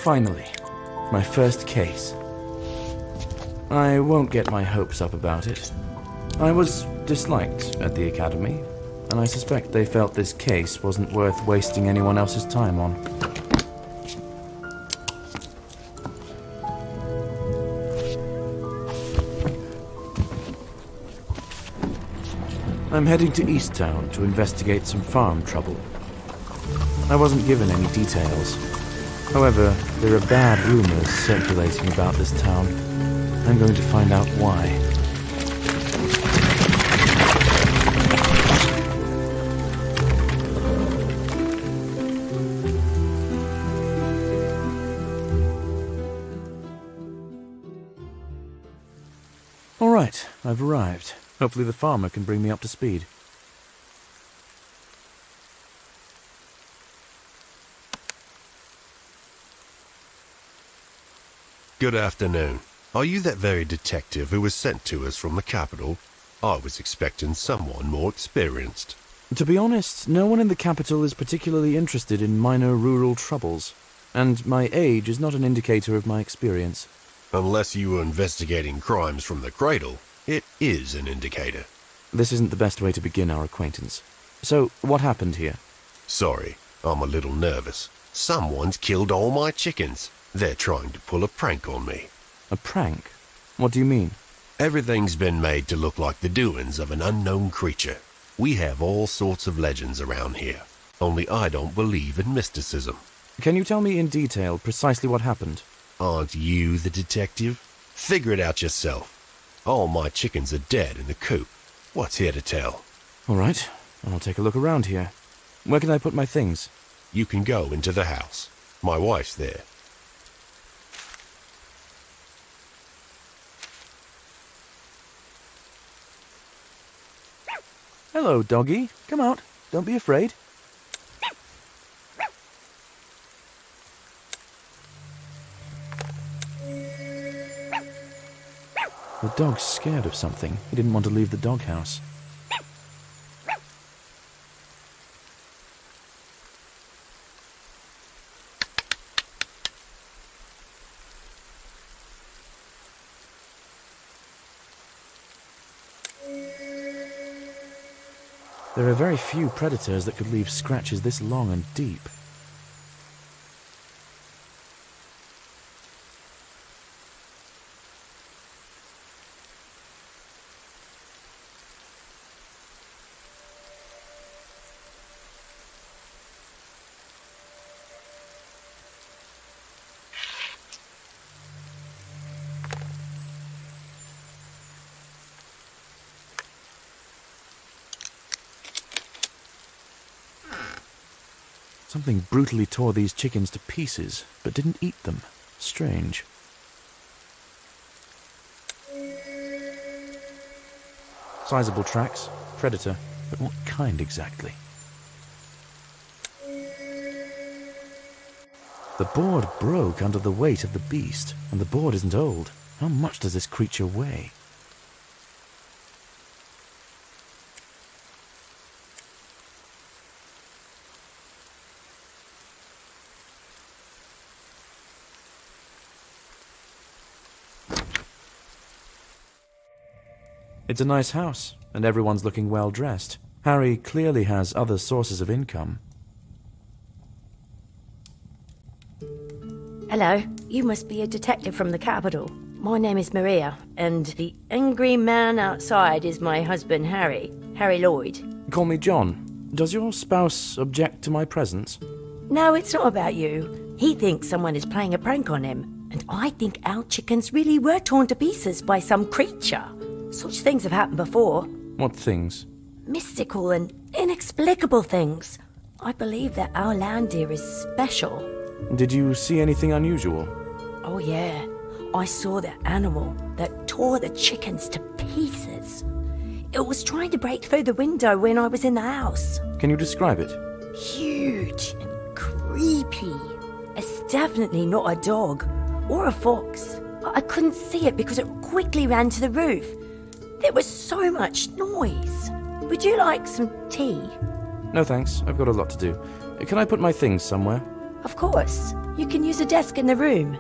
Finally, my first case. I won't get my hopes up about it. I was disliked at the academy, and I suspect they felt this case wasn't worth wasting anyone else's time on. I'm heading to East Town to investigate some farm trouble. I wasn't given any details. However, there are bad rumors circulating about this town. I'm going to find out why. All right, I've arrived. Hopefully the farmer can bring me up to speed. Good afternoon. Are you that very detective who was sent to us from the capital? I was expecting someone more experienced. To be honest, no one in the capital is particularly interested in minor rural troubles, and my age is not an indicator of my experience. Unless you were investigating crimes from the cradle, it is an indicator. This isn't the best way to begin our acquaintance. So, what happened here? Sorry, I'm a little nervous. Someone's killed all my chickens. They're trying to pull a prank on me. A prank? What do you mean? Everything's been made to look like the doings of an unknown creature. We have all sorts of legends around here, only I don't believe in mysticism. Can you tell me in detail precisely what happened? Aren't you the detective? Figure it out yourself. All my chickens are dead in the coop. What's here to tell? All right, I'll take a look around here. Where can I put my things? You can go into the house. My wife's there. Hello, doggy. Come out. Don't be afraid. The dog's scared of something. He didn't want to leave the doghouse. There are very few predators that could leave scratches this long and deep. Something brutally tore these chickens to pieces, but didn't eat them. Strange. Sizable tracks. Predator. But what kind exactly? The board broke under the weight of the beast, and the board isn't old. How much does this creature weigh? It's a nice house, and everyone's looking well dressed. Harry clearly has other sources of income. Hello, you must be a detective from the capital. My name is Maria, and the angry man outside is my husband Harry Lloyd. Call me John. Does your spouse object to my presence? No, it's not about you. He thinks someone is playing a prank on him, and I think our chickens really were torn to pieces by some creature. Such things have happened before. What things? Mystical and inexplicable things. I believe that our land here is special. Did you see anything unusual? Oh yeah, I saw the animal that tore the chickens to pieces. It was trying to break through the window when I was in the house. Can you describe it? Huge and creepy. It's definitely not a dog or a fox. I couldn't see it because it quickly ran to the roof. There was so much noise. Would you like some tea? No thanks, I've got a lot to do. Can I put my things somewhere? Of course. You can use a desk in the room.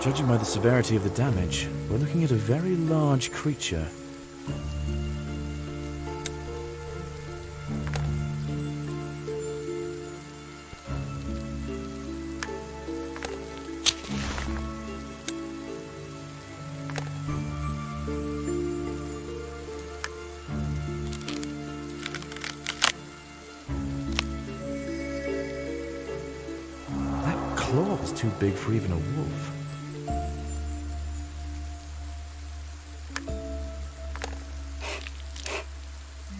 Judging by the severity of the damage, we're looking at a very large creature. That claw is too big for even a wolf.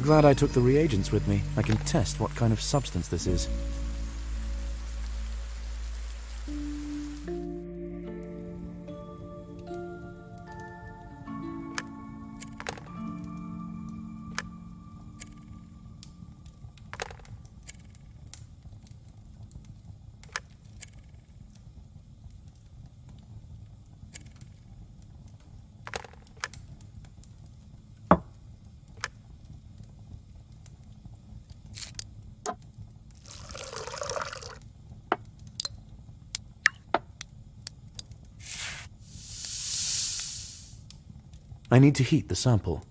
Glad I took the reagents with me. I can test what kind of substance this is. I need to heat the sample.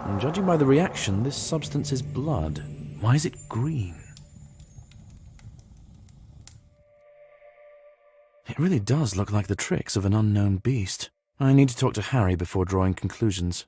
And judging by the reaction, this substance is blood. Why is it green? It really does look like the tricks of an unknown beast. I need to talk to Harry before drawing conclusions.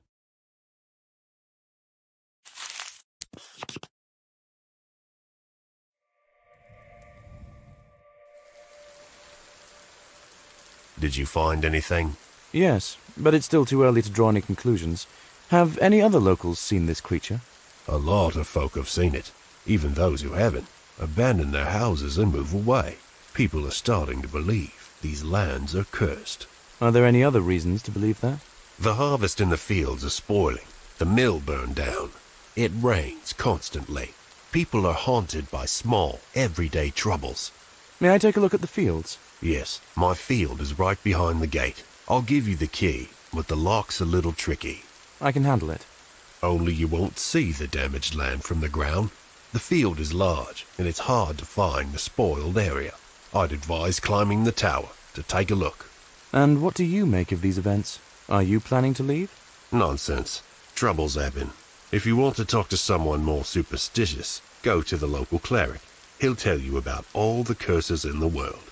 Did you find anything? Yes, but it's still too early to draw any conclusions. Have any other locals seen this creature? A lot of folk have seen it. Even those who haven't abandon their houses and move away. People are starting to believe these lands are cursed. Are there any other reasons to believe that? The harvest in the fields is spoiling. The mill burned down. It rains constantly. People are haunted by small, everyday troubles. May I take a look at the fields? Yes, my field is right behind the gate. I'll give you the key, but the lock's a little tricky. I can handle it. Only you won't see the damaged land from the ground. The field is large, and it's hard to find the spoiled area. I'd advise climbing the tower to take a look. And what do you make of these events? Are you planning to leave? Nonsense. Troubles happen. If you want to talk to someone more superstitious, go to the local cleric. He'll tell you about all the curses in the world.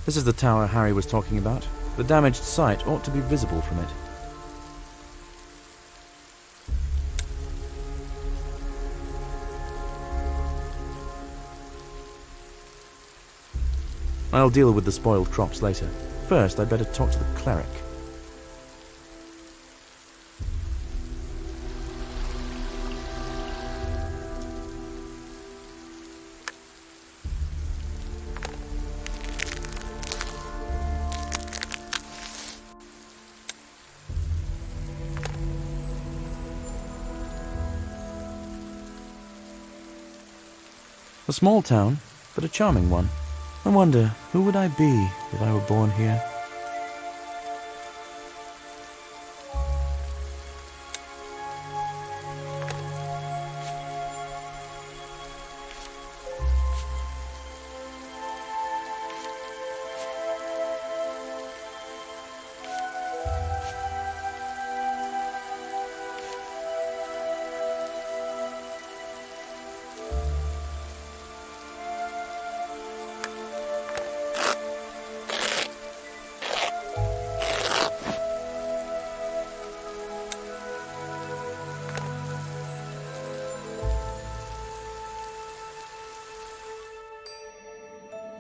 This is the tower Harry was talking about. The damaged site ought to be visible from it. I'll deal with the spoiled crops later. First, I'd better talk to the cleric. A small town, but a charming one. I wonder, who would I be if I were born here?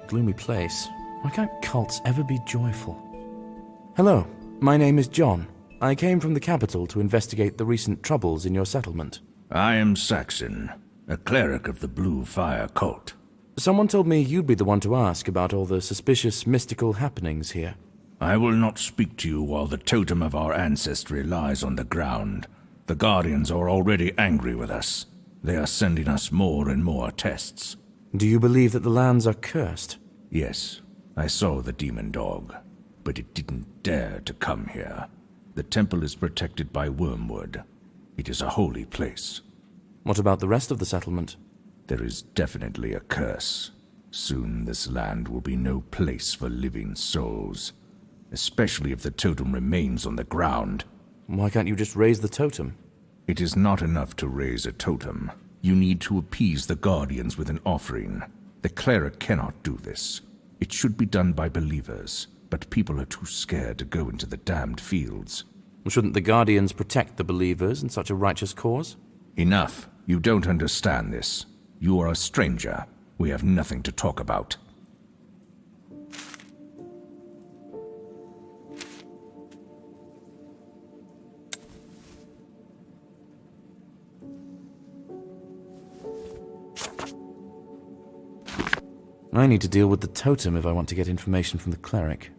Gloomy place. Why can't cults ever be joyful? Hello, my name is John. I came from the capital to investigate the recent troubles in your settlement. I am Saxon, a cleric of the Blue Fire cult. Someone told me you'd be the one to ask about all the suspicious mystical happenings here. I will not speak to you while the totem of our ancestry lies on the ground. The Guardians are already angry with us. They are sending us more and more tests. Do you believe that the lands are cursed? Yes, I saw the demon dog, but it didn't dare to come here. The temple is protected by wormwood. It is a holy place. What about the rest of the settlement? There is definitely a curse. Soon this land will be no place for living souls, especially if the totem remains on the ground. Why can't you just raise the totem? It is not enough to raise a totem. You need to appease the Guardians with an offering. The cleric cannot do this. It should be done by believers, but people are too scared to go into the damned fields. Shouldn't the Guardians protect the believers in such a righteous cause? Enough. You don't understand this. You are a stranger. We have nothing to talk about. I need to deal with the totem if I want to get information from the cleric.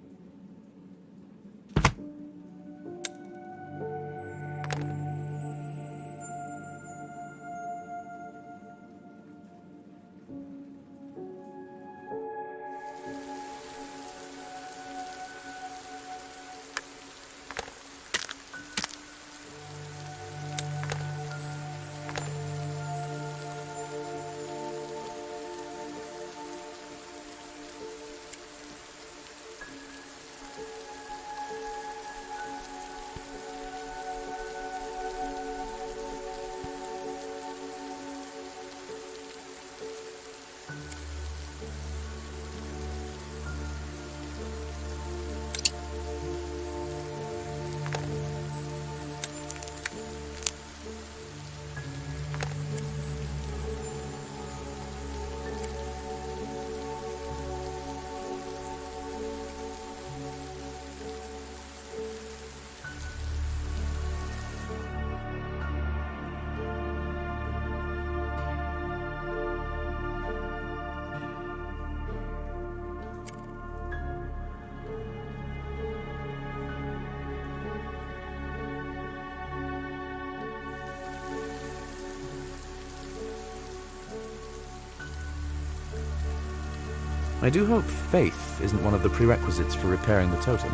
I do hope faith isn't one of the prerequisites for repairing the totem.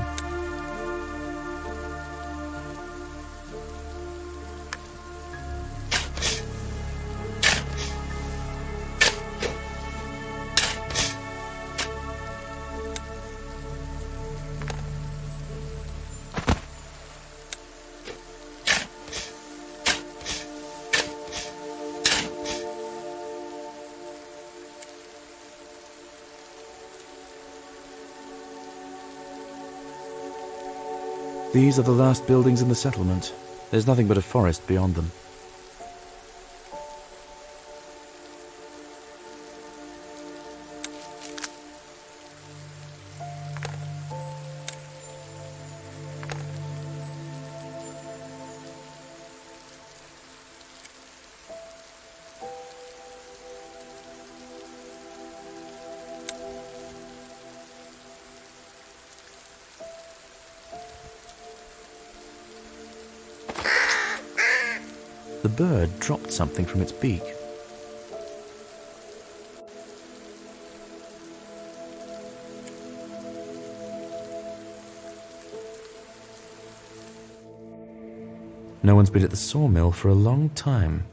These are the last buildings in the settlement. There's nothing but a forest beyond them. The bird dropped something from its beak. No one's been at the sawmill for a long time.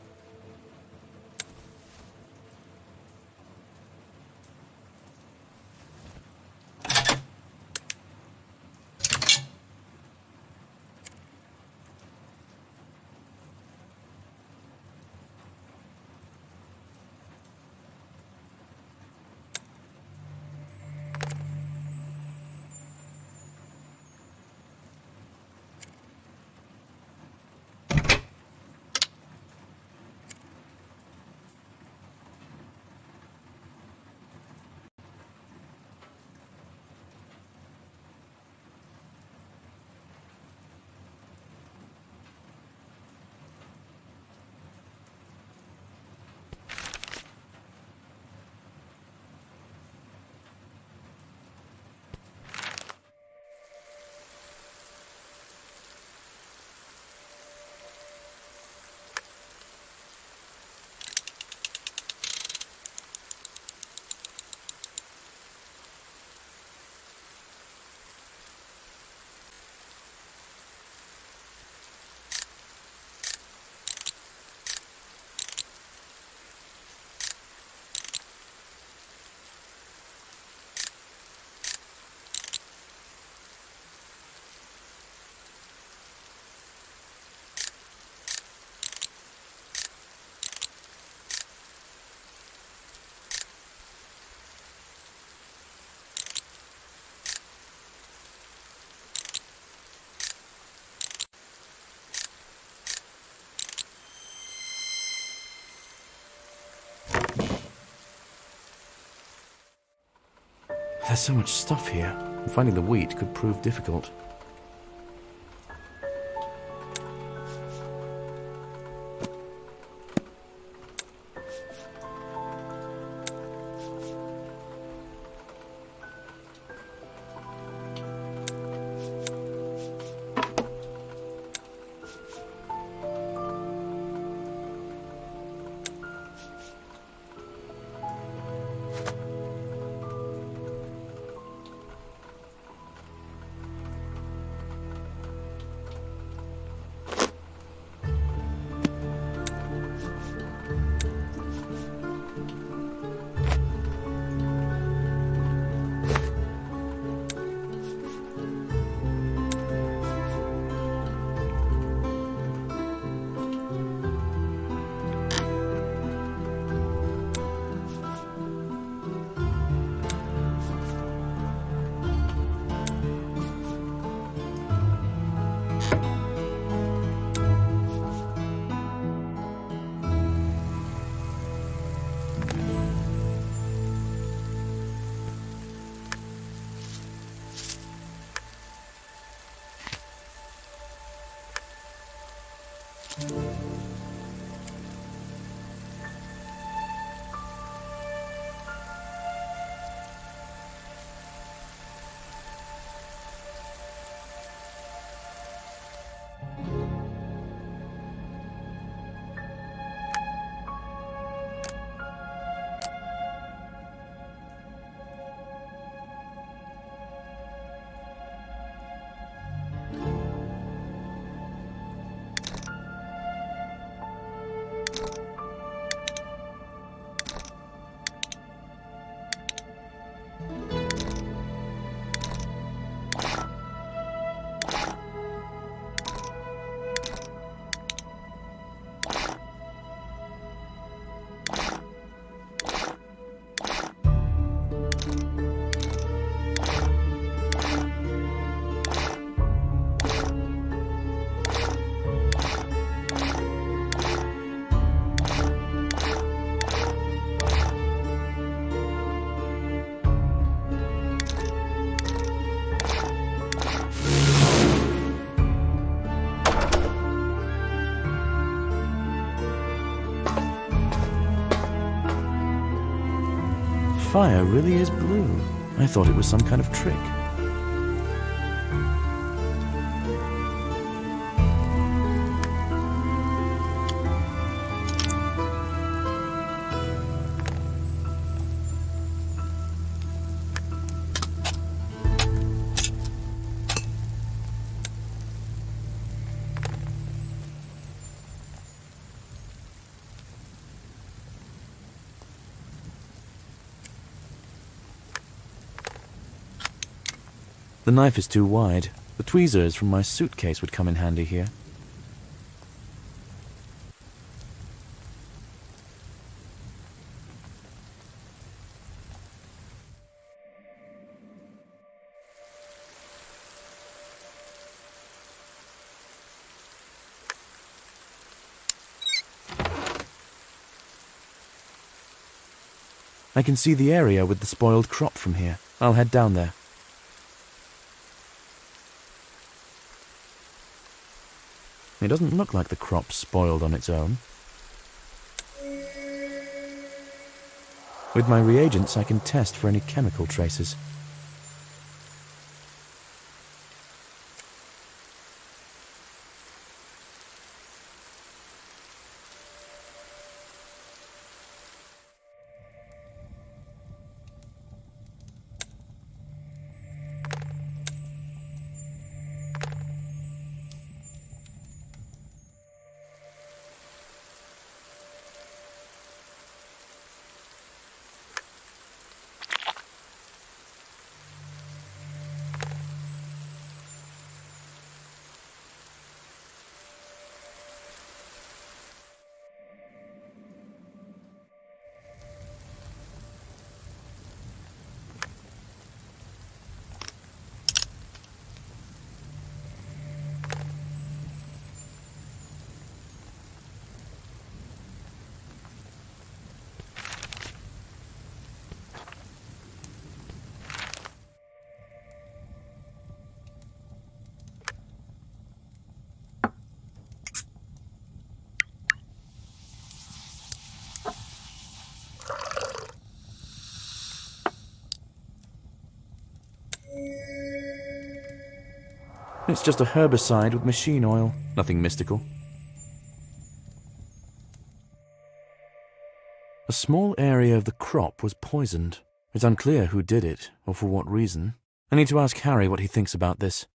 There's so much stuff here. Finding the wheat could prove difficult. fire really is blue. I thought it was some kind of trick. The knife is too wide. The tweezers from my suitcase would come in handy here. I can see the area with the spoiled crop from here. I'll head down there. It doesn't look like the crop's spoiled on its own. With my reagents, I can test for any chemical traces. It's just a herbicide with machine oil. Nothing mystical. A small area of the crop was poisoned. It's unclear who did it, or for what reason. I need to ask Harry what he thinks about this.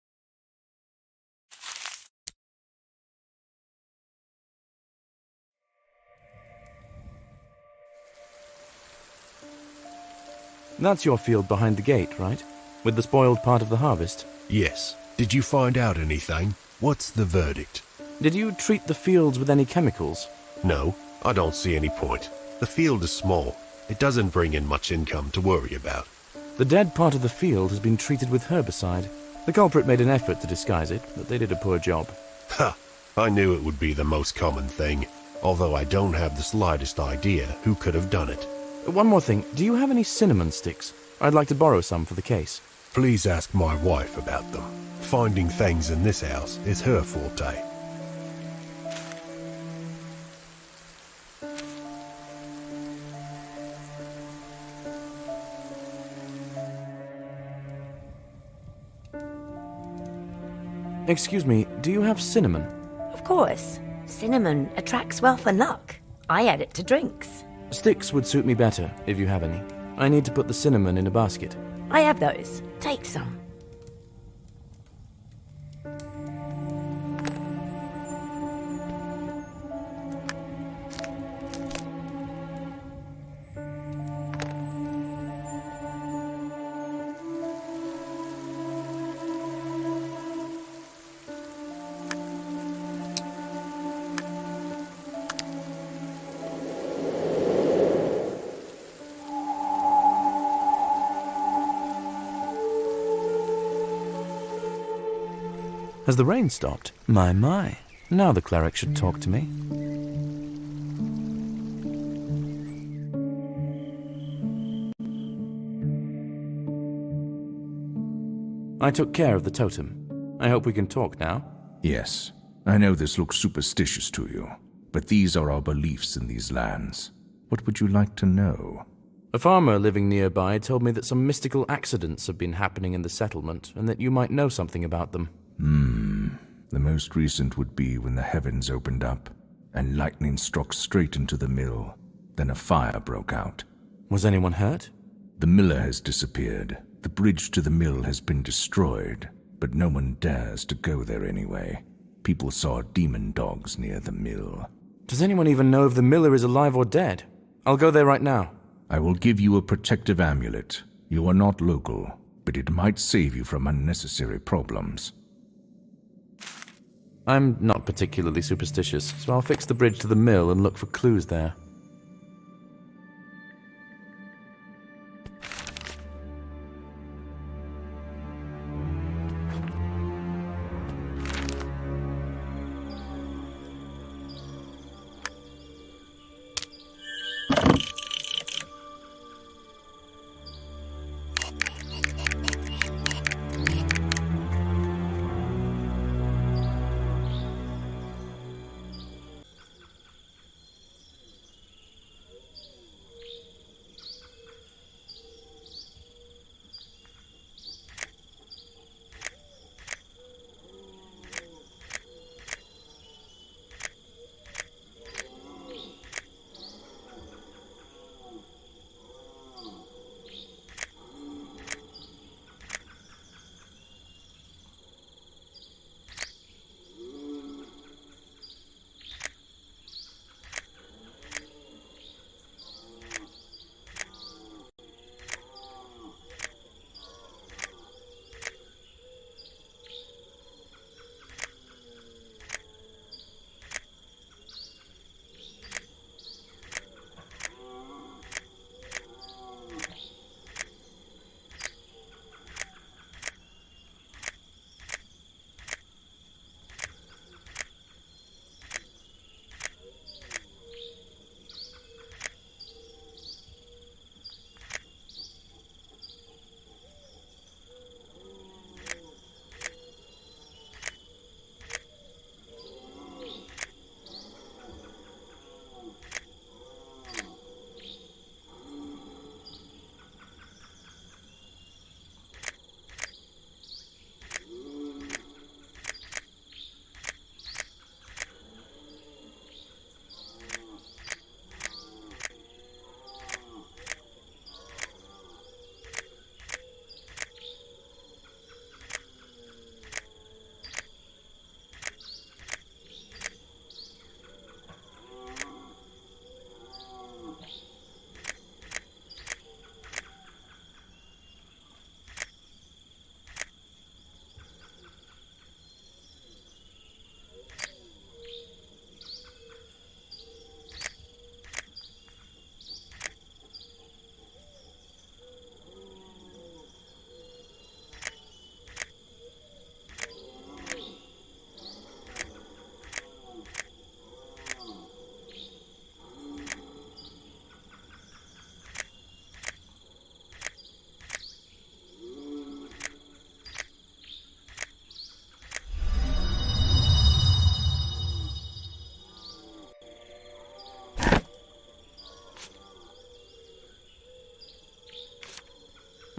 That's your field behind the gate, right? With the spoiled part of the harvest? Yes. Did you find out anything? What's the verdict? Did you treat the fields with any chemicals? No, I don't see any point. The field is small. It doesn't bring in much income to worry about. The dead part of the field has been treated with herbicide. The culprit made an effort to disguise it, but they did a poor job. Ha! I knew it would be the most common thing, although I don't have the slightest idea who could have done it. One more thing. Do you have any cinnamon sticks? I'd like to borrow some for the case. Please ask my wife about them. Finding things in this house is her forte. Excuse me, do you have cinnamon? Of course. Cinnamon attracts wealth and luck. I add it to drinks. Sticks would suit me better, if you have any. I need to put the cinnamon in a basket. I have those. Take some. Has the rain stopped? My. Now the cleric should talk to me. I took care of the totem. I hope we can talk now. Yes, I know this looks superstitious to you, but these are our beliefs in these lands. What would you like to know? A farmer living nearby told me that some mystical accidents have been happening in the settlement, and that you might know something about them. The most recent would be when the heavens opened up, and lightning struck straight into the mill. Then a fire broke out. Was anyone hurt? The miller has disappeared. The bridge to the mill has been destroyed, but no one dares to go there anyway. People saw demon dogs near the mill. Does anyone even know if the miller is alive or dead? I'll go there right now. I will give you a protective amulet. You are not local, but it might save you from unnecessary problems. I'm not particularly superstitious, so I'll fix the bridge to the mill and look for clues there.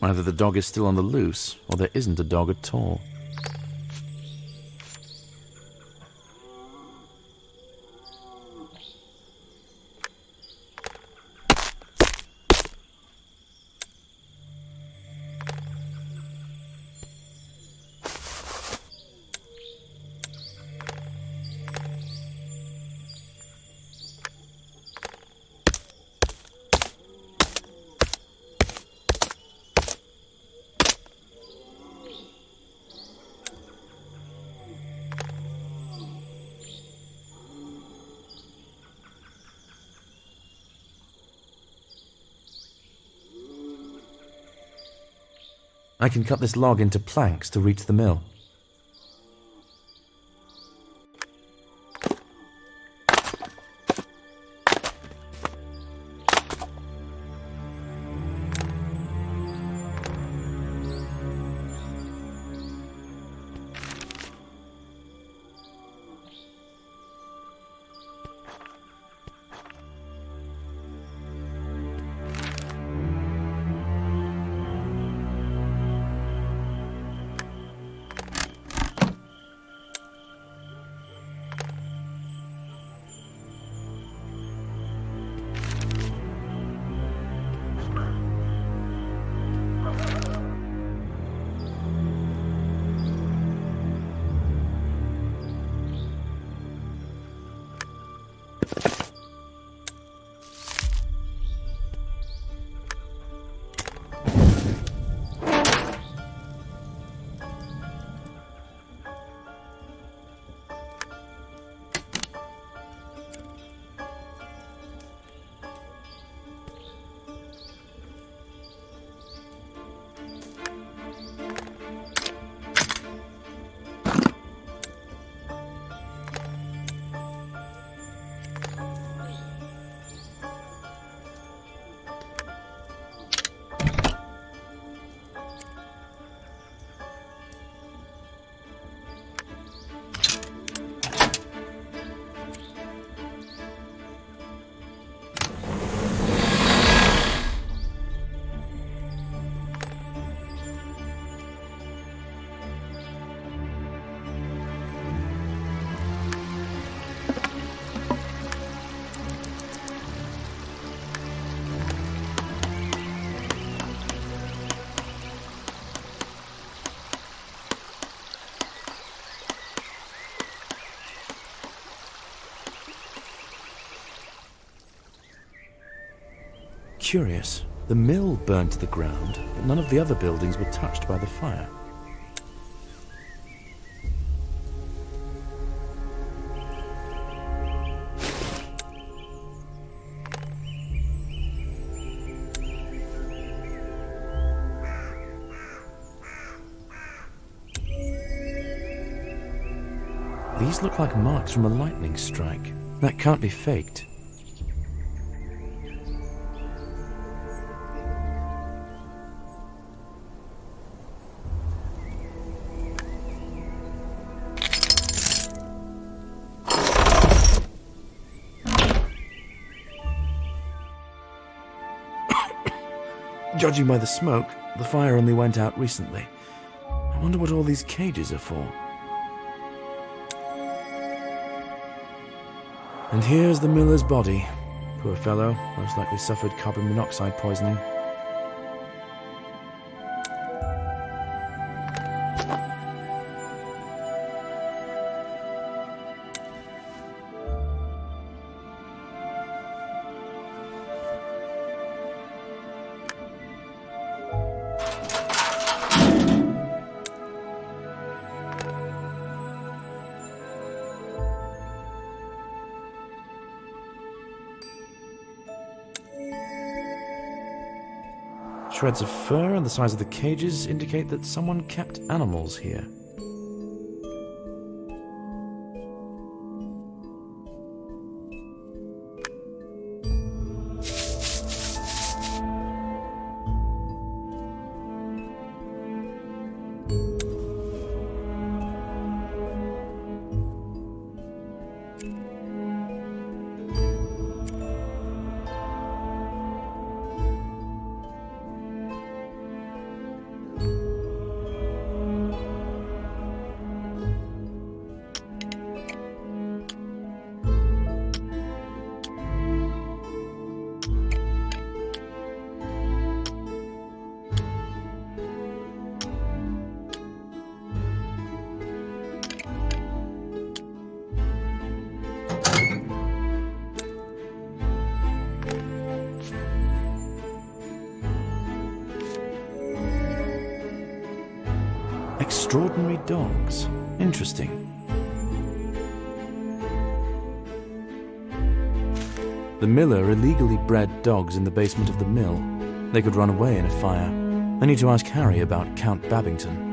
Either the dog is still on the loose, or there isn't a dog at all. I can cut this log into planks to reach the mill. Curious. The mill burned to the ground, but none of the other buildings were touched by the fire. These look like marks from a lightning strike. That can't be faked. Judging by the smoke, the fire only went out recently. I wonder what all these cages are for. And here's the miller's body. Poor fellow, most likely suffered carbon monoxide poisoning. Shreds of fur and the size of the cages indicate that someone kept animals here. Extraordinary dogs. Interesting. The miller illegally bred dogs in the basement of the mill. They could run away in a fire. I need to ask Harry about Count Babington.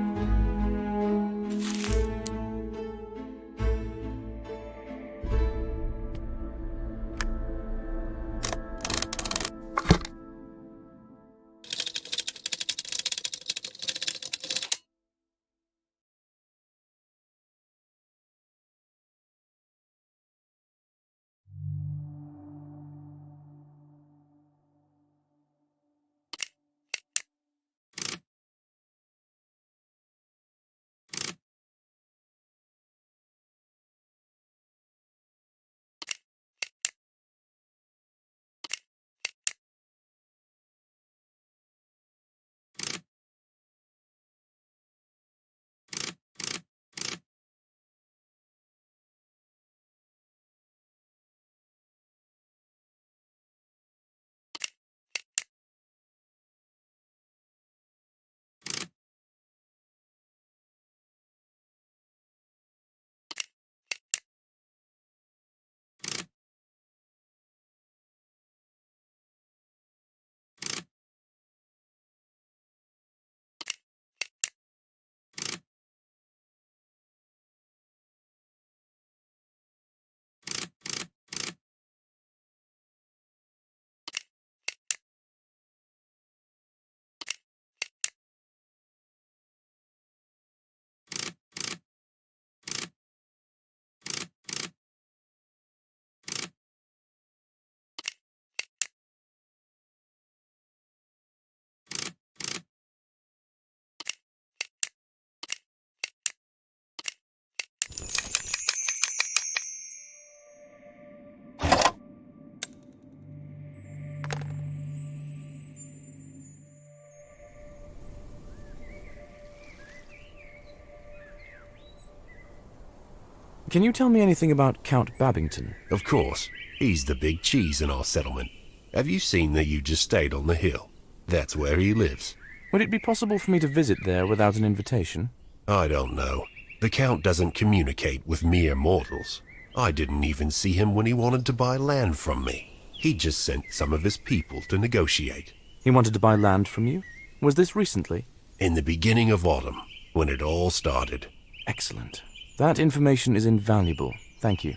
Can you tell me anything about Count Babington? Of course, he's the big cheese in our settlement. Have you seen the huge estate on the hill? That's where he lives. Would it be possible for me to visit there without an invitation? I don't know. The Count doesn't communicate with mere mortals. I didn't even see him when he wanted to buy land from me. He just sent some of his people to negotiate. He wanted to buy land from you? Was this recently? In the beginning of autumn, when it all started. Excellent. That information is invaluable. Thank you.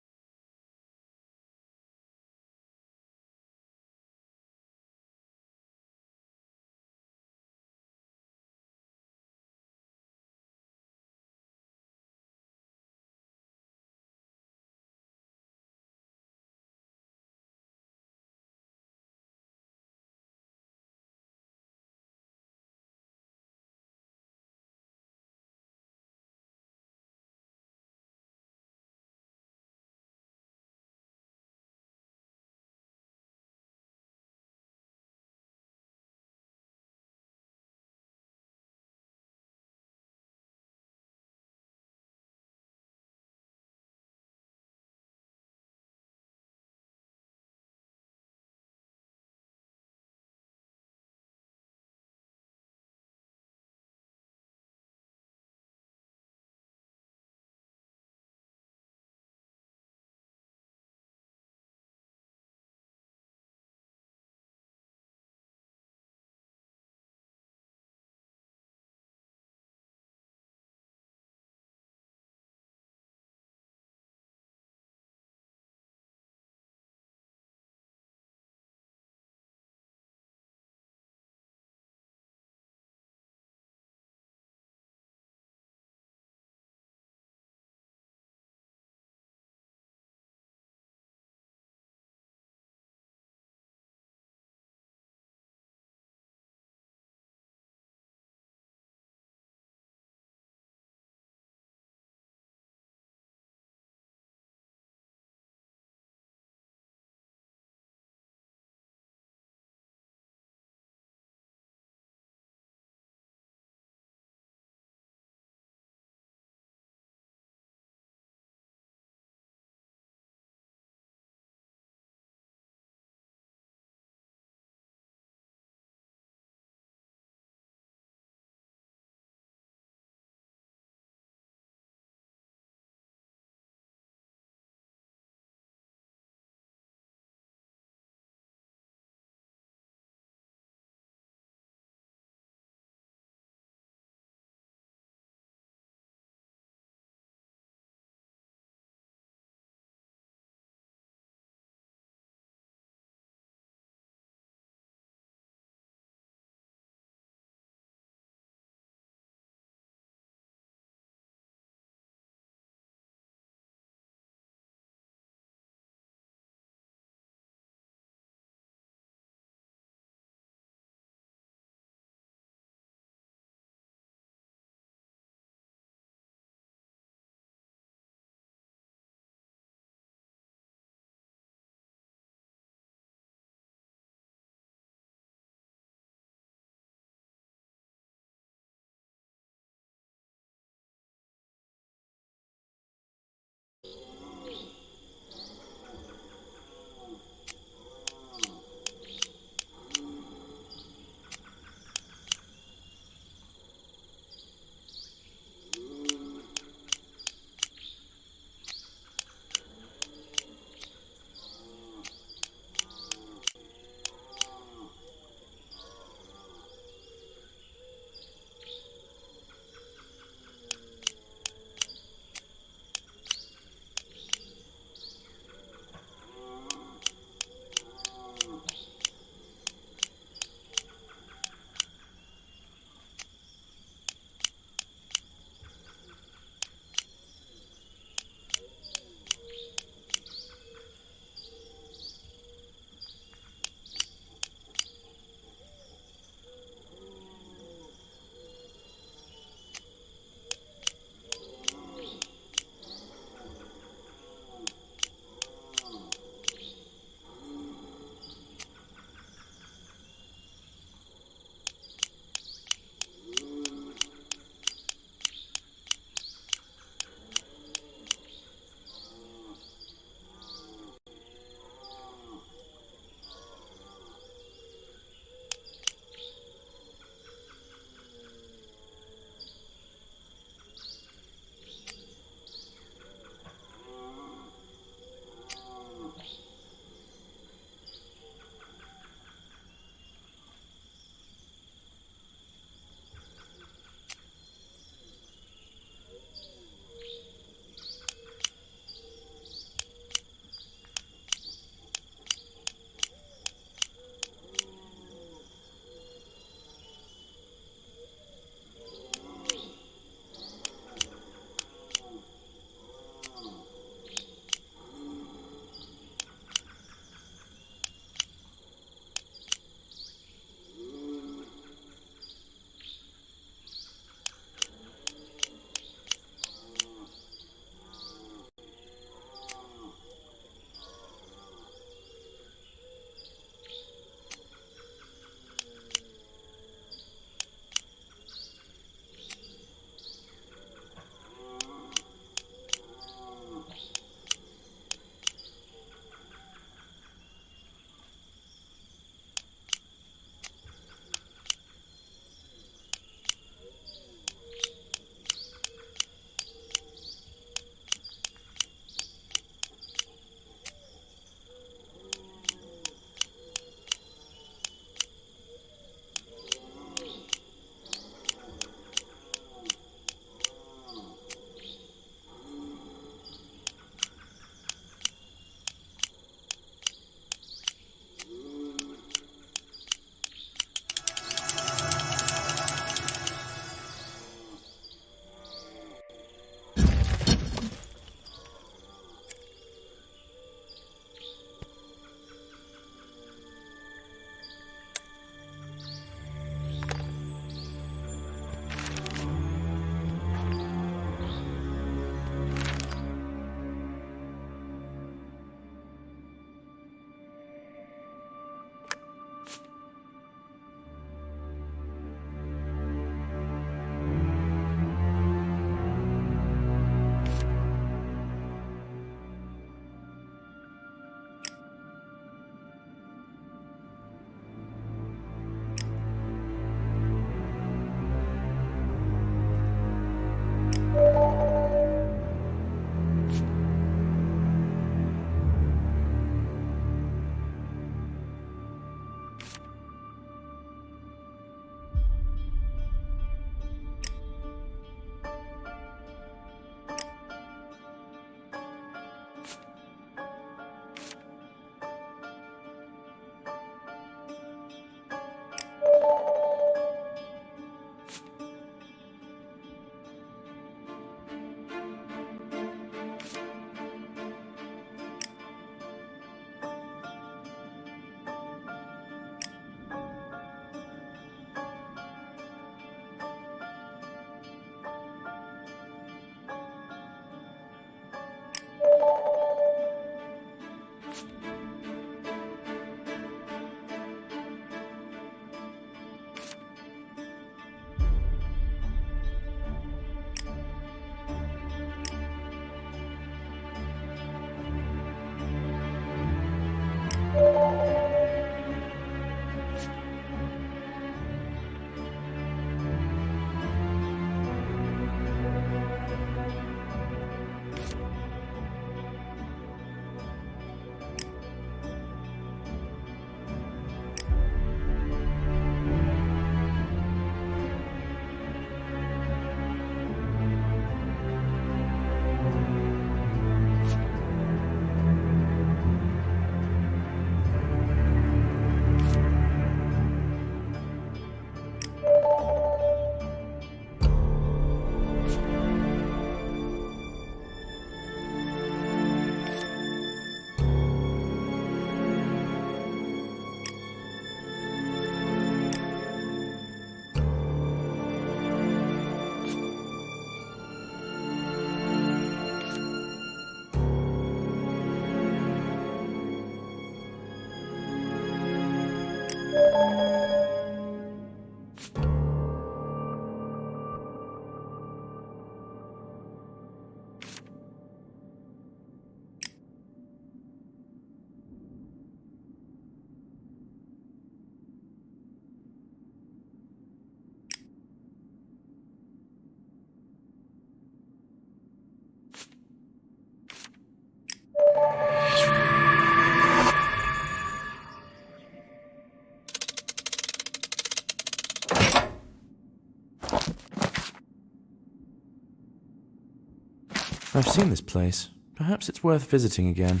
I've seen this place. Perhaps it's worth visiting again.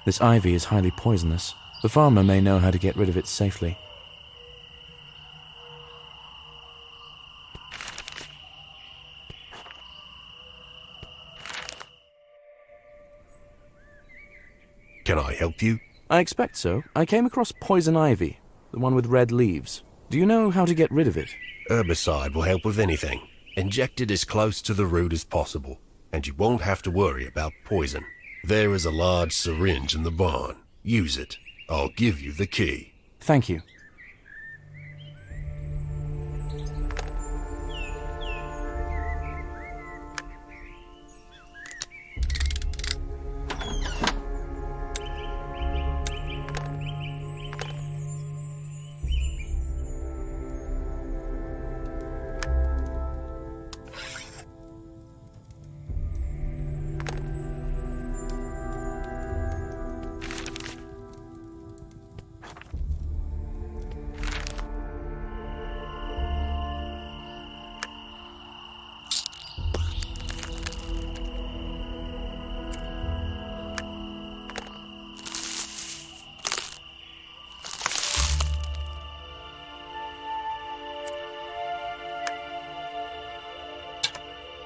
This ivy is highly poisonous. The farmer may know how to get rid of it safely. Can I help you? I expect so. I came across poison ivy, the one with red leaves. Do you know how to get rid of it? Herbicide will help with anything. Inject it as close to the root as possible, and you won't have to worry about poison. There is a large syringe in the barn. Use it. I'll give you the key. Thank you.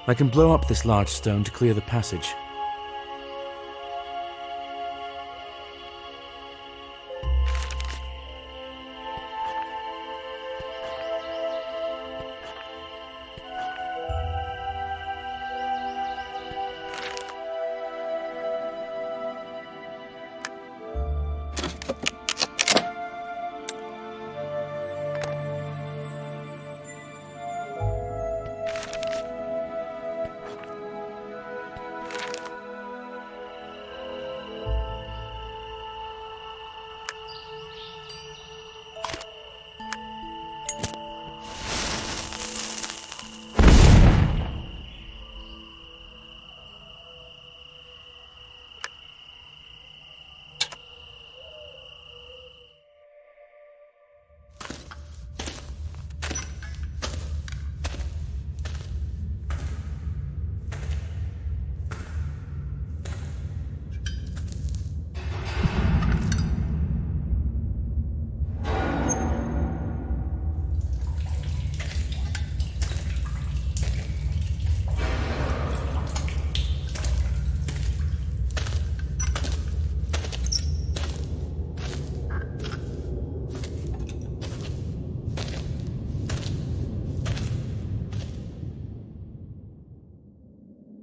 I can blow up this large stone to clear the passage.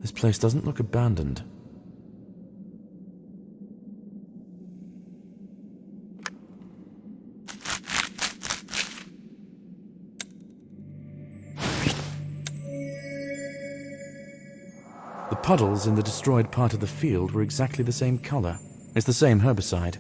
This place doesn't look abandoned. The puddles in the destroyed part of the field were exactly the same color. It's the same herbicide.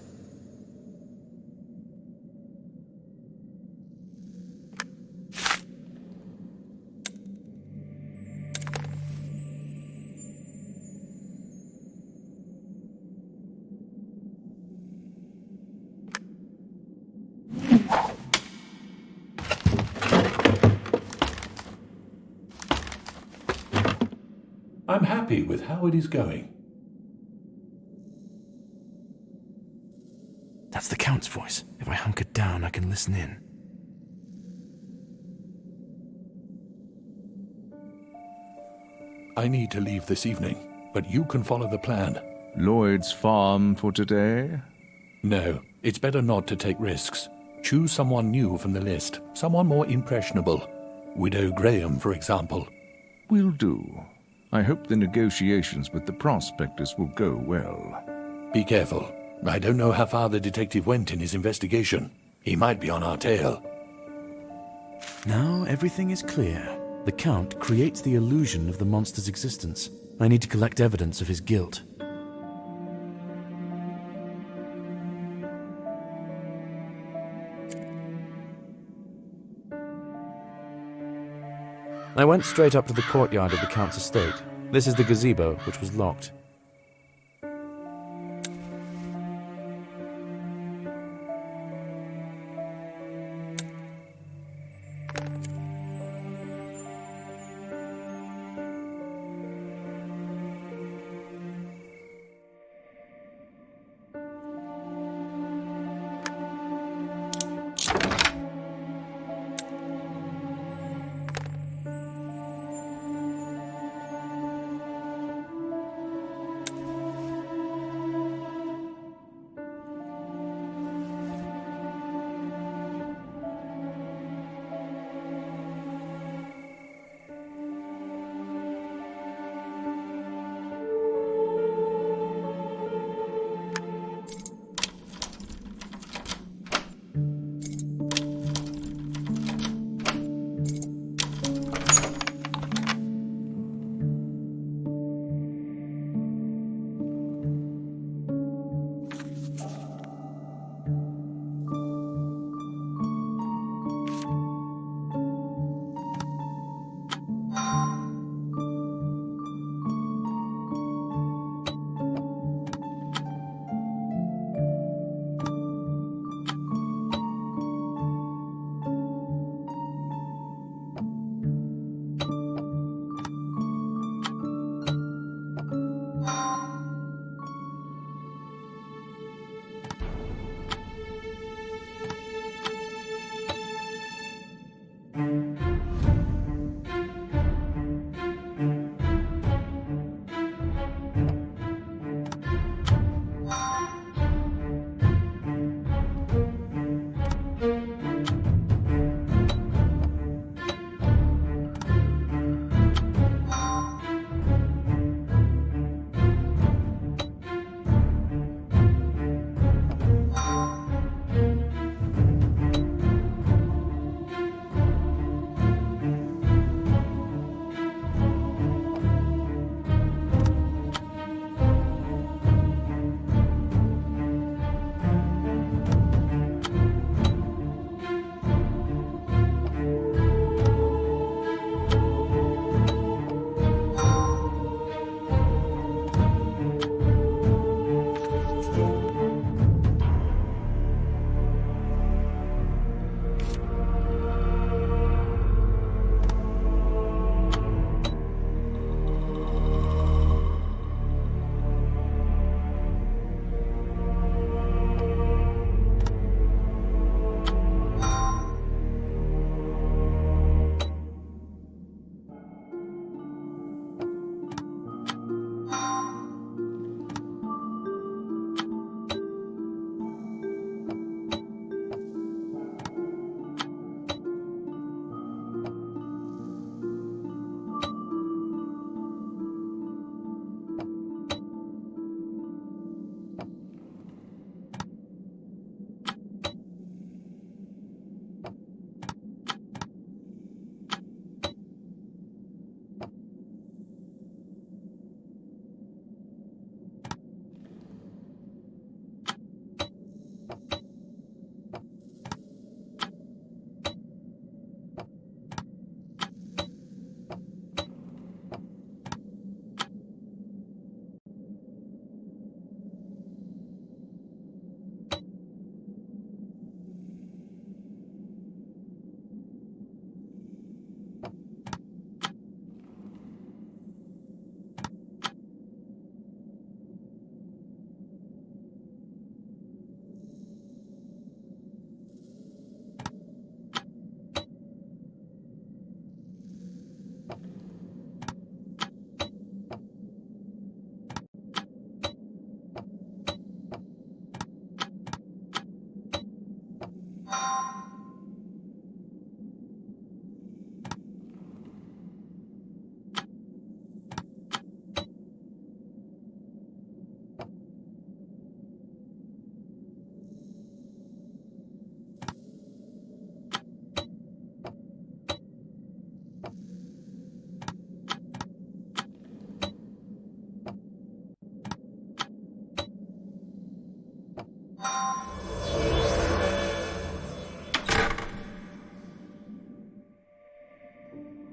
I'm happy with how it is going. That's the Count's voice. If I hunker down, I can listen in. I need to leave this evening, but you can follow the plan. Lloyd's farm for today? No, it's better not to take risks. Choose someone new from the list, someone more impressionable. Widow Graham, for example. Will do. I hope the negotiations with the prospectors will go well. Be careful. I don't know how far the detective went in his investigation. He might be on our tail. Now everything is clear. The Count creates the illusion of the monster's existence. I need to collect evidence of his guilt. I went straight up to the courtyard of the Count's estate. This is the gazebo, which was locked.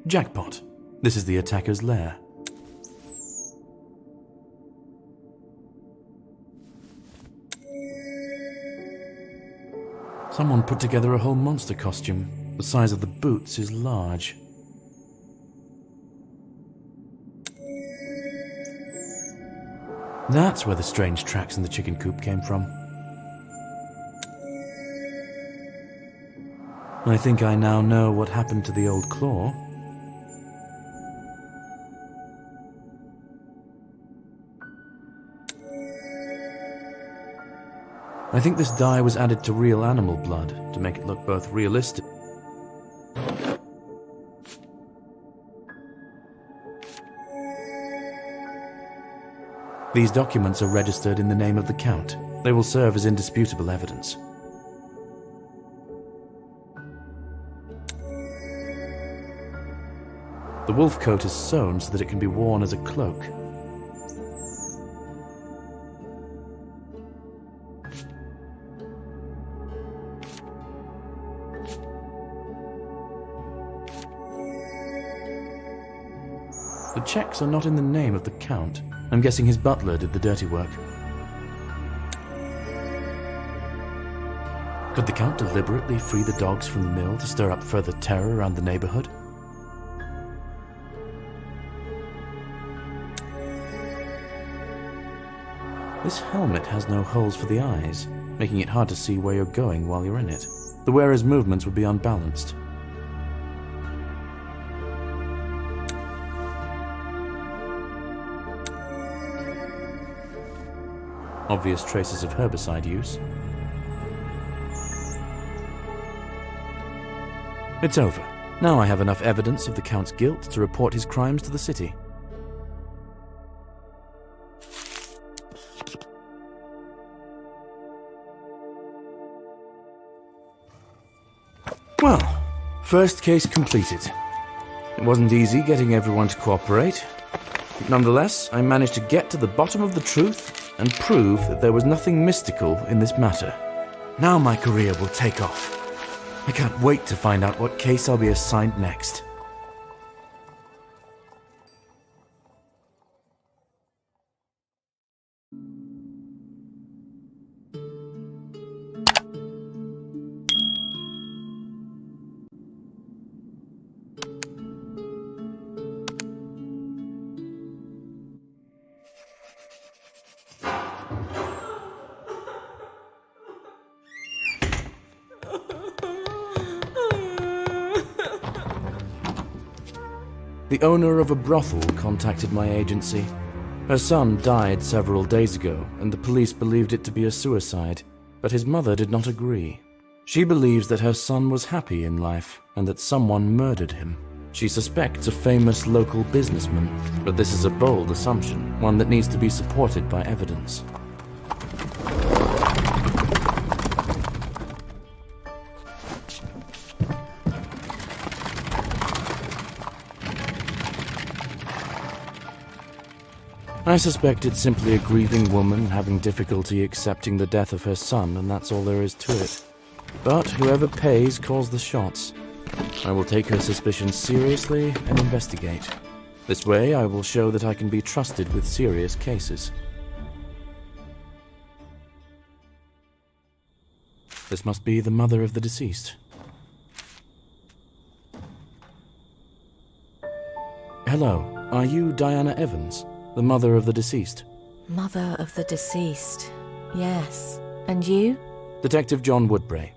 Jackpot. This is the attacker's lair. Someone put together a whole monster costume. The size of the boots is large. That's where the strange tracks in the chicken coop came from. I think I now know what happened to the old claw. I think this dye was added to real animal blood to make it look both realistic. These documents are registered in the name of the Count. They will serve as indisputable evidence. The wolf coat is sewn so that it can be worn as a cloak. The checks are not in the name of the Count. I'm guessing his butler did the dirty work. Could the Count deliberately free the dogs from the mill to stir up further terror around the neighborhood? This helmet has no holes for the eyes, making it hard to see where you're going while you're in it. The wearer's movements would be unbalanced. Obvious traces of herbicide use. It's over. Now I have enough evidence of the Count's guilt to report his crimes to the city. Well, first case completed. It wasn't easy getting everyone to cooperate. Nonetheless, I managed to get to the bottom of the truth and prove that there was nothing mystical in this matter. Now my career will take off. I can't wait to find out what case I'll be assigned next. The owner of a brothel contacted my agency. Her son died several days ago, and the police believed it to be a suicide, but his mother did not agree. She believes that her son was happy in life, and that someone murdered him. She suspects a famous local businessman, but this is a bold assumption, one that needs to be supported by evidence. I suspect it's simply a grieving woman having difficulty accepting the death of her son, and that's all there is to it. But whoever pays calls the shots. I will take her suspicions seriously and investigate. This way I will show that I can be trusted with serious cases. This must be the mother of the deceased. Hello, are you Diana Evans? The mother of the deceased? Mother of the deceased. Yes. And you? Detective John Woodbray.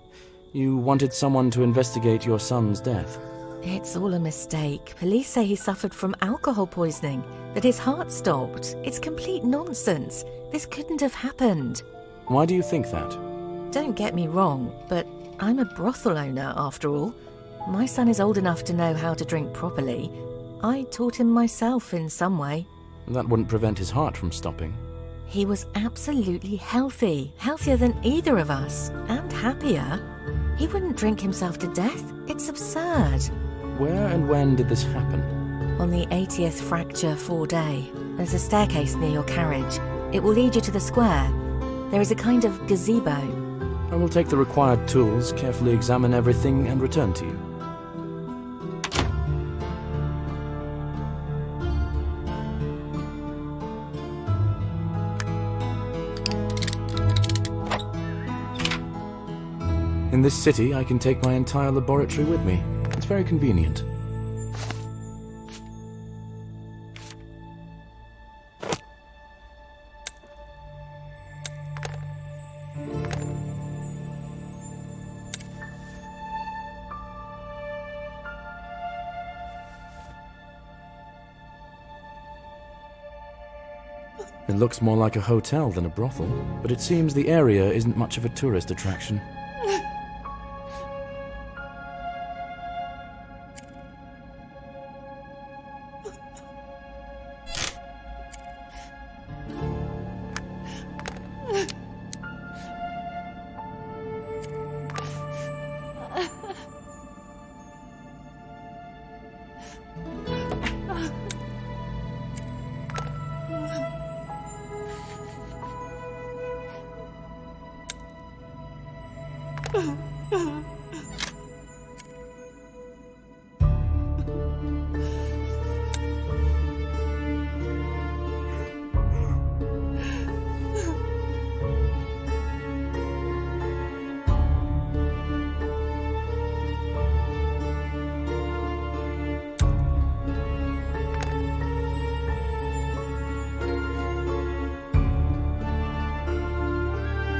You wanted someone to investigate your son's death. It's all a mistake. Police say he suffered from alcohol poisoning, that his heart stopped. It's complete nonsense. This couldn't have happened. Why do you think that? Don't get me wrong, but I'm a brothel owner after all. My son is old enough to know how to drink properly. I taught him myself in some way. That wouldn't prevent his heart from stopping. He was absolutely healthy, healthier than either of us, and happier. He wouldn't drink himself to death. It's absurd. Where and when did this happen? On the 80th fracture 4-day. There's a staircase near your carriage. It will lead you to the square. There is a kind of gazebo. I will take the required tools, carefully examine everything, and return to you. In this city, I can take my entire laboratory with me. It's very convenient. It looks more like a hotel than a brothel, but it seems the area isn't much of a tourist attraction.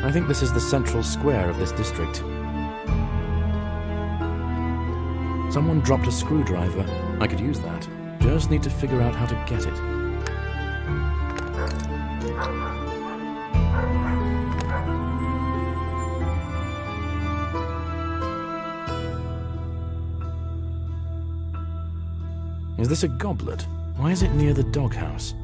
I think this is the central square of this district. Someone dropped a screwdriver. I could use that. Just need to figure out how to get it. Is this a goblet? Why is it near the doghouse?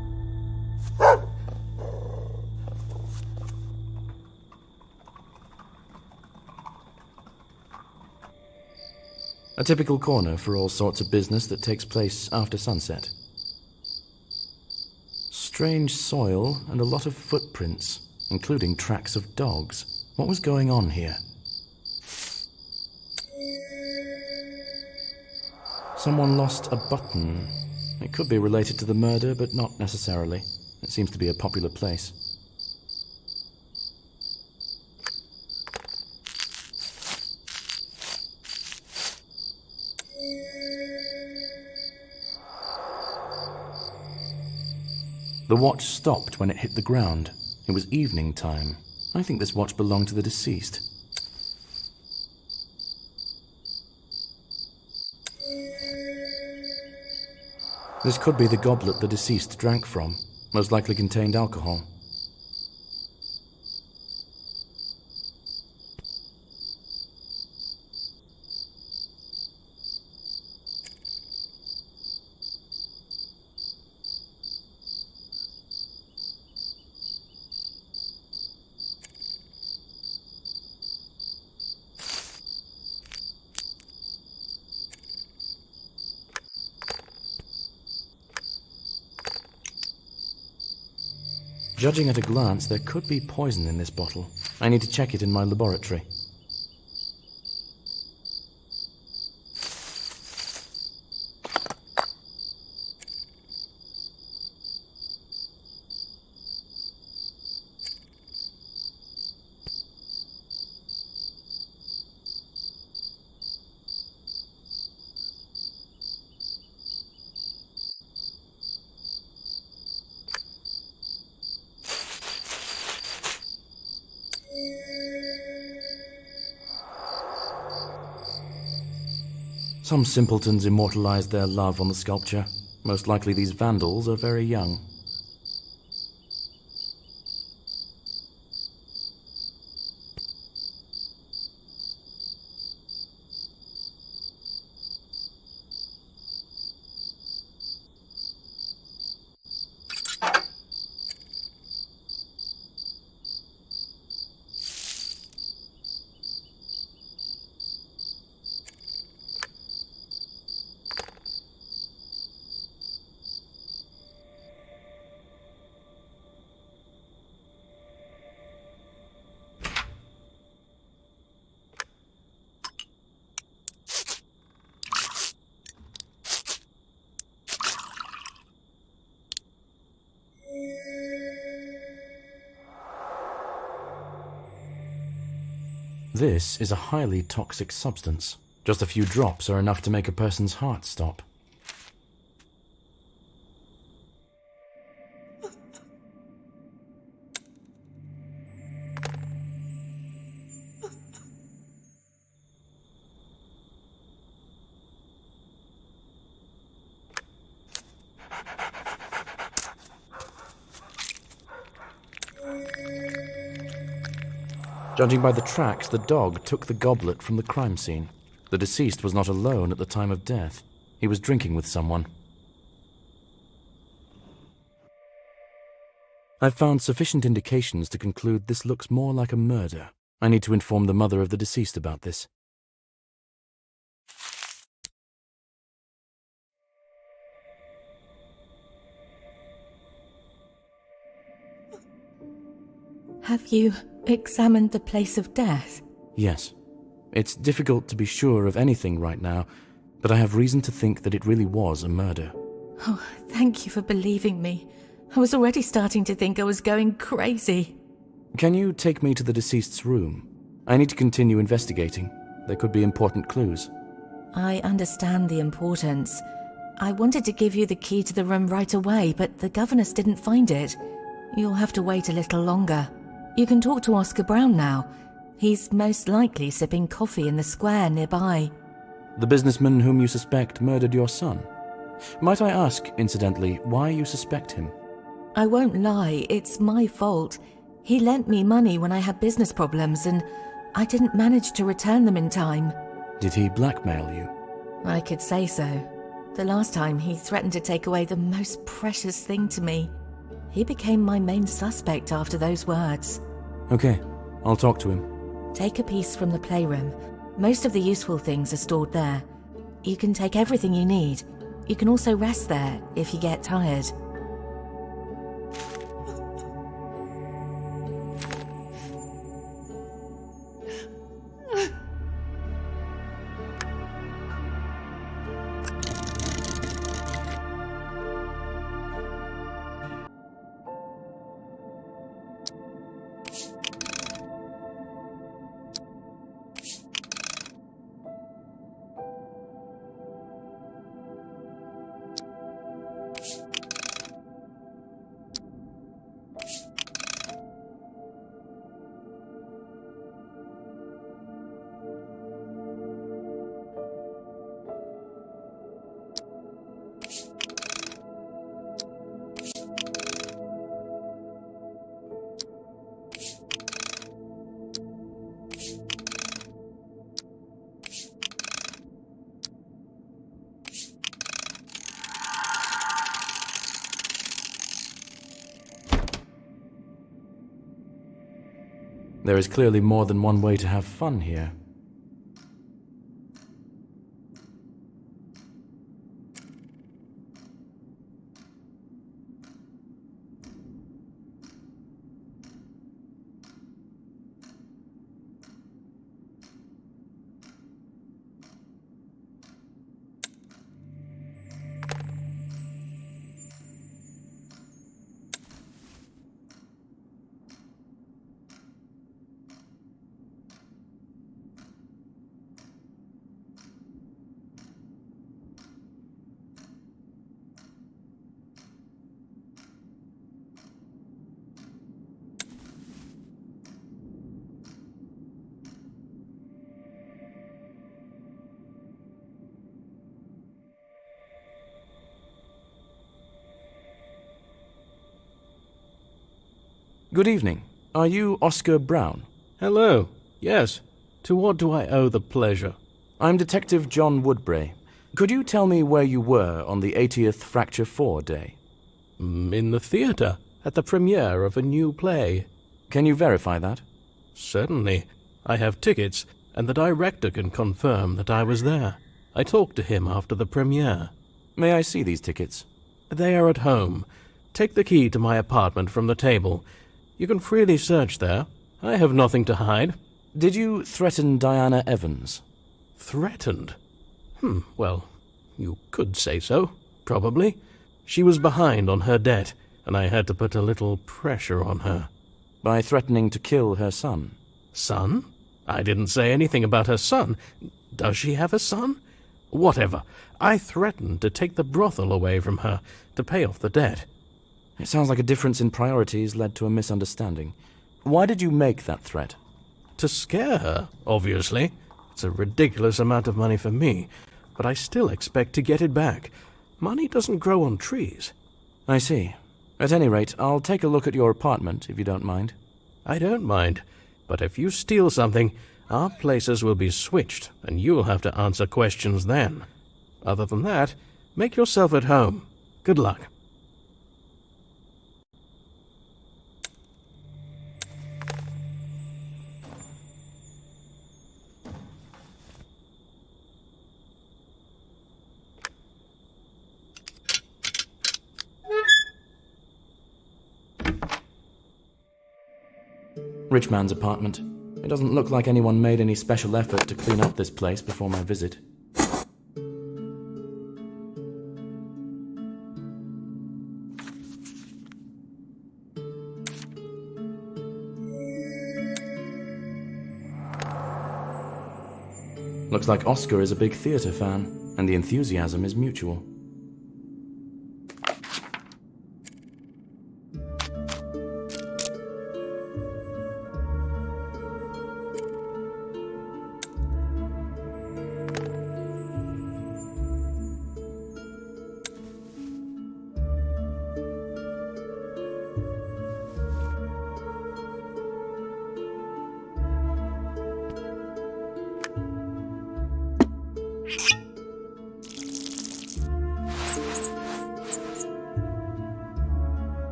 A typical corner for all sorts of business that takes place after sunset. Strange soil and a lot of footprints, including tracks of dogs. What was going on here? Someone lost a button. It could be related to the murder, but not necessarily. It seems to be a popular place. The watch stopped when it hit the ground. It was evening time. I think this watch belonged to the deceased. This could be the goblet the deceased drank from. Most likely contained alcohol. Judging at a glance, there could be poison in this bottle. I need to check it in my laboratory. Some simpletons immortalized their love on the sculpture. Most likely these vandals are very young. This is a highly toxic substance. Just a few drops are enough to make a person's heart stop. Judging by the tracks, the dog took the goblet from the crime scene. The deceased was not alone at the time of death. He was drinking with someone. I've found sufficient indications to conclude this looks more like a murder. I need to inform the mother of the deceased about this. Have you examined the place of death? Yes. It's difficult to be sure of anything right now, but I have reason to think that it really was a murder. Oh, thank you for believing me. I was already starting to think I was going crazy. Can you take me to the deceased's room? I need to continue investigating. There could be important clues. I understand the importance. I wanted to give you the key to the room right away, but the governess didn't find it. You'll have to wait a little longer. You can talk to Oscar Brown now. He's most likely sipping coffee in the square nearby. The businessman whom you suspect murdered your son. Might I ask, incidentally, why you suspect him? I won't lie, it's my fault. He lent me money when I had business problems, and I didn't manage to return them in time. Did he blackmail you? I could say so. The last time he threatened to take away the most precious thing to me. He became my main suspect after those words. Okay, I'll talk to him. Take a piece from the playroom. Most of the useful things are stored there. You can take everything you need. You can also rest there if you get tired. There is clearly more than one way to have fun here. Good evening. Are you Oscar Brown? Hello. Yes. To what do I owe the pleasure? I'm Detective John Woodbray. Could you tell me where you were on the 80th Fracture 4 day? In the theatre, at the premiere of a new play. Can you verify that? Certainly. I have tickets, and the director can confirm that I was there. I talked to him after the premiere. May I see these tickets? They are at home. Take the key to my apartment from the table. You can freely search there. I have nothing to hide. Did you threaten Diana Evans? Threatened? Well, you could say so, probably. She was behind on her debt, and I had to put a little pressure on her. By threatening to kill her son? Son? I didn't say anything about her son. Does she have a son? Whatever. I threatened to take the brothel away from her to pay off the debt. It sounds like a difference in priorities led to a misunderstanding. Why did you make that threat? To scare her, obviously. It's a ridiculous amount of money for me, but I still expect to get it back. Money doesn't grow on trees. I see. At any rate, I'll take a look at your apartment, if you don't mind. I don't mind, but if you steal something, our places will be switched, and you'll have to answer questions then. Other than that, make yourself at home. Good luck. Rich man's apartment. It doesn't look like anyone made any special effort to clean up this place before my visit. Looks like Oscar is a big theatre fan, and the enthusiasm is mutual.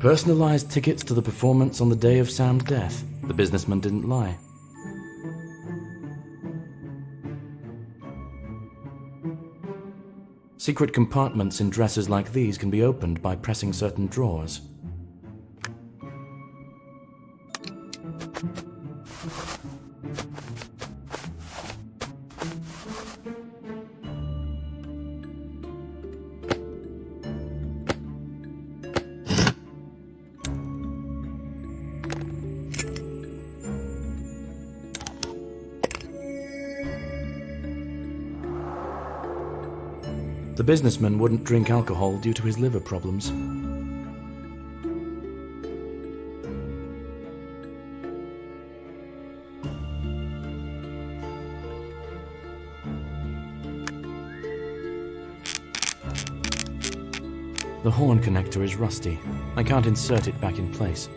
Personalized tickets to the performance on the day of Sam's death. The businessman didn't lie. Secret compartments in dresses like these can be opened by pressing certain drawers. The businessman wouldn't drink alcohol due to his liver problems. The horn connector is rusty. I can't insert it back in place.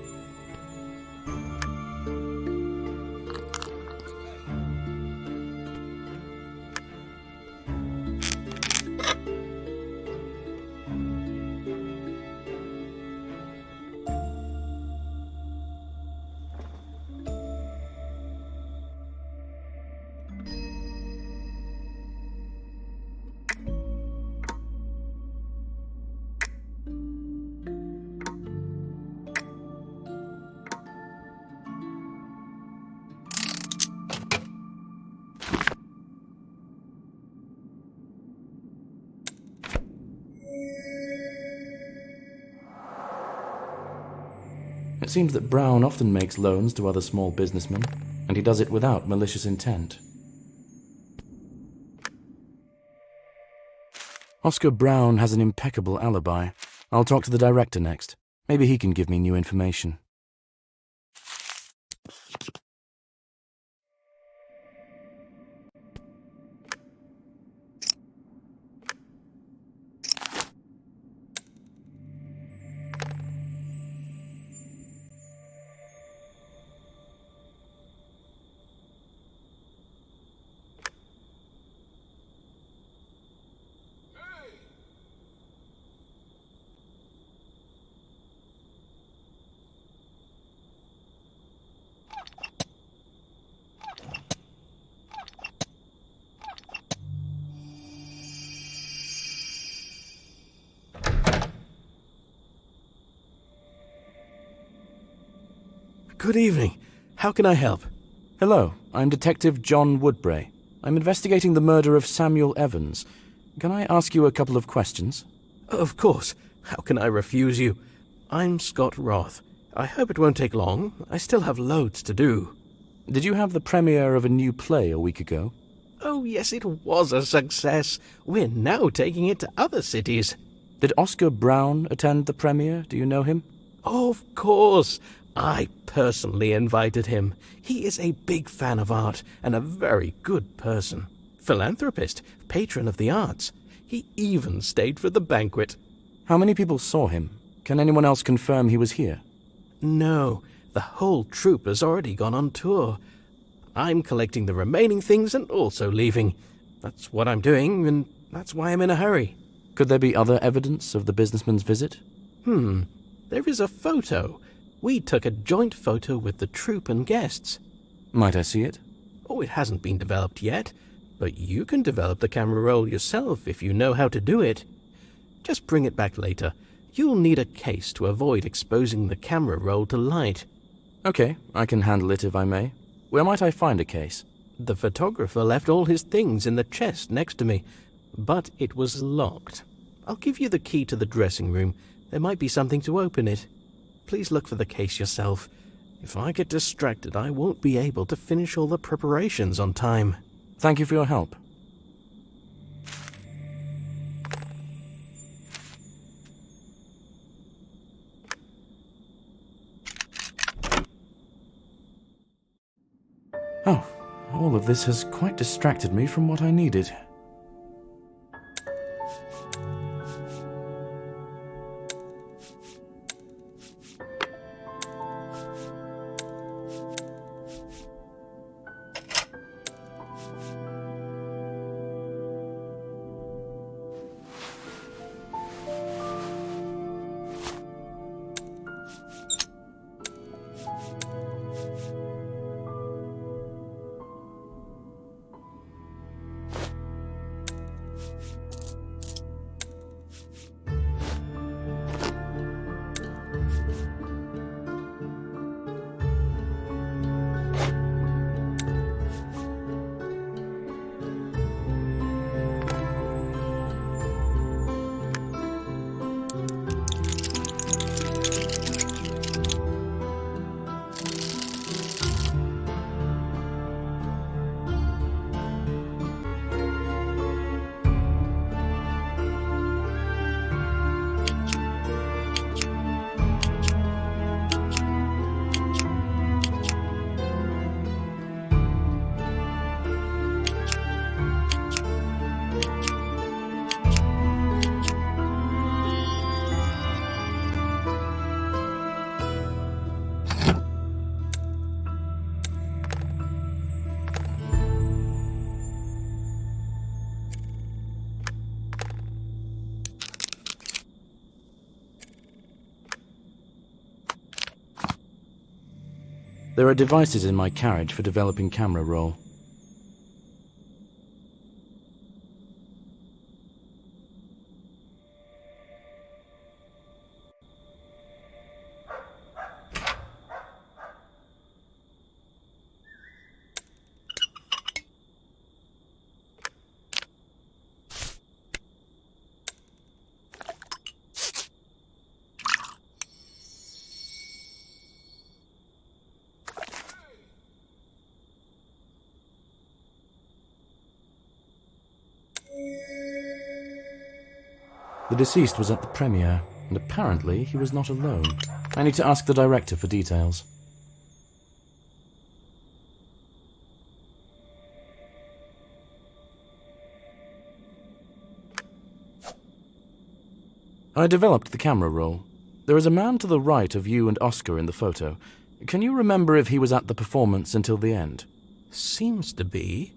It seems that Brown often makes loans to other small businessmen, and he does it without malicious intent. Oscar Brown has an impeccable alibi. I'll talk to the director next. Maybe he can give me new information. Good evening. How can I help? Hello, I'm Detective John Woodbray. I'm investigating the murder of Samuel Evans. Can I ask you a couple of questions? Of course. How can I refuse you? I'm Scott Roth. I hope it won't take long. I still have loads to do. Did you have the premiere of a new play a week ago? Oh, yes, it was a success. We're now taking it to other cities. Did Oscar Brown attend the premiere? Do you know him? Of course. I personally invited him. He is a big fan of art and a very good person. Philanthropist, patron of the arts. He even stayed for the banquet. How many people saw him? Can anyone else confirm he was here? No, the whole troupe has already gone on tour. I'm collecting the remaining things and also leaving. That's what I'm doing, and that's why I'm in a hurry. Could there be other evidence of the businessman's visit? There is a photo. We took a joint photo with the troupe and guests. Might I see it? Oh, it hasn't been developed yet, but you can develop the camera roll yourself if you know how to do it. Just bring it back later. You'll need a case to avoid exposing the camera roll to light. Okay, I can handle it if I may. Where might I find a case? The photographer left all his things in the chest next to me, but it was locked. I'll give you the key to the dressing room. There might be something to open it. Please look for the case yourself. If I get distracted, I won't be able to finish all the preparations on time. Thank you for your help. Oh, all of this has quite distracted me from what I needed. There are devices in my carriage for developing camera roll. The deceased was at the premiere, and apparently he was not alone. I need to ask the director for details. I developed the camera roll. There is a man to the right of you and Oscar in the photo. Can you remember if he was at the performance until the end? Seems to be.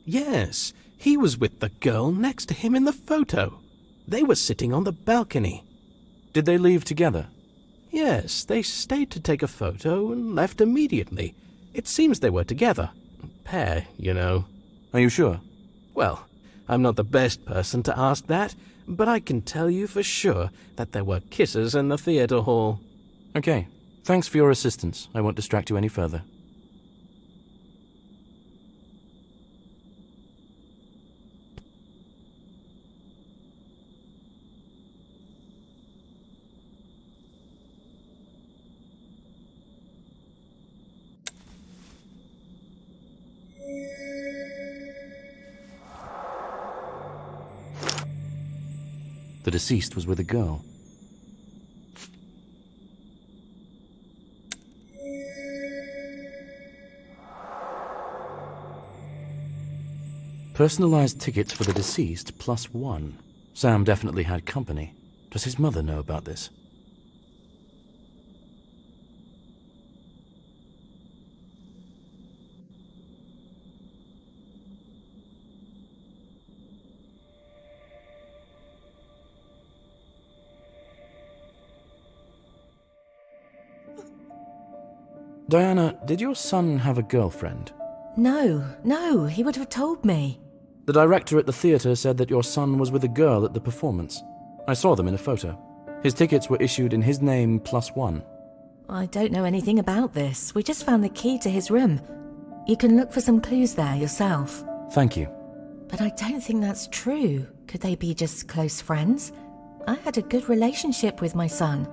Yes, he was with the girl next to him in the photo. They were sitting on the balcony. Did they leave together? Yes, they stayed to take a photo and left immediately. It seems they were together. Pair, you know. Are you sure? Well, I'm not the best person to ask that, but I can tell you for sure that there were kisses in the theater hall. Okay, Thanks for your assistance. I won't distract you any further. The deceased was with a girl. Personalized tickets for the deceased +1. Sam definitely had company. Does his mother know about this? Diana, did your son have a girlfriend? No, he would have told me. The director at the theater said that your son was with a girl at the performance. I saw them in a photo. His tickets were issued in his name +1. I don't know anything about this. We just found the key to his room. You can look for some clues there yourself. Thank you. But I don't think that's true. Could they be just close friends? I had a good relationship with my son.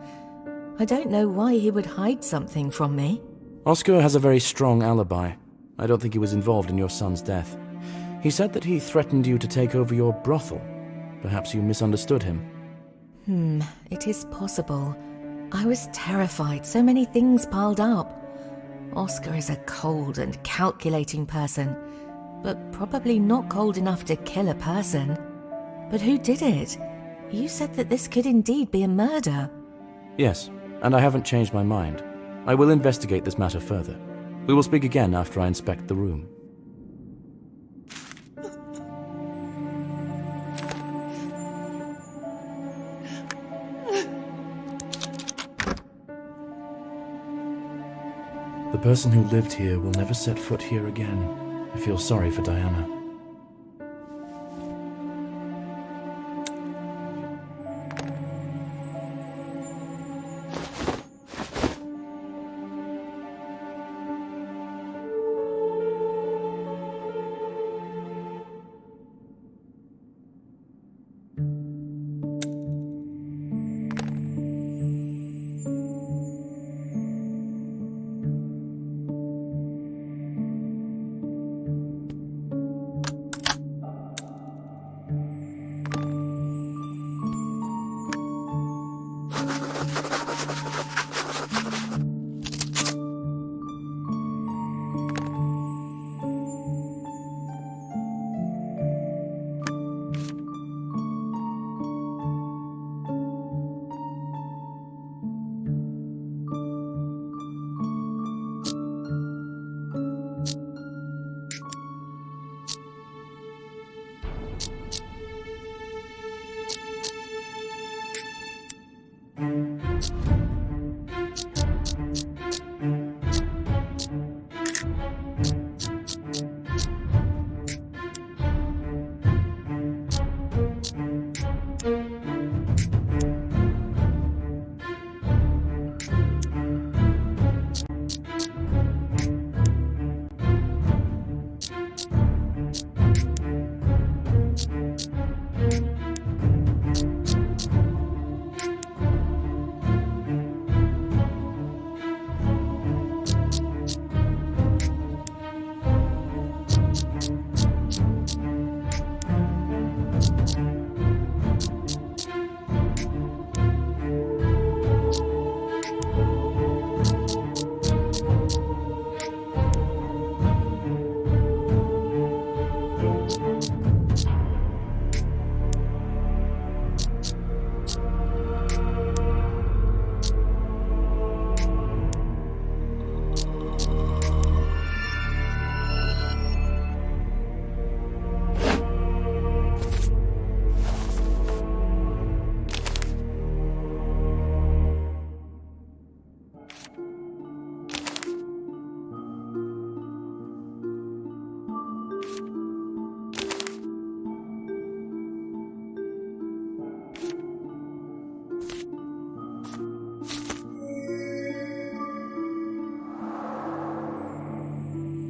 I don't know why he would hide something from me. Oscar has a very strong alibi. I don't think he was involved in your son's death. He said that he threatened you to take over your brothel. Perhaps you misunderstood him. It is possible. I was terrified, so many things piled up. Oscar is a cold and calculating person, but probably not cold enough to kill a person. But who did it? You said that this could indeed be a murder. Yes, and I haven't changed my mind. I will investigate this matter further. We will speak again after I inspect the room. The person who lived here will never set foot here again. I feel sorry for Diana.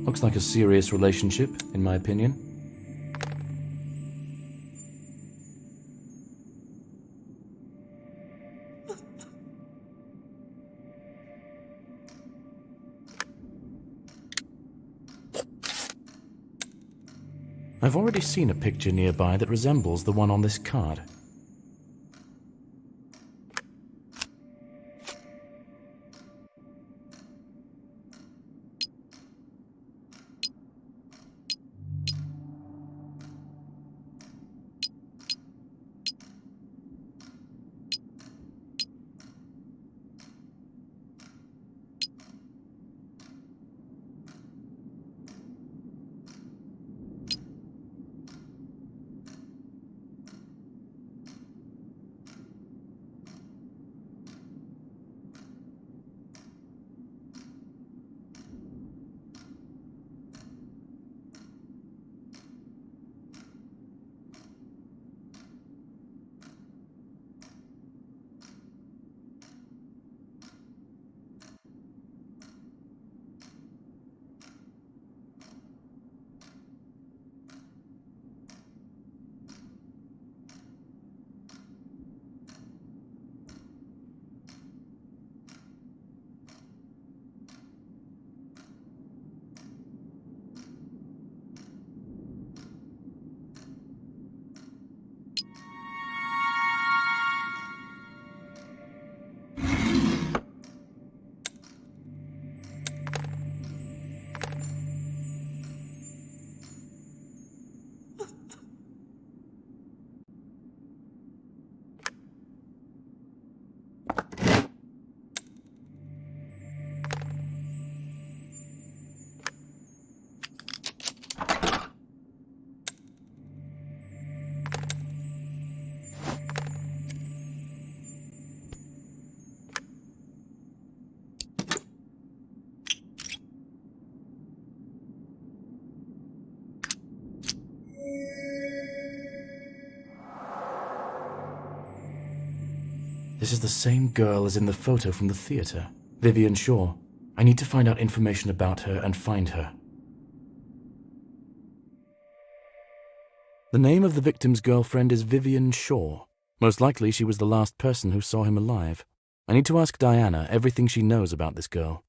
Looks like a serious relationship, in my opinion. I've already seen a picture nearby that resembles the one on this card. This is the same girl as in the photo from the theater, Vivian Shaw. I need to find out information about her and find her. The name of the victim's girlfriend is Vivian Shaw. Most likely she was the last person who saw him alive. I need to ask Diana everything she knows about this girl.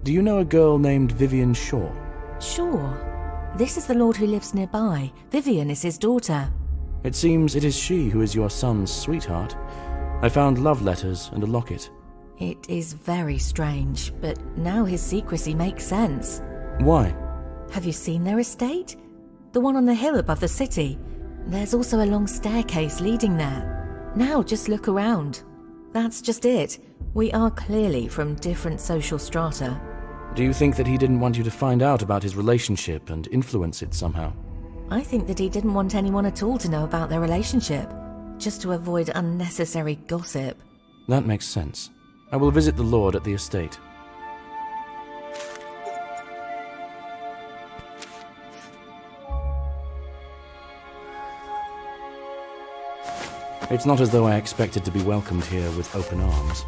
Do you know a girl named Vivian Shaw? Sure. This is the lord who lives nearby. Vivian is his daughter. It seems it is she who is your son's sweetheart. I found love letters and a locket. It is very strange, but now his secrecy makes sense. Why? Have you seen their estate? The one on the hill above the city. There's also a long staircase leading there. Now just look around. That's just it. We are clearly from different social strata. Do you think that he didn't want you to find out about his relationship and influence it somehow? I think that he didn't want anyone at all to know about their relationship, just to avoid unnecessary gossip. That makes sense. I will visit the lord at the estate. It's not as though I expected to be welcomed here with open arms.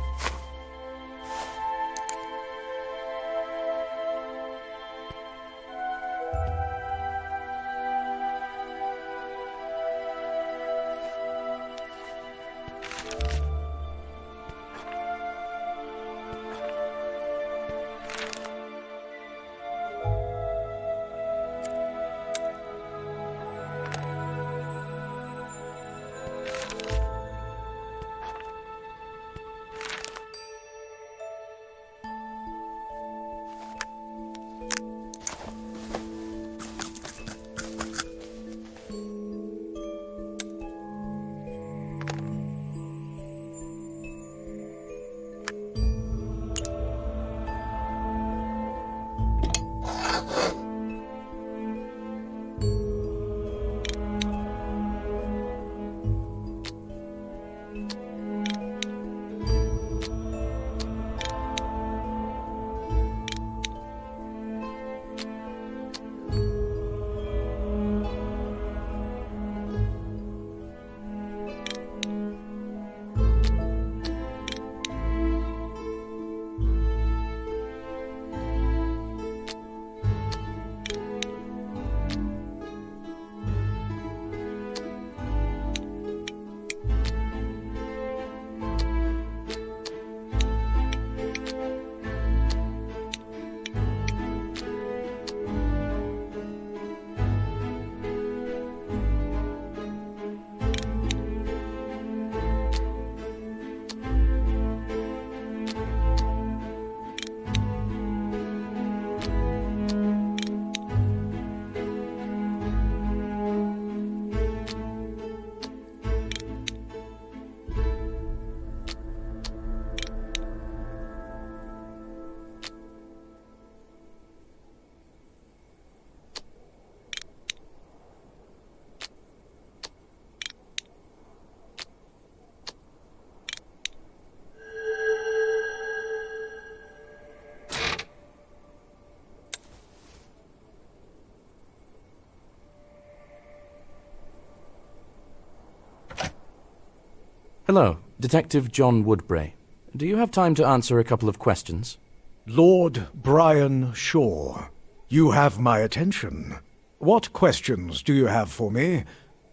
Hello, Detective John Woodbray. Do you have time to answer a couple of questions? Lord Brian Shaw, you have my attention. What questions do you have for me?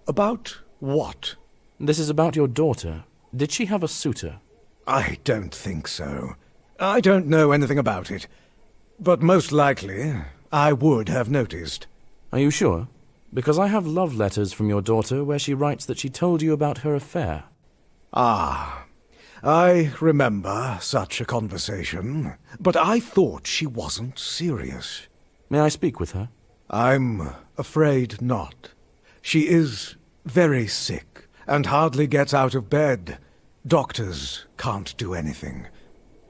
About what? This is about your daughter. Did she have a suitor? I don't think so. I don't know anything about it. But most likely, I would have noticed. Are you sure? Because I have love letters from your daughter where she writes that she told you about her affair. Ah, I remember such a conversation, but I thought she wasn't serious. May I speak with her? I'm afraid not. She is very sick and hardly gets out of bed. Doctors can't do anything.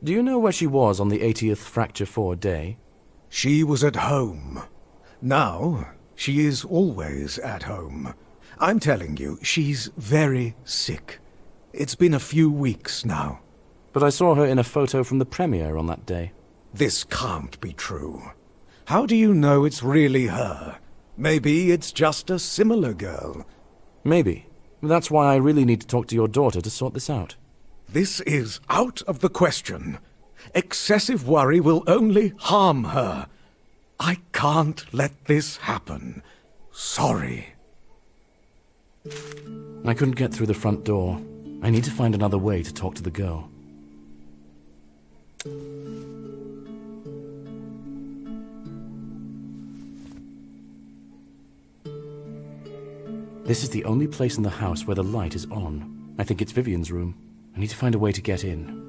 Do you know where she was on the 80th Fracture 4 day? She was at home. Now, she is always at home. I'm telling you, she's very sick. It's been a few weeks now. But I saw her in a photo from the premiere on that day. This can't be true. How do you know it's really her? Maybe it's just a similar girl. Maybe. That's why I really need to talk to your daughter to sort this out. This is out of the question. Excessive worry will only harm her. I can't let this happen. Sorry. I couldn't get through the front door. I need to find another way to talk to the girl. This is the only place in the house where the light is on. I think it's Vivian's room. I need to find a way to get in.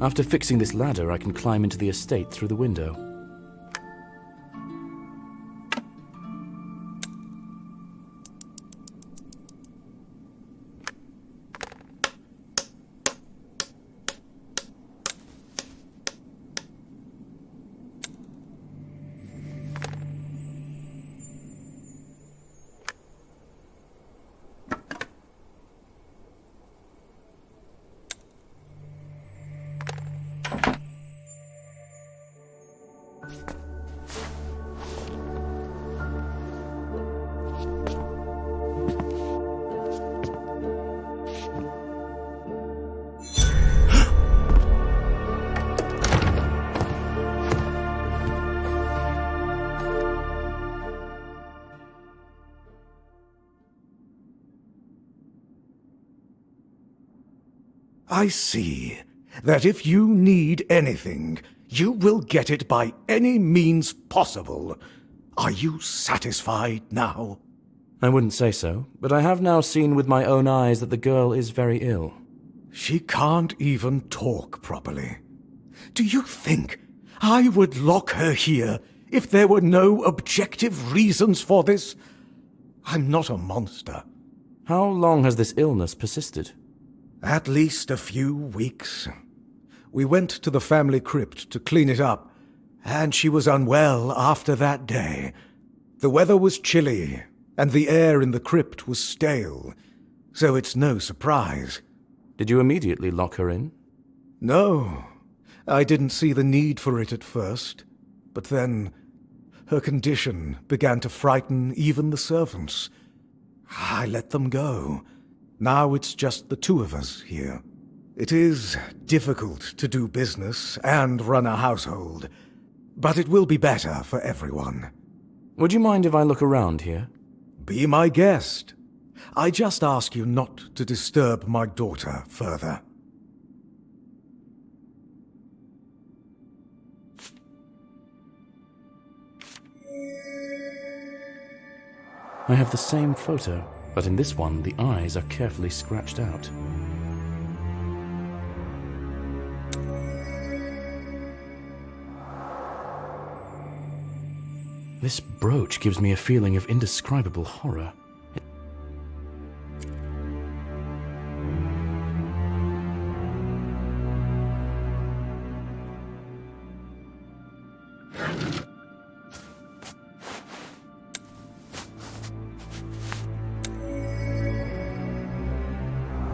After fixing this ladder, I can climb into the estate through the window. I see that if you need anything, you will get it by any means possible. Are you satisfied now? I wouldn't say so, but I have now seen with my own eyes that the girl is very ill. She can't even talk properly. Do you think I would lock her here if there were no objective reasons for this? I'm not a monster. How long has this illness persisted? At least a few weeks. We went to the family crypt to clean it up, and she was unwell after that day. The weather was chilly, and the air in the crypt was stale, so it's no surprise. Did you immediately lock her in? No, I didn't see the need for it at first, but then her condition began to frighten even the servants. I let them go. Now it's just the two of us here. It is difficult to do business and run a household, but it will be better for everyone. Would you mind if I look around here? Be my guest. I just ask you not to disturb my daughter further. I have the same photo, but in this one the eyes are carefully scratched out. This brooch gives me a feeling of indescribable horror.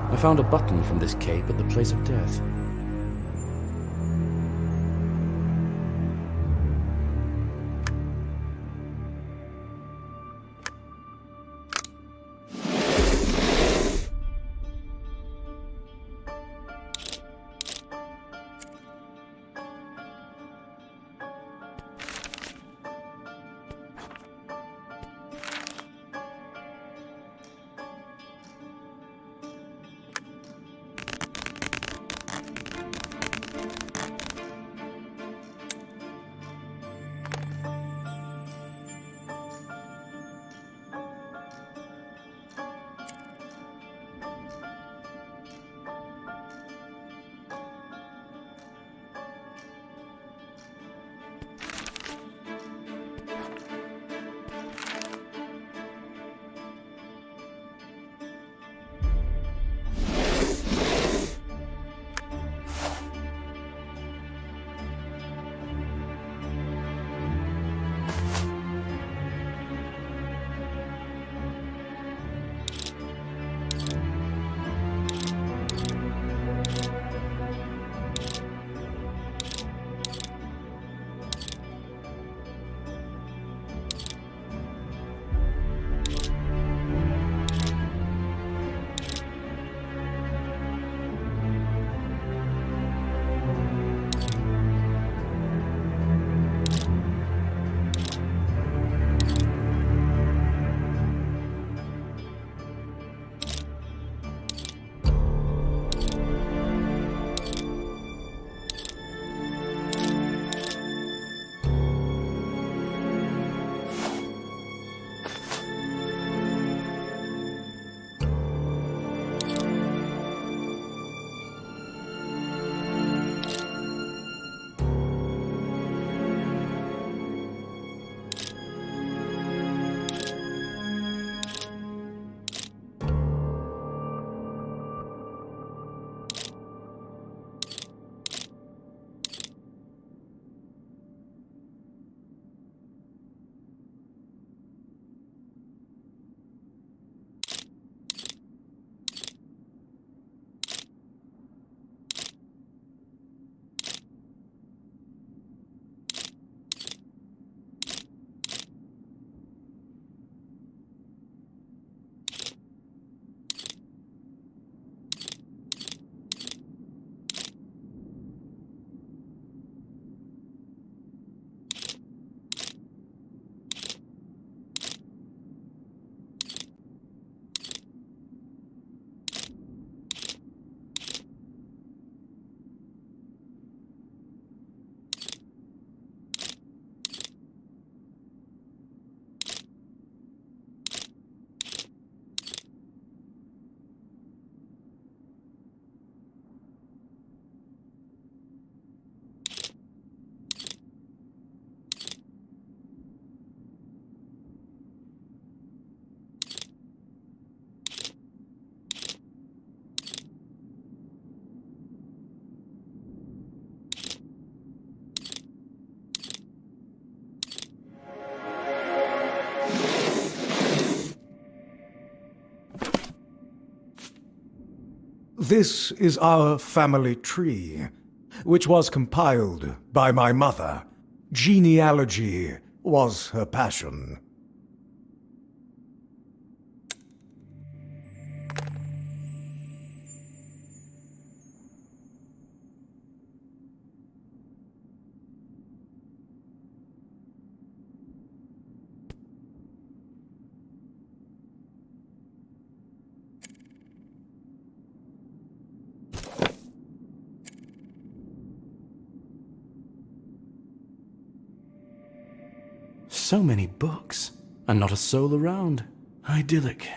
I found a button from this cape at the place of death. This is our family tree, which was compiled by my mother. Genealogy was her passion. So many books, and not a soul around. Idyllic.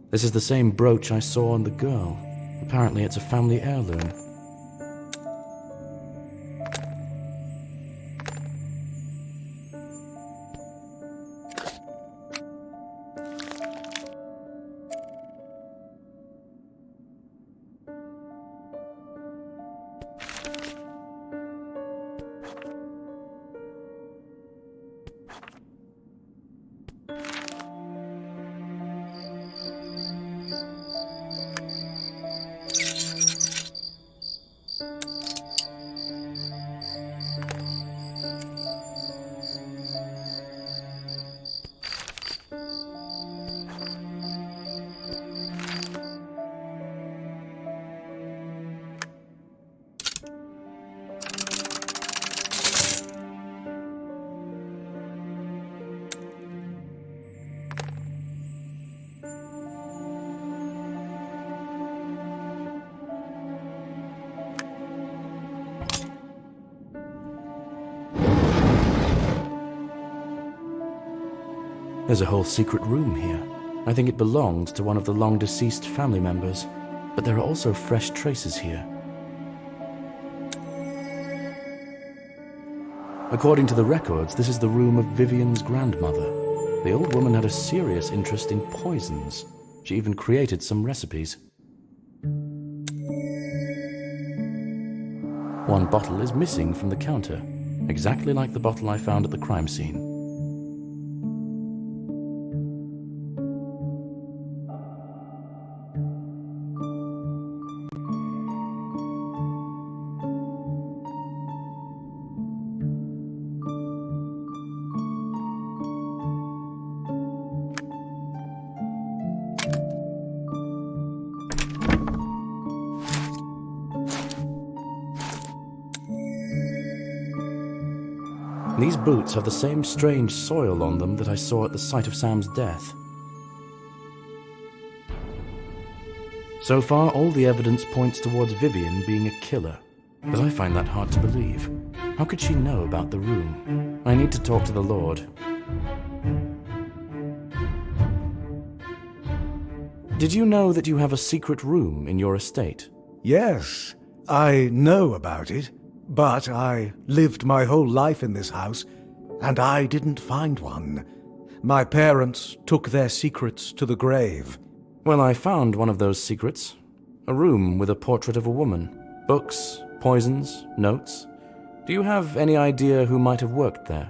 This is the same brooch I saw on the girl. Apparently it's a family heirloom. There's a whole secret room here. I think it belonged to one of the long-deceased family members, but there are also fresh traces here. According to the records, this is the room of Vivian's grandmother. The old woman had a serious interest in poisons. She even created some recipes. One bottle is missing from the counter, exactly like the bottle I found at the crime scene. These boots have the same strange soil on them that I saw at the site of Sam's death. So far, all the evidence points towards Vivian being a killer, but I find that hard to believe. How could she know about the room? I need to talk to the Lord. Did you know that you have a secret room in your estate? Yes, I know about it. But I lived my whole life in this house, and I didn't find one. My parents took their secrets to the grave. Well, I found one of those secrets. A room with a portrait of a woman. Books, poisons, notes. Do you have any idea who might have worked there?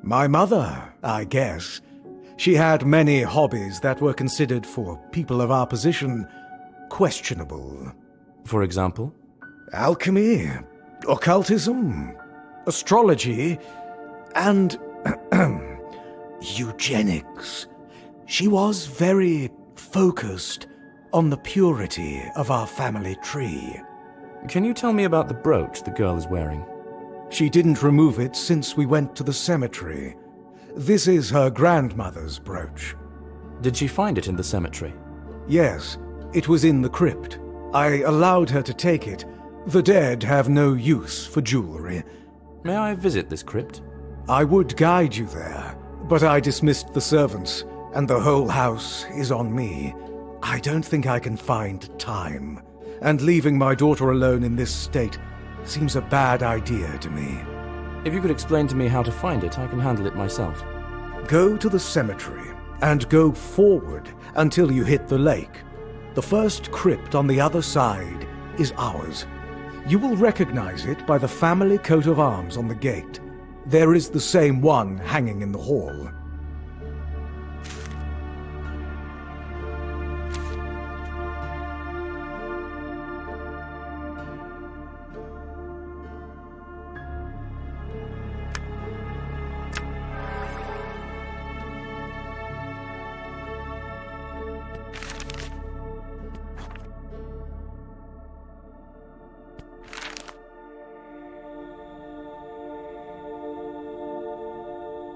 My mother, I guess. She had many hobbies that were considered for people of our position questionable. For example? Alchemy, occultism, astrology, and eugenics. She was very focused on the purity of our family tree. Can you tell me about the brooch the girl is wearing? She didn't remove it since we went to the cemetery. This is her grandmother's brooch. Did she find it in the cemetery? Yes, it was in the crypt. I allowed her to take it. The dead have no use for jewelry. May I visit this crypt? I would guide you there, but I dismissed the servants, and the whole house is on me. I don't think I can find time, and leaving my daughter alone in this state seems a bad idea to me. If you could explain to me how to find it, I can handle it myself. Go to the cemetery, and go forward until you hit the lake. The first crypt on the other side is ours. You will recognize it by the family coat of arms on the gate. There is the same one hanging in the hall.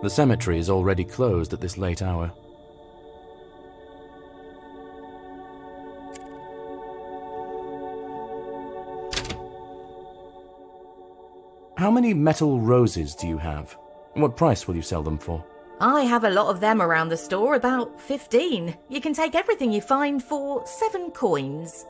The cemetery is already closed at this late hour. How many metal roses do you have? What price will you sell them for? I have a lot of them around the store, about 15. You can take everything you find for 7 coins.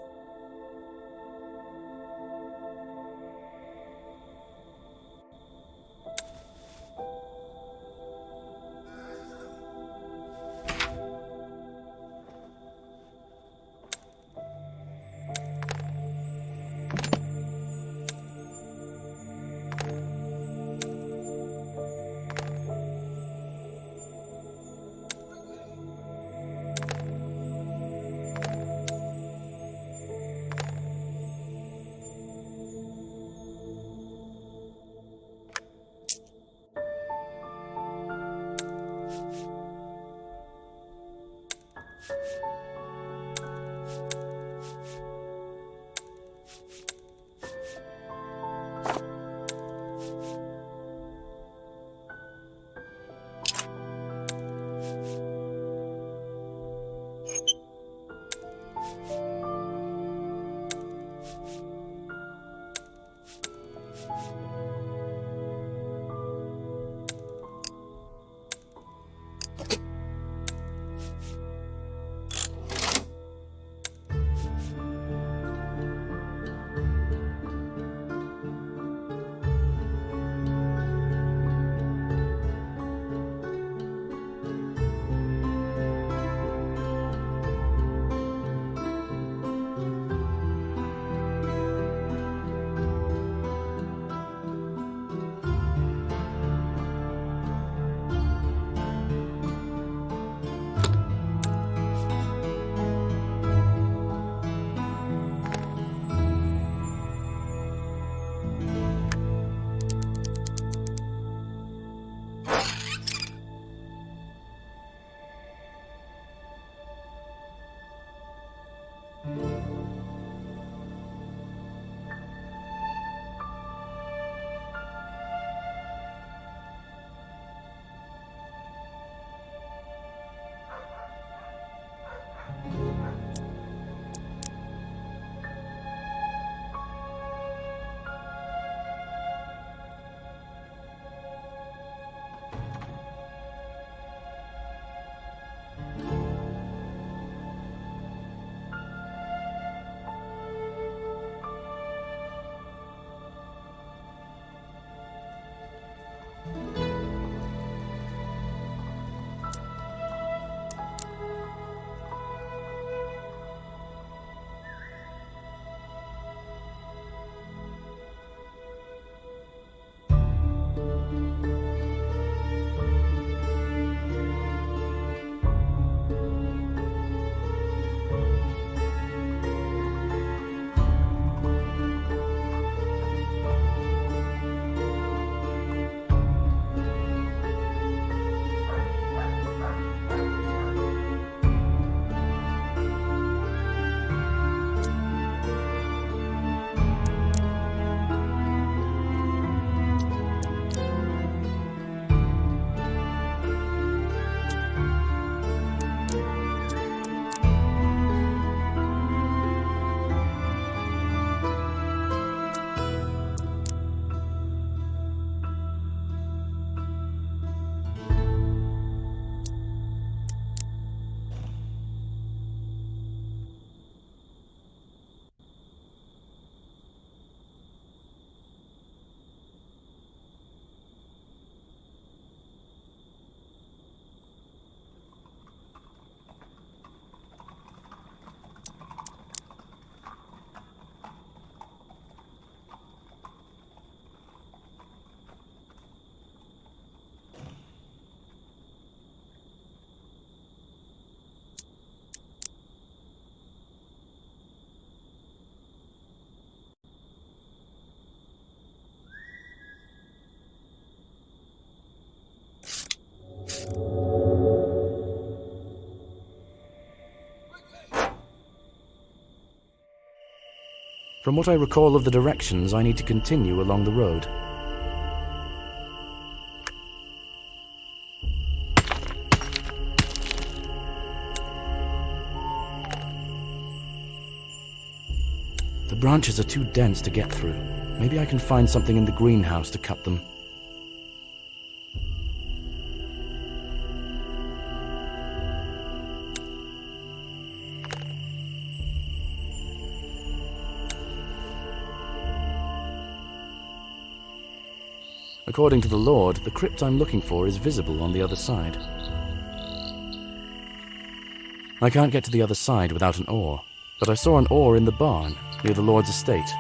From what I recall of the directions, I need to continue along the road. The branches are too dense to get through. Maybe I can find something in the greenhouse to cut them. According to the Lord, the crypt I'm looking for is visible on the other side. I can't get to the other side without an oar, but I saw an oar in the barn near the Lord's estate.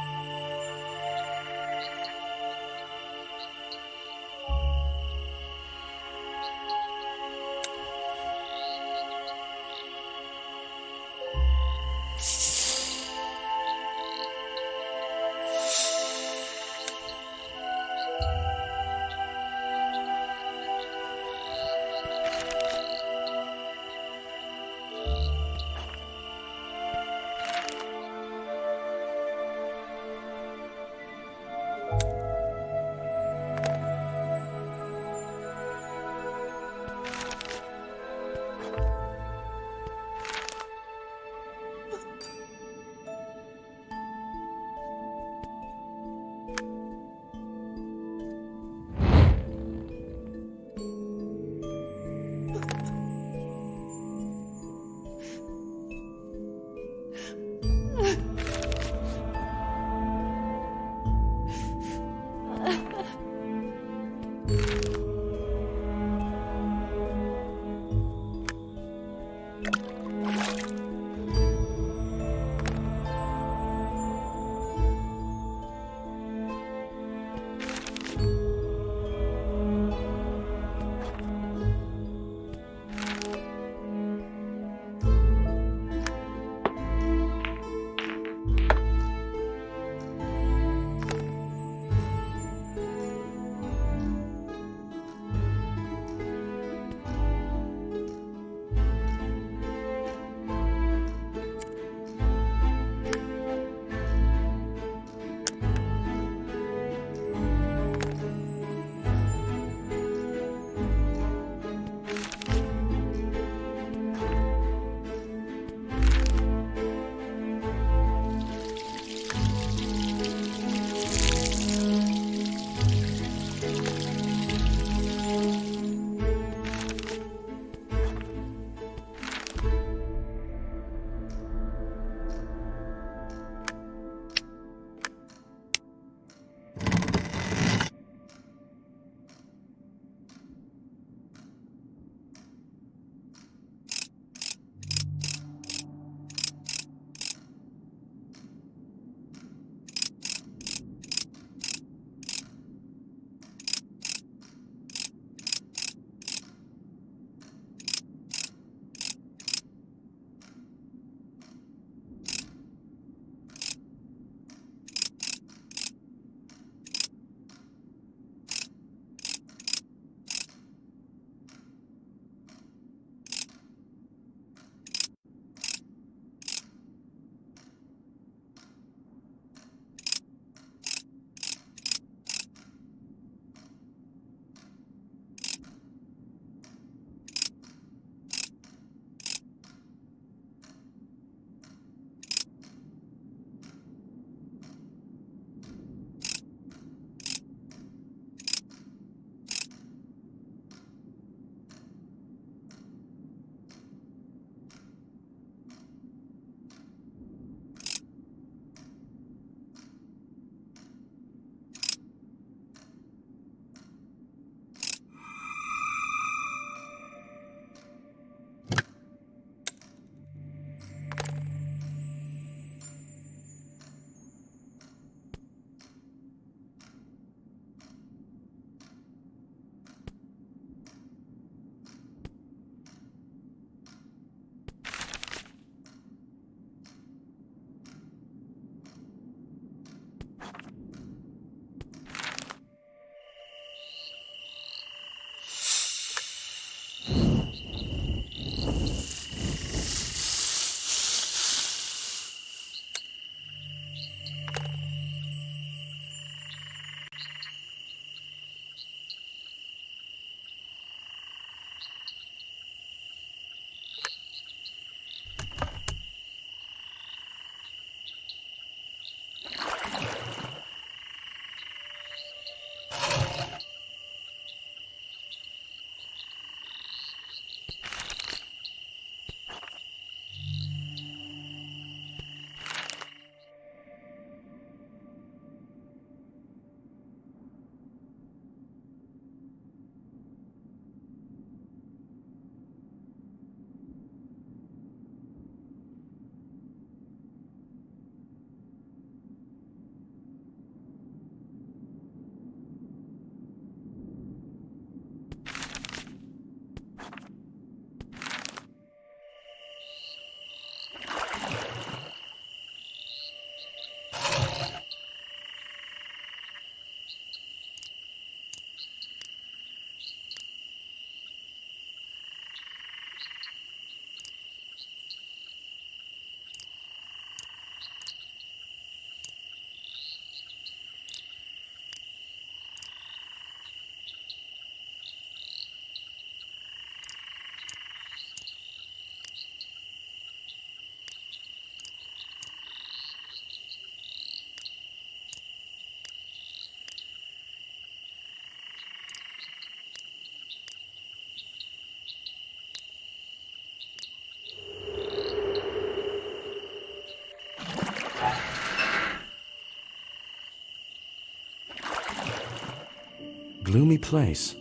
gloomy place.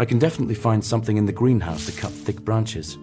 I can definitely find something in the greenhouse to cut thick branches.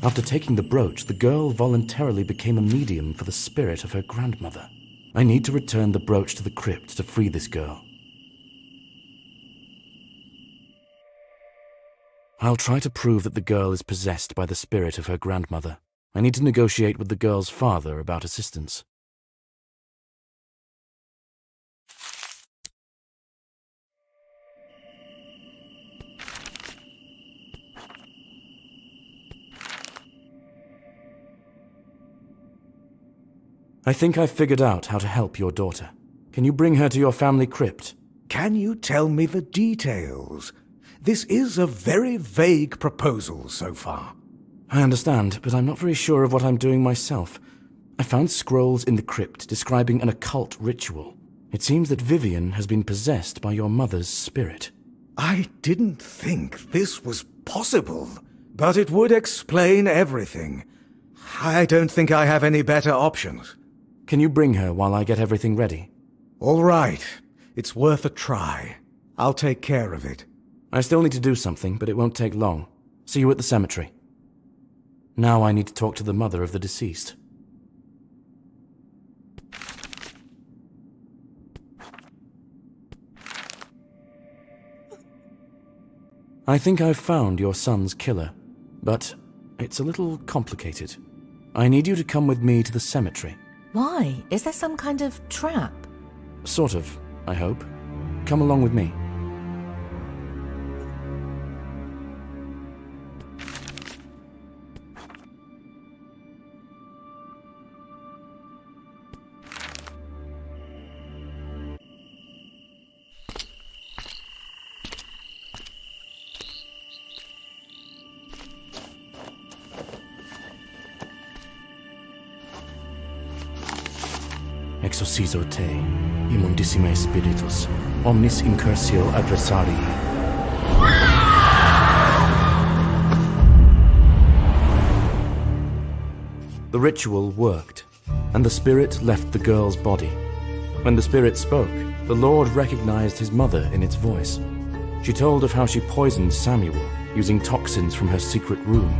After taking the brooch, the girl voluntarily became a medium for the spirit of her grandmother. I need to return the brooch to the crypt to free this girl. I'll try to prove that the girl is possessed by the spirit of her grandmother. I need to negotiate with the girl's father about assistance. I think I've figured out how to help your daughter. Can you bring her to your family crypt? Can you tell me the details? This is a very vague proposal so far. I understand, but I'm not very sure of what I'm doing myself. I found scrolls in the crypt describing an occult ritual. It seems that Vivian has been possessed by your mother's spirit. I didn't think this was possible, but it would explain everything. I don't think I have any better options. Can you bring her while I get everything ready? All right. It's worth a try. I'll take care of it. I still need to do something, but it won't take long. See you at the cemetery. Now I need to talk to the mother of the deceased. I think I've found your son's killer, but it's a little complicated. I need you to come with me to the cemetery. Why? Is there some kind of trap? Sort of, I hope. Come along with me. Exorcizo te, immundissime spiritus, omnis incursio adversarii. The ritual worked, and the spirit left the girl's body. When the spirit spoke, the Lord recognized his mother in its voice. She told of how she poisoned Samuel, using toxins from her secret room.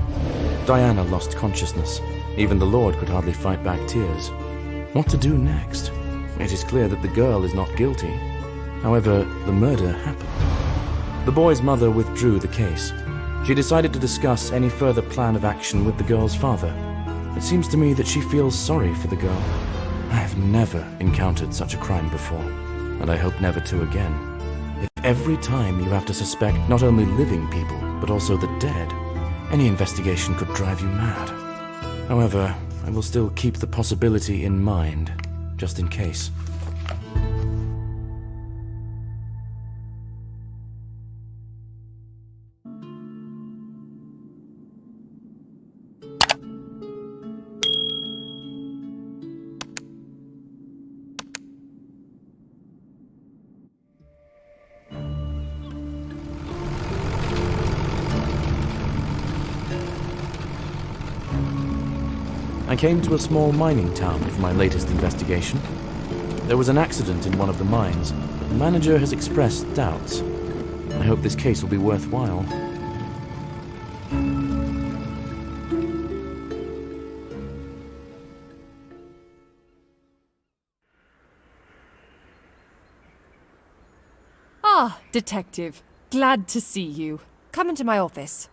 Diana lost consciousness. Even the Lord could hardly fight back tears. What to do next? It is clear that the girl is not guilty. However, the murder happened. The boy's mother withdrew the case. She decided to discuss any further plan of action with the girl's father. It seems to me that she feels sorry for the girl. I have never encountered such a crime before, and I hope never to again. If every time you have to suspect not only living people, but also the dead, any investigation could drive you mad. However, I will still keep the possibility in mind, just in case. I came to a small mining town for my latest investigation. There was an accident in one of the mines, but the manager has expressed doubts. I hope this case will be worthwhile. Ah, Detective. Glad to see you. Come into my office.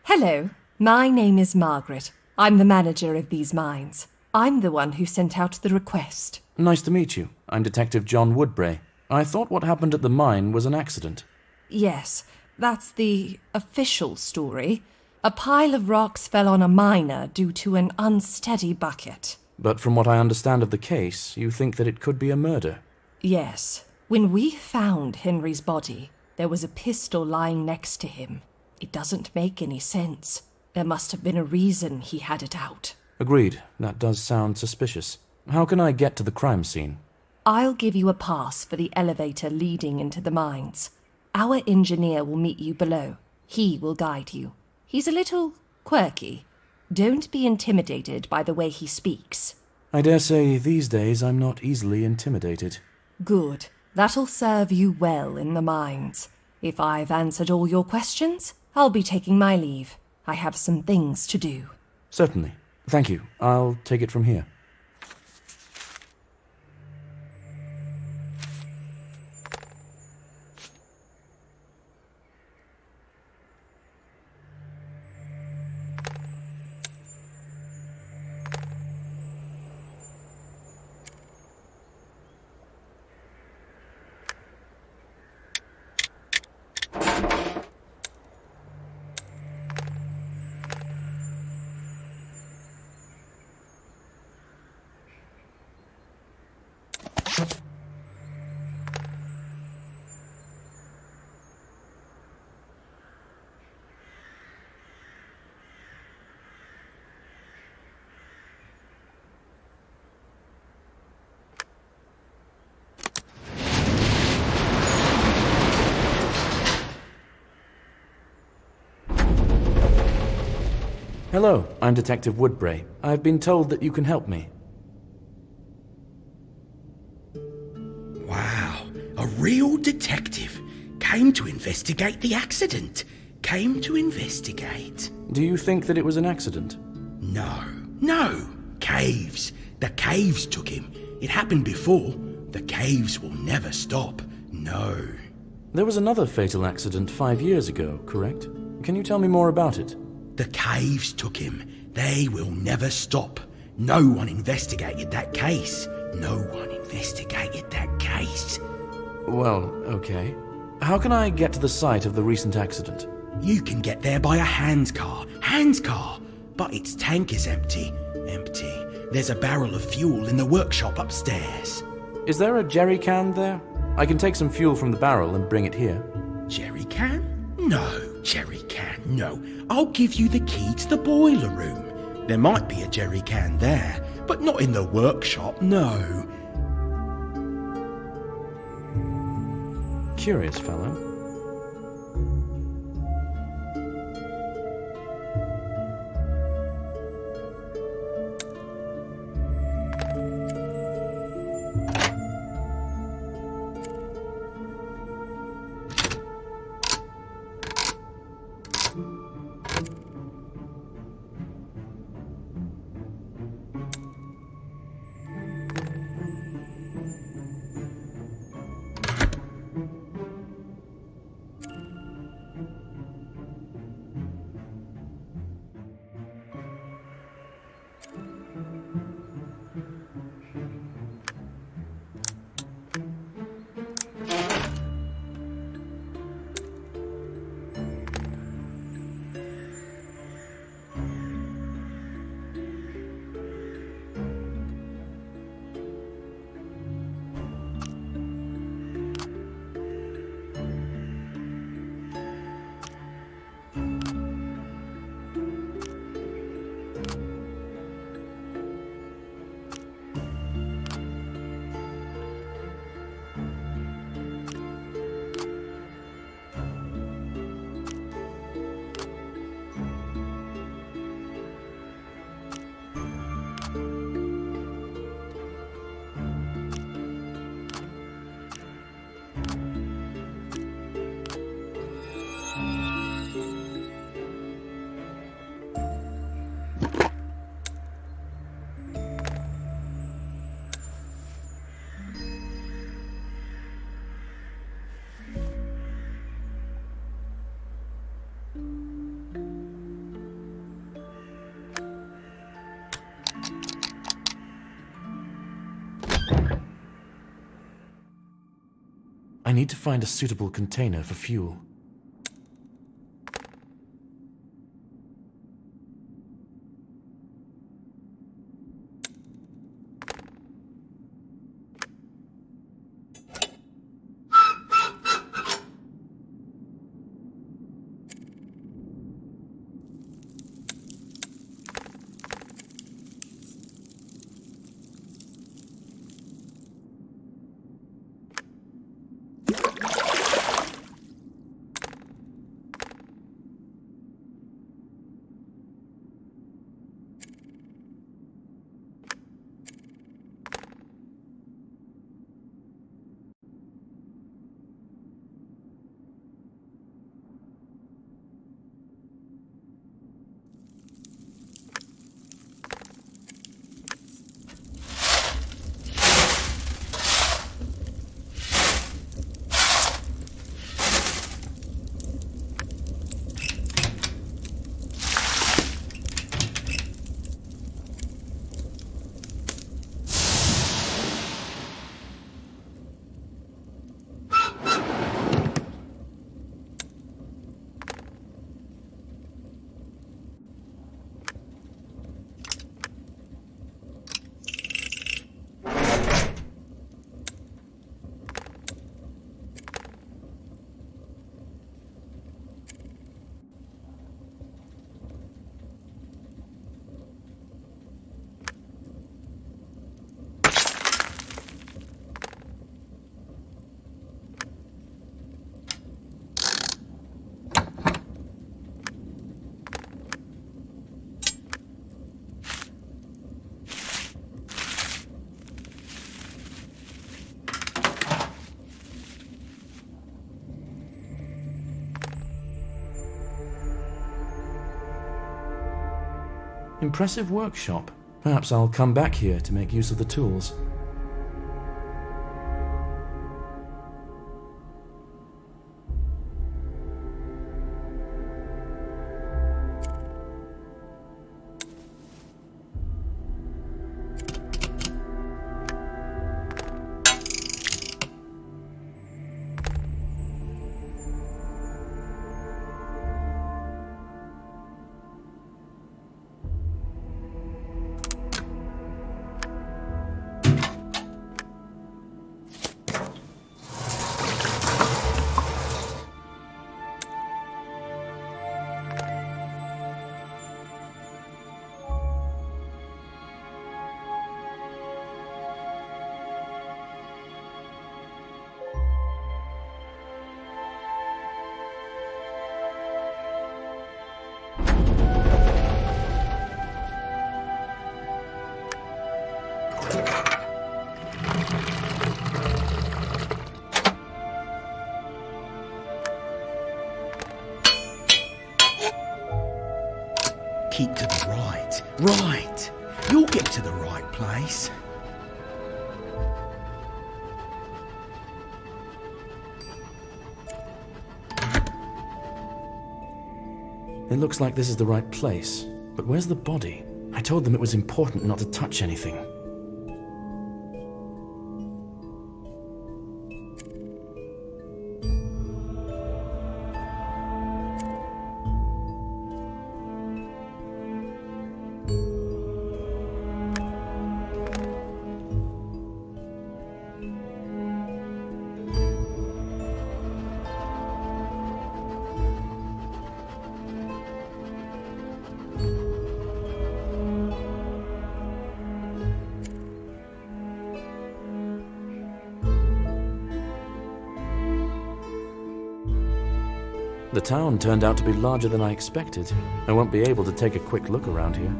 Hello, my name is Margaret. I'm the manager of these mines. I'm the one who sent out the request. Nice to meet you. I'm Detective John Woodbray. I thought what happened at the mine was an accident. Yes, that's the official story. A pile of rocks fell on a miner due to an unsteady bucket. But from what I understand of the case, you think that it could be a murder. Yes. When we found Henry's body, there was a pistol lying next to him. It doesn't make any sense. There must have been a reason he had it out. Agreed. That does sound suspicious. How can I get to the crime scene? I'll give you a pass for the elevator leading into the mines. Our engineer will meet you below. He will guide you. He's a little quirky. Don't be intimidated by the way he speaks. I dare say these days I'm not easily intimidated. Good. That'll serve you well in the mines. If I've answered all your questions, I'll be taking my leave. I have some things to do. Certainly. Thank you. I'll take it from here. Hello, I'm Detective Woodbray. I've been told that you can help me. Wow, a real detective. Came to investigate the accident. Came to investigate. Do you think that it was an accident? No. Caves. The caves took him. It happened before. The caves will never stop. No. There was another fatal accident 5 years ago, correct? Can you tell me more about it? The caves took him. They will never stop. No one investigated that case. No one investigated that case. Well, okay. How can I get to the site of the recent accident? You can get there by a handcar. Handcar! But its tank is empty. Empty. There's a barrel of fuel in the workshop upstairs. Is there a jerry can there? I can take some fuel from the barrel and bring it here. Jerry can? No, jerry can, no. I'll give you the key to the boiler room. There might be a jerry can there, but not in the workshop, no. Curious fellow. I need to find a suitable container for fuel. Impressive workshop. Perhaps I'll come back here to make use of the tools. Keep to the right. Right. You'll get to the right place. It looks like this is the right place. But where's the body? I told them it was important not to touch anything. The town turned out to be larger than I expected. I won't be able to take a quick look around here.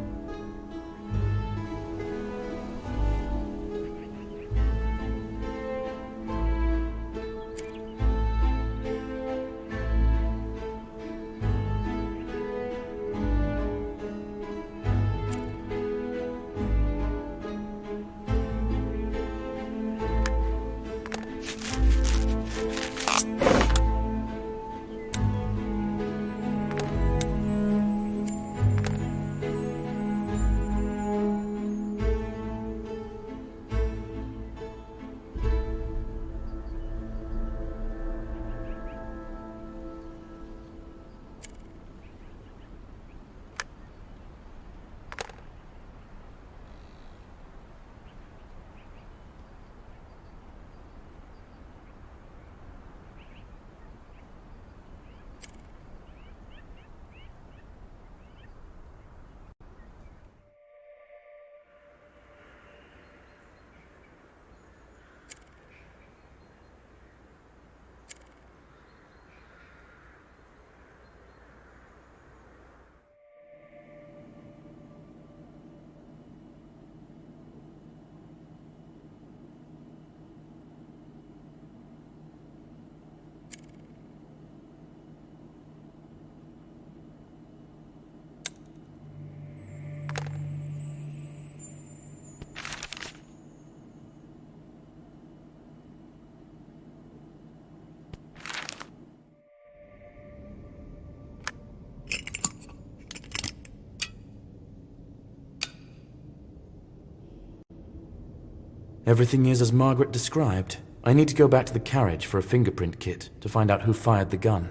Everything is as Margaret described. I need to go back to the carriage for a fingerprint kit to find out who fired the gun.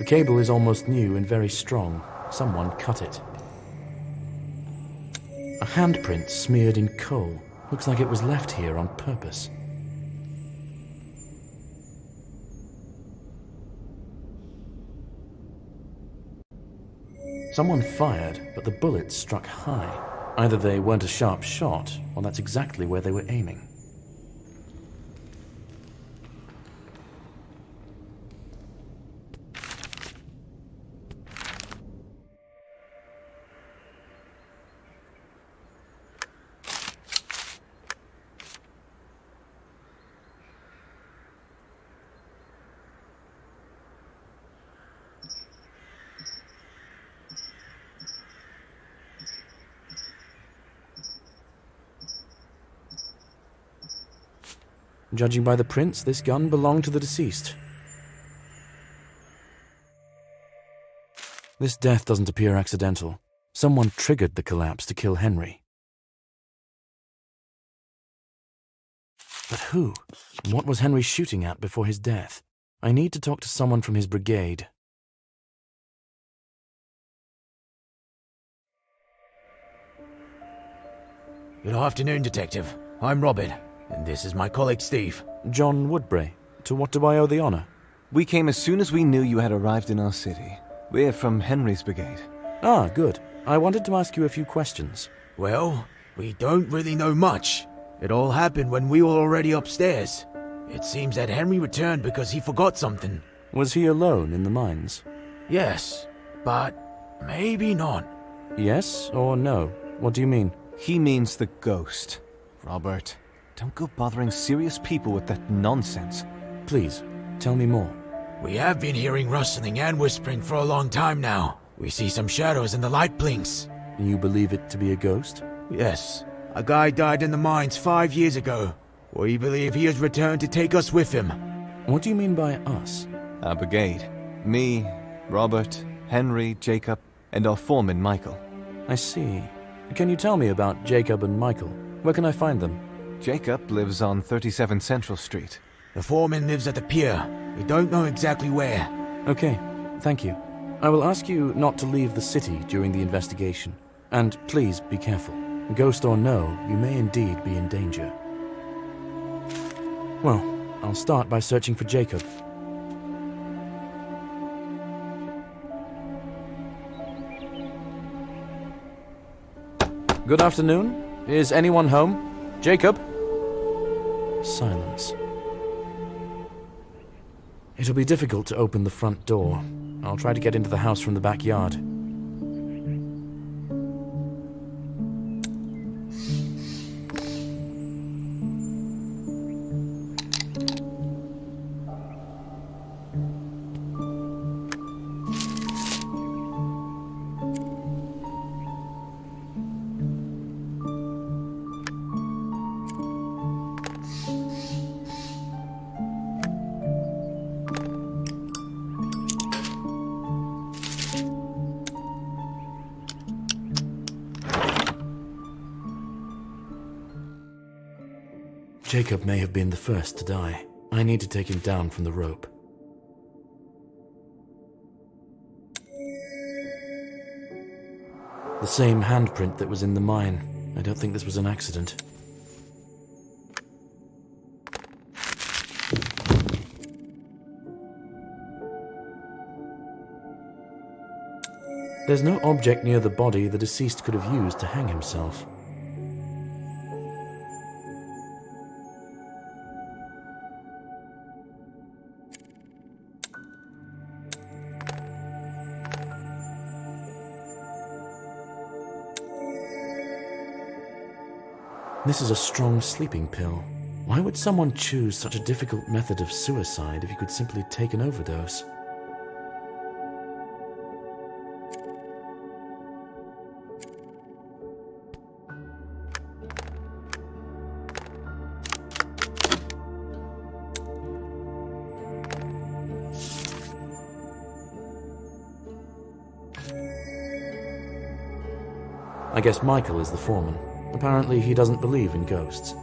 The cable is almost new and very strong. Someone cut it. A handprint smeared in coal. Looks like it was left here on purpose. Someone fired, but the bullets struck high. Either they weren't a sharp shot, or that's exactly where they were aiming. Judging by the prints, this gun belonged to the deceased. This death doesn't appear accidental. Someone triggered the collapse to kill Henry. But who? What was Henry shooting at before his death? I need to talk to someone from his brigade. Good afternoon, Detective. I'm Robin, and this is my colleague Steve. John Woodbury. To what do I owe the honor? We came as soon as we knew you had arrived in our city. We're from Henry's brigade. Ah, good. I wanted to ask you a few questions. Well, we don't really know much. It all happened when we were already upstairs. It seems that Henry returned because he forgot something. Was he alone in the mines? Yes, but maybe not. Yes or no? What do you mean? He means the ghost. Robert, don't go bothering serious people with that nonsense. Please, tell me more. We have been hearing rustling and whispering for a long time now. We see some shadows and the light blinks. You believe it to be a ghost? Yes. A guy died in the mines 5 years ago. We believe he has returned to take us with him. What do you mean by us? Our brigade. Me, Robert, Henry, Jacob, and our foreman, Michael. I see. Can you tell me about Jacob and Michael? Where can I find them? Jacob lives on 37 Central Street. The foreman lives at the pier. We don't know exactly where. Okay, thank you. I will ask you not to leave the city during the investigation. And please be careful. Ghost or no, you may indeed be in danger. Well, I'll start by searching for Jacob. Good afternoon. Is anyone home? Jacob? Silence. It'll be difficult to open the front door. I'll try to get into the house from the backyard. Jacob may have been the first to die. I need to take him down from the rope. The same handprint that was in the mine. I don't think this was an accident. There's no object near the body the deceased could have used to hang himself. This is a strong sleeping pill. Why would someone choose such a difficult method of suicide if you could simply take an overdose? I guess Michael is the foreman. Apparently, he doesn't believe in ghosts.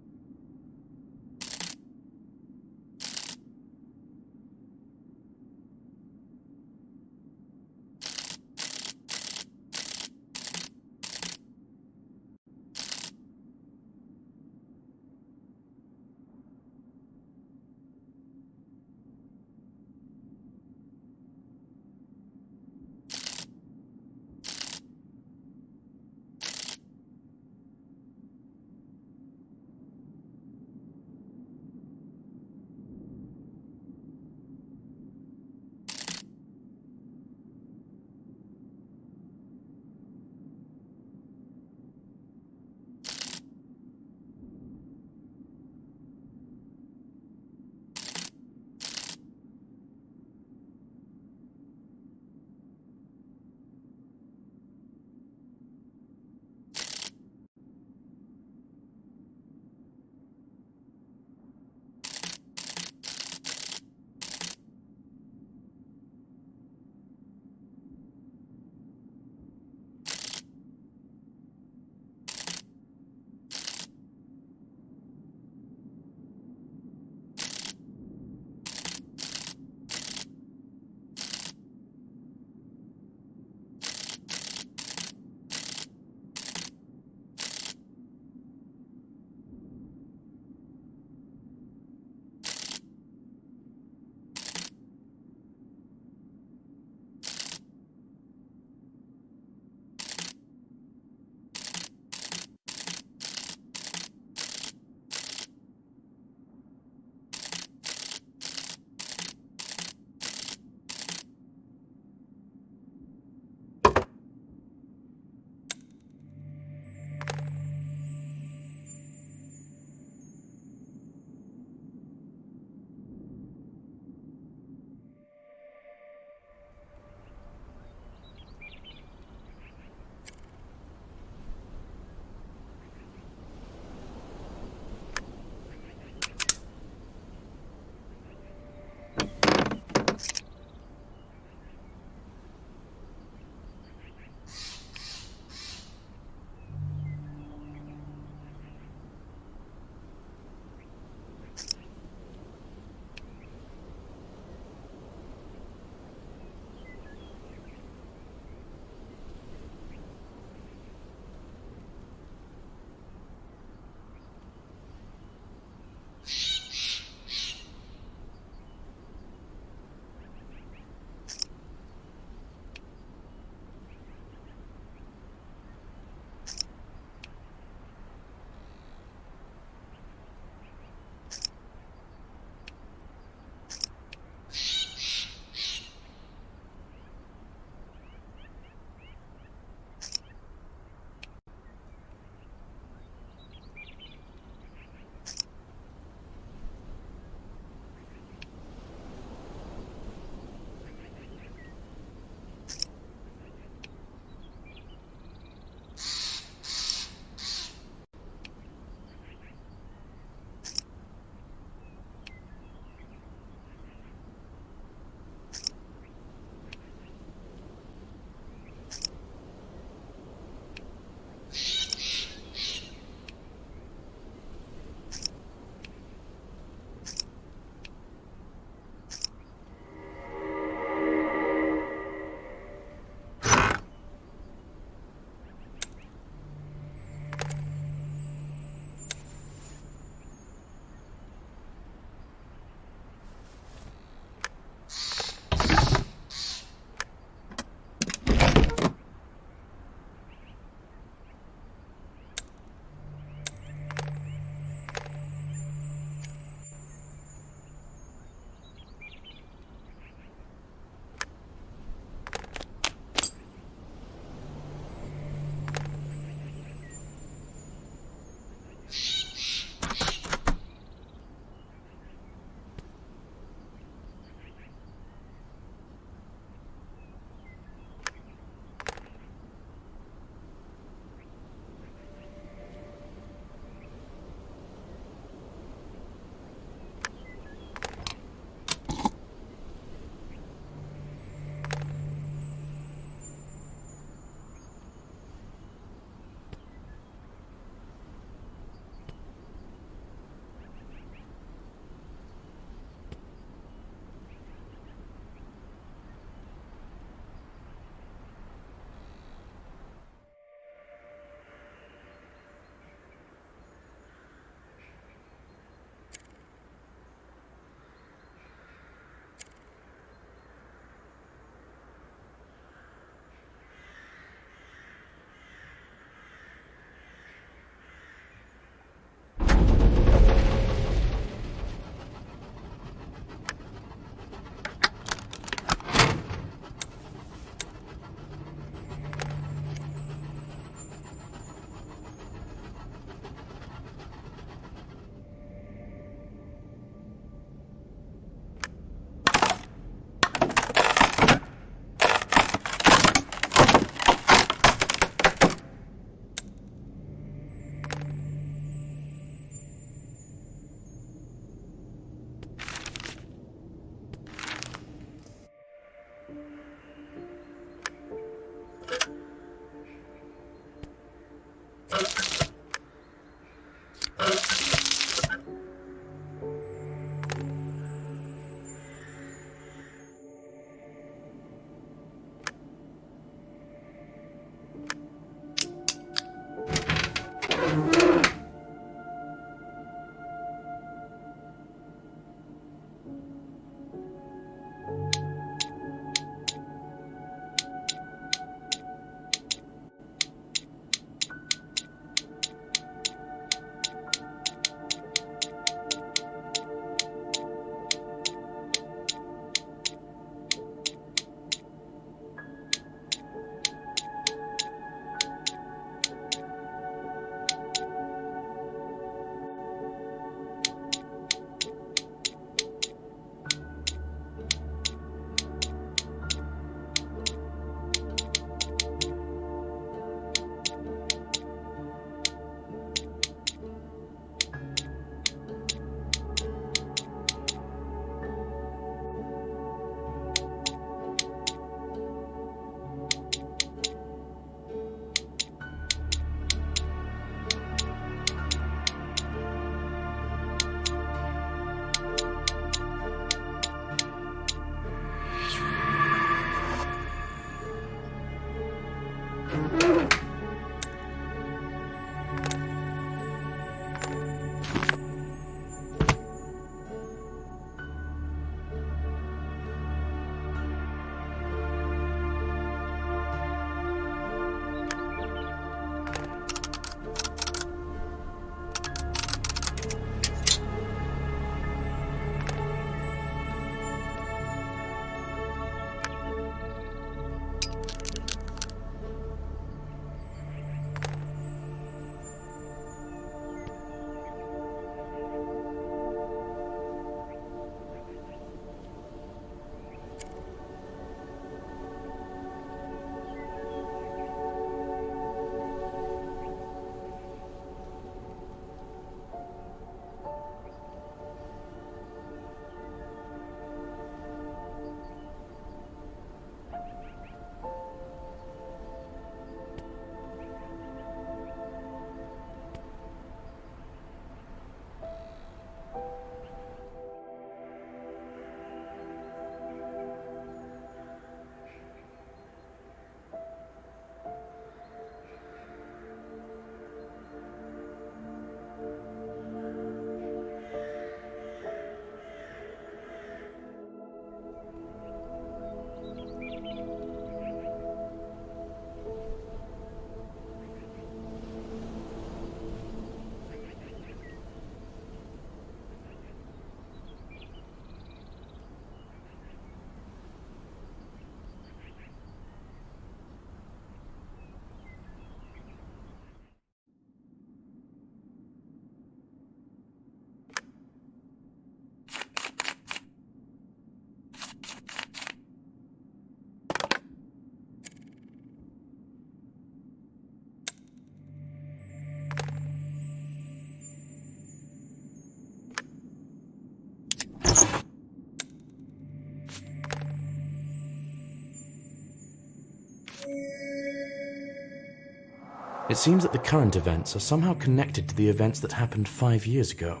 It seems that the current events are somehow connected to the events that happened 5 years ago.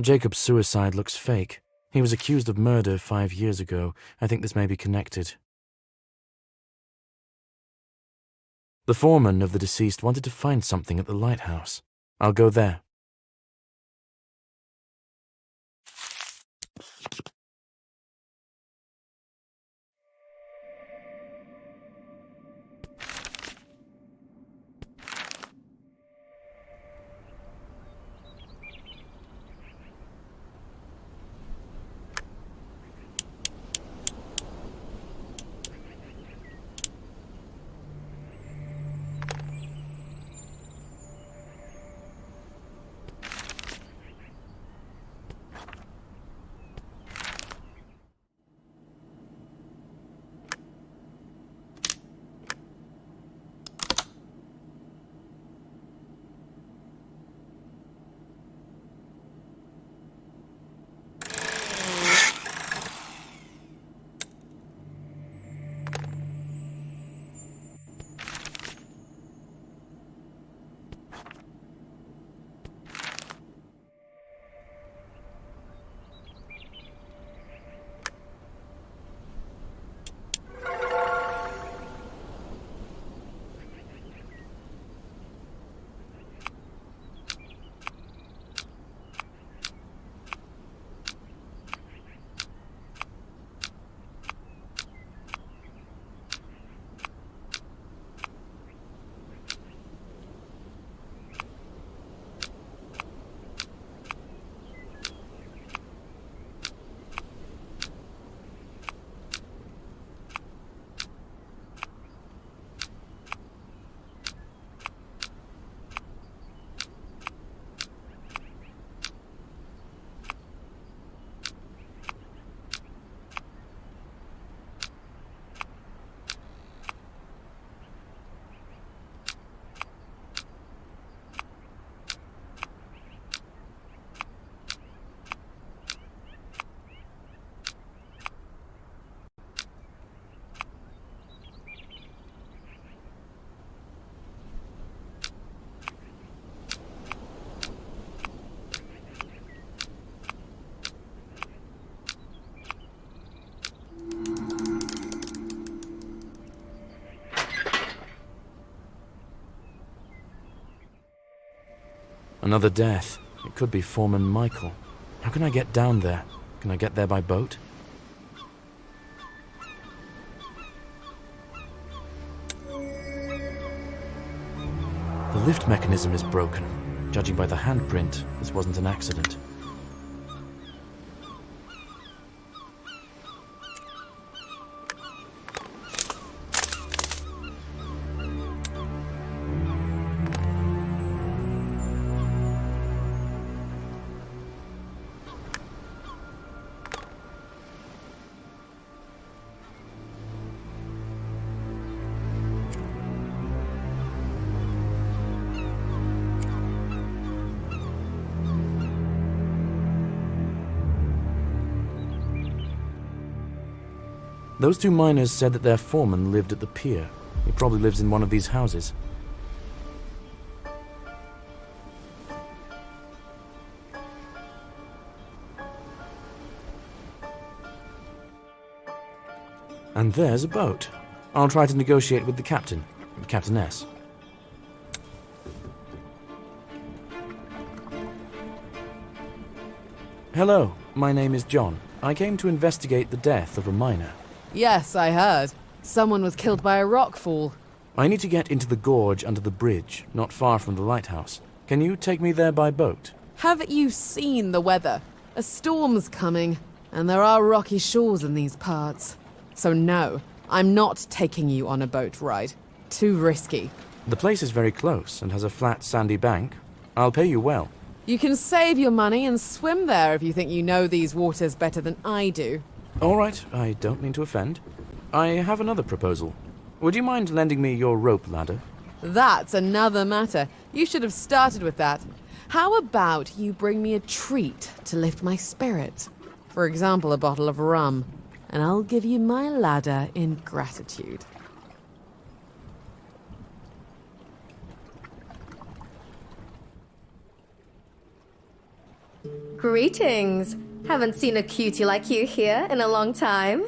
Jacob's suicide looks fake. He was accused of murder 5 years ago. I think this may be connected. The foreman of the deceased wanted to find something at the lighthouse. I'll go there. Another death. It could be Foreman Michael. How can I get down there? Can I get there by boat? The lift mechanism is broken. Judging by the handprint, this wasn't an accident. Those two miners said that their foreman lived at the pier. He probably lives in one of these houses. And there's a boat. I'll try to negotiate with the captain, Captainess. Hello, my name is John. I came to investigate the death of a miner. Yes, I heard. Someone was killed by a rock fall. I need to get into the gorge under the bridge, not far from the lighthouse. Can you take me there by boat? Haven't you seen the weather? A storm's coming, and there are rocky shores in these parts. So no, I'm not taking you on a boat ride. Too risky. The place is very close and has a flat, sandy bank. I'll pay you well. You can save your money and swim there if you think you know these waters better than I do. All right, I don't mean to offend. I have another proposal. Would you mind lending me your rope ladder? That's another matter. You should have started with that. How about you bring me a treat to lift my spirits? For example, a bottle of rum. And I'll give you my ladder in gratitude. Greetings. Haven't seen a cutie like you here in a long time.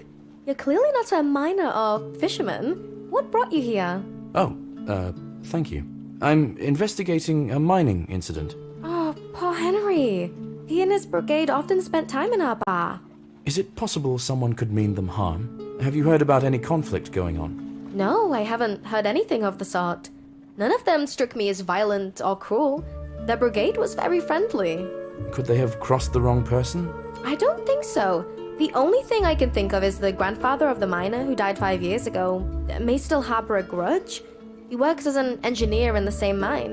You're clearly not a miner or fisherman. What brought you here? Oh, thank you. I'm investigating a mining incident. Oh, poor Henry. He and his brigade often spent time in our bar. Is it possible someone could mean them harm? Have you heard about any conflict going on? No, I haven't heard anything of the sort. None of them struck me as violent or cruel. The brigade was very friendly. Could they have crossed the wrong person? I don't think so. The only thing I can think of is the grandfather of the miner who died 5 years ago may still harbor a grudge. He works as an engineer in the same mine.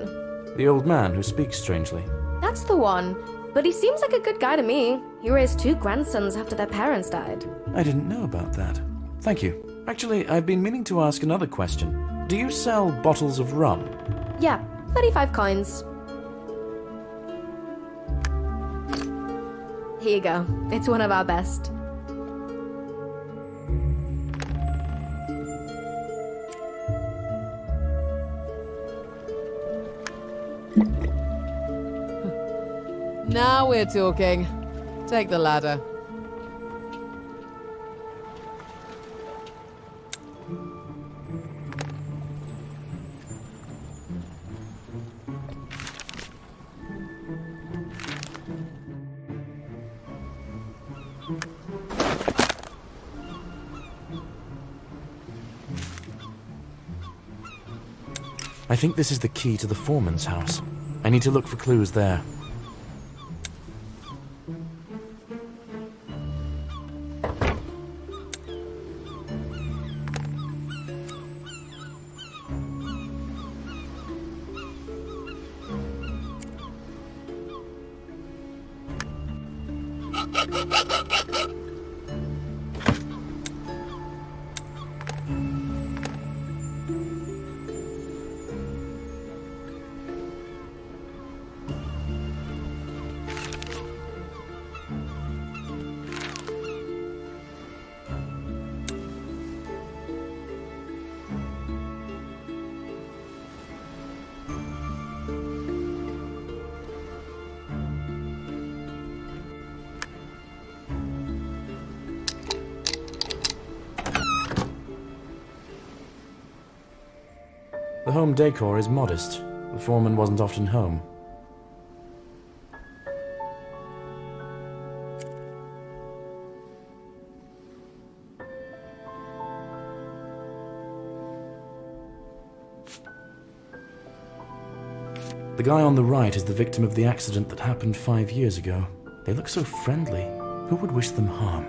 The old man who speaks strangely. That's the one. But he seems like a good guy to me. He raised 2 grandsons after their parents died. I didn't know about that. Thank you. Actually, I've been meaning to ask another question. Do you sell bottles of rum? Yeah, 35 coins. Here you go. It's one of our best. Now we're talking. Take the ladder. I think this is the key to the foreman's house. I need to look for clues there. The home decor is modest. The foreman wasn't often home. The guy on the right is the victim of the accident that happened 5 years ago. They look so friendly. Who would wish them harm?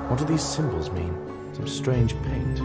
What do these symbols mean? Some strange paint.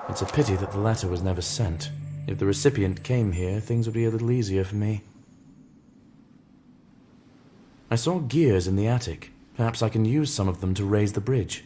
It's a pity that the letter was never sent. If the recipient came here, things would be a little easier for me. I saw gears in the attic. Perhaps I can use some of them to raise the bridge.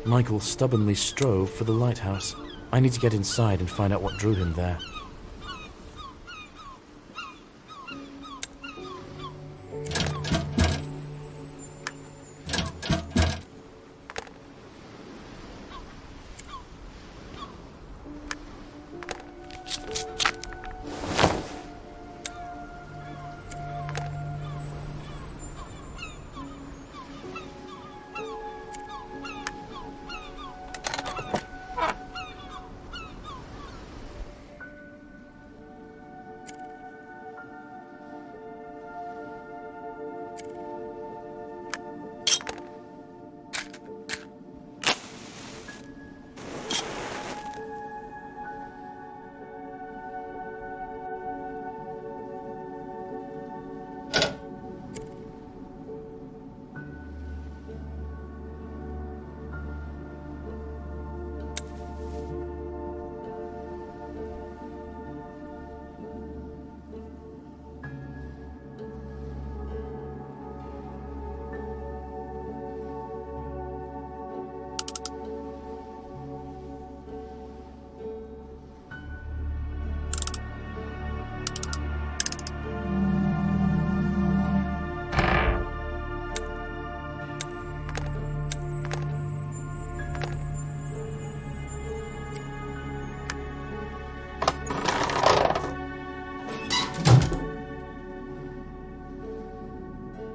Michael stubbornly strove for the lighthouse. I need to get inside and find out what drew him there.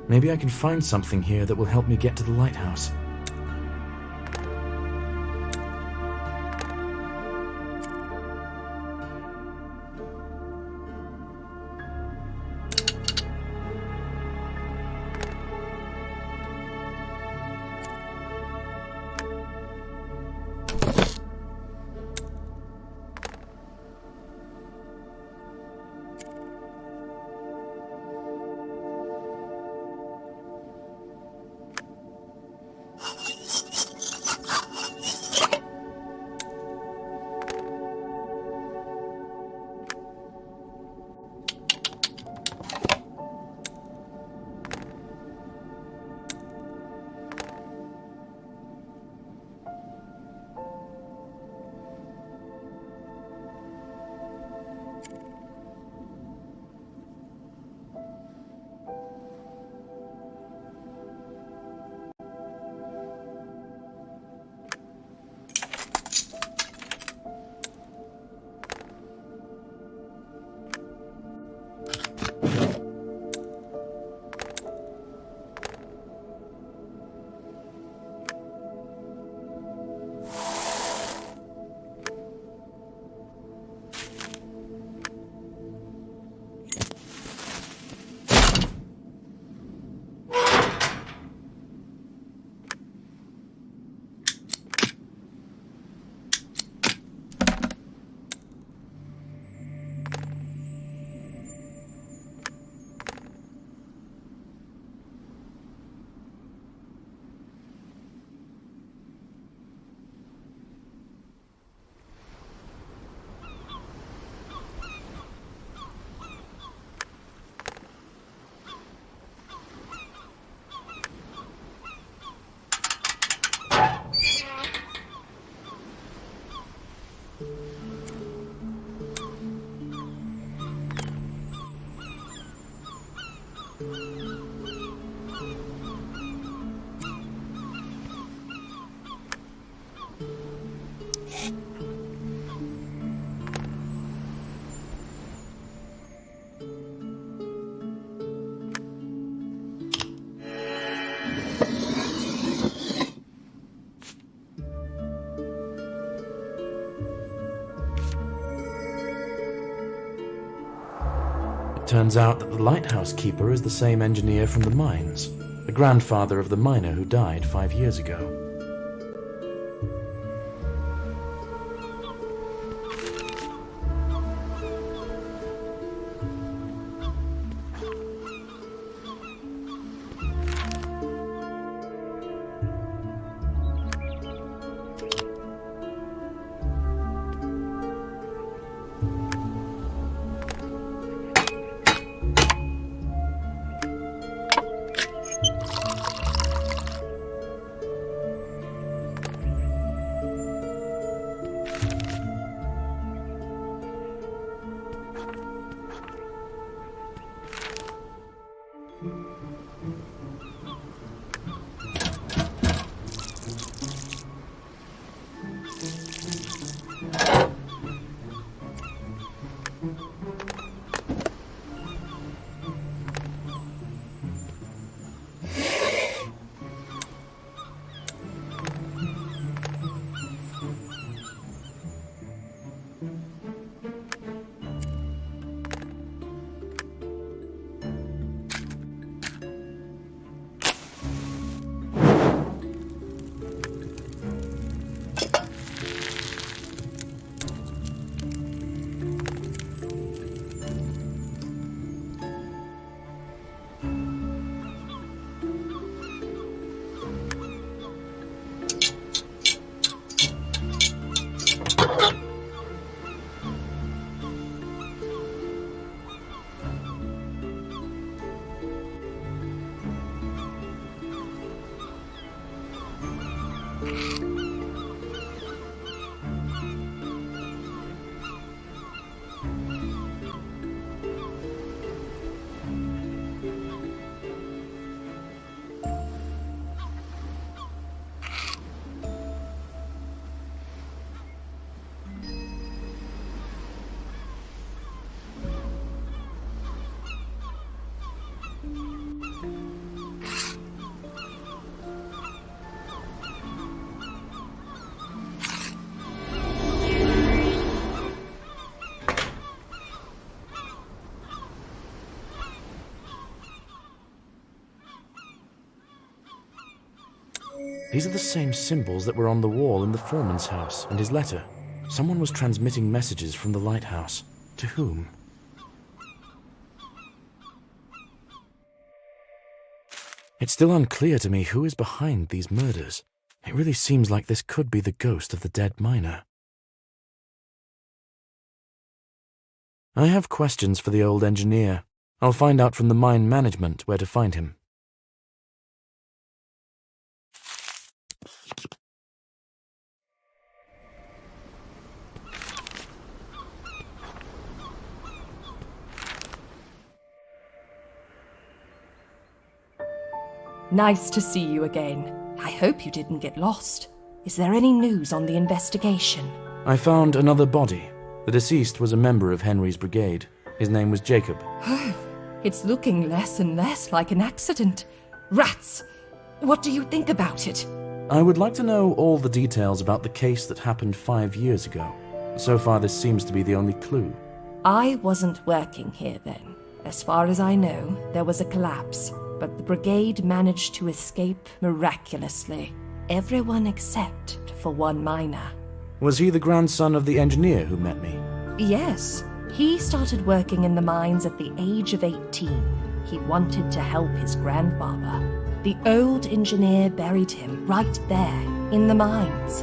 Maybe I can find something here that will help me get to the lighthouse. Turns out that the lighthouse keeper is the same engineer from the mines, the grandfather of the miner who died 5 years ago. These are the same symbols that were on the wall in the foreman's house and his letter. Someone was transmitting messages from the lighthouse. To whom? It's still unclear to me who is behind these murders. It really seems like this could be the ghost of the dead miner. I have questions for the old engineer. I'll find out from the mine management where to find him. Nice to see you again. I hope you didn't get lost. Is there any news on the investigation? I found another body. The deceased was a member of Henry's brigade. His name was Jacob. It's looking less and less like an accident. Rats! What do you think about it? I would like to know all the details about the case that happened 5 years ago. So far, this seems to be the only clue. I wasn't working here then. As far as I know, there was a collapse, but the brigade managed to escape miraculously. Everyone except for one miner. Was he the grandson of the engineer who met me? Yes. He started working in the mines at the age of 18. He wanted to help his grandfather. The old engineer buried him right there, in the mines.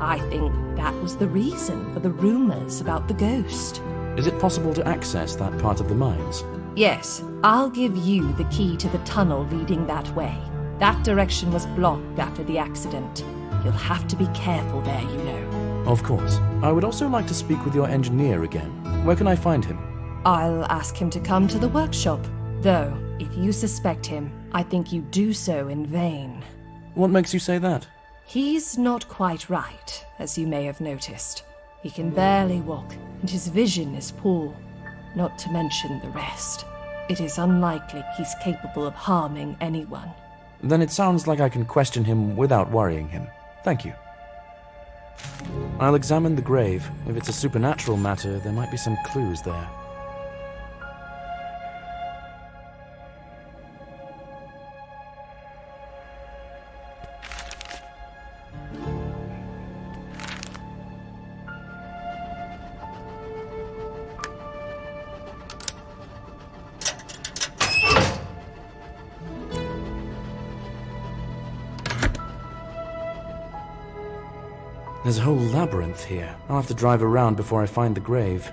I think that was the reason for the rumors about the ghost. Is it possible to access that part of the mines? Yes, I'll give you the key to the tunnel leading that way. That direction was blocked after the accident. You'll have to be careful there, you know. Of course. I would also like to speak with your engineer again. Where can I find him? I'll ask him to come to the workshop. Though, if you suspect him, I think you do so in vain. What makes you say that? He's not quite right, as you may have noticed. He can barely walk, and his vision is poor, not to mention the rest. It is unlikely he's capable of harming anyone. Then it sounds like I can question him without worrying him. Thank you. I'll examine the grave. If it's a supernatural matter, there might be some clues there. There's a whole labyrinth here. I'll have to drive around before I find the grave.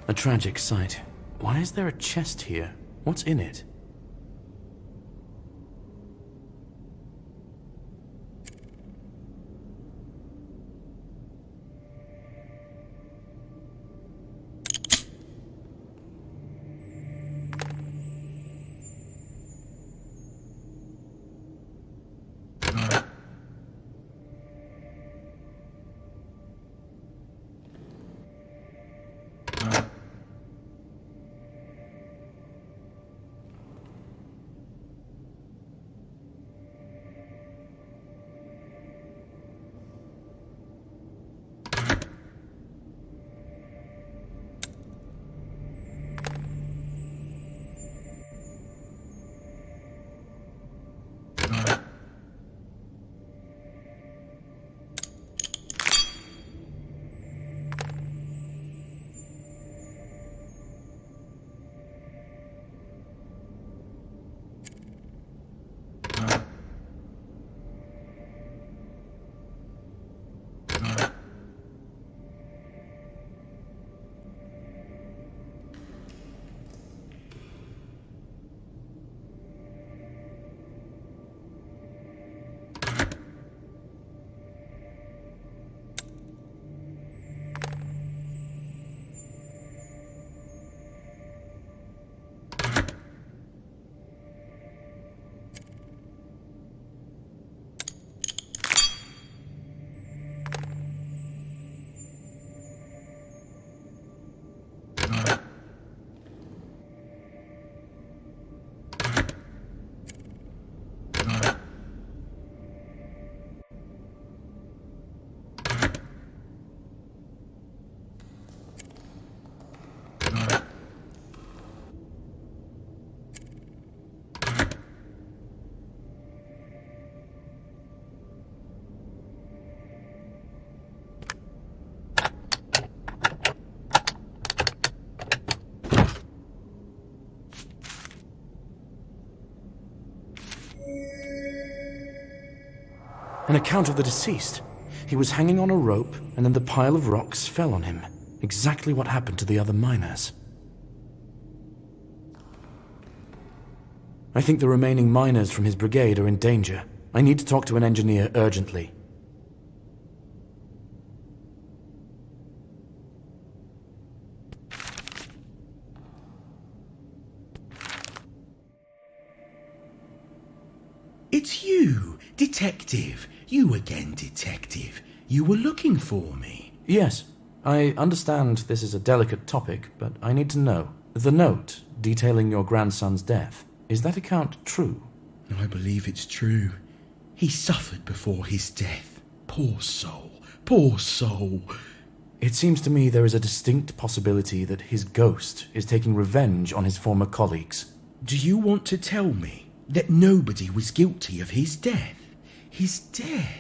A tragic sight. Why is there a chest here? What's in it? An account of the deceased. He was hanging on a rope, and then the pile of rocks fell on him. Exactly what happened to the other miners. I think the remaining miners from his brigade are in danger. I need to talk to an engineer urgently. it's you, Detective. You again, Detective. You were looking for me. Yes, I understand this is a delicate topic, but I need to know. The note detailing your grandson's death, is that account true? I believe it's true. He suffered before his death. Poor soul, poor soul. It seems to me there is a distinct possibility that his ghost is taking revenge on his former colleagues. Do you want to tell me that nobody was guilty of his death? His death?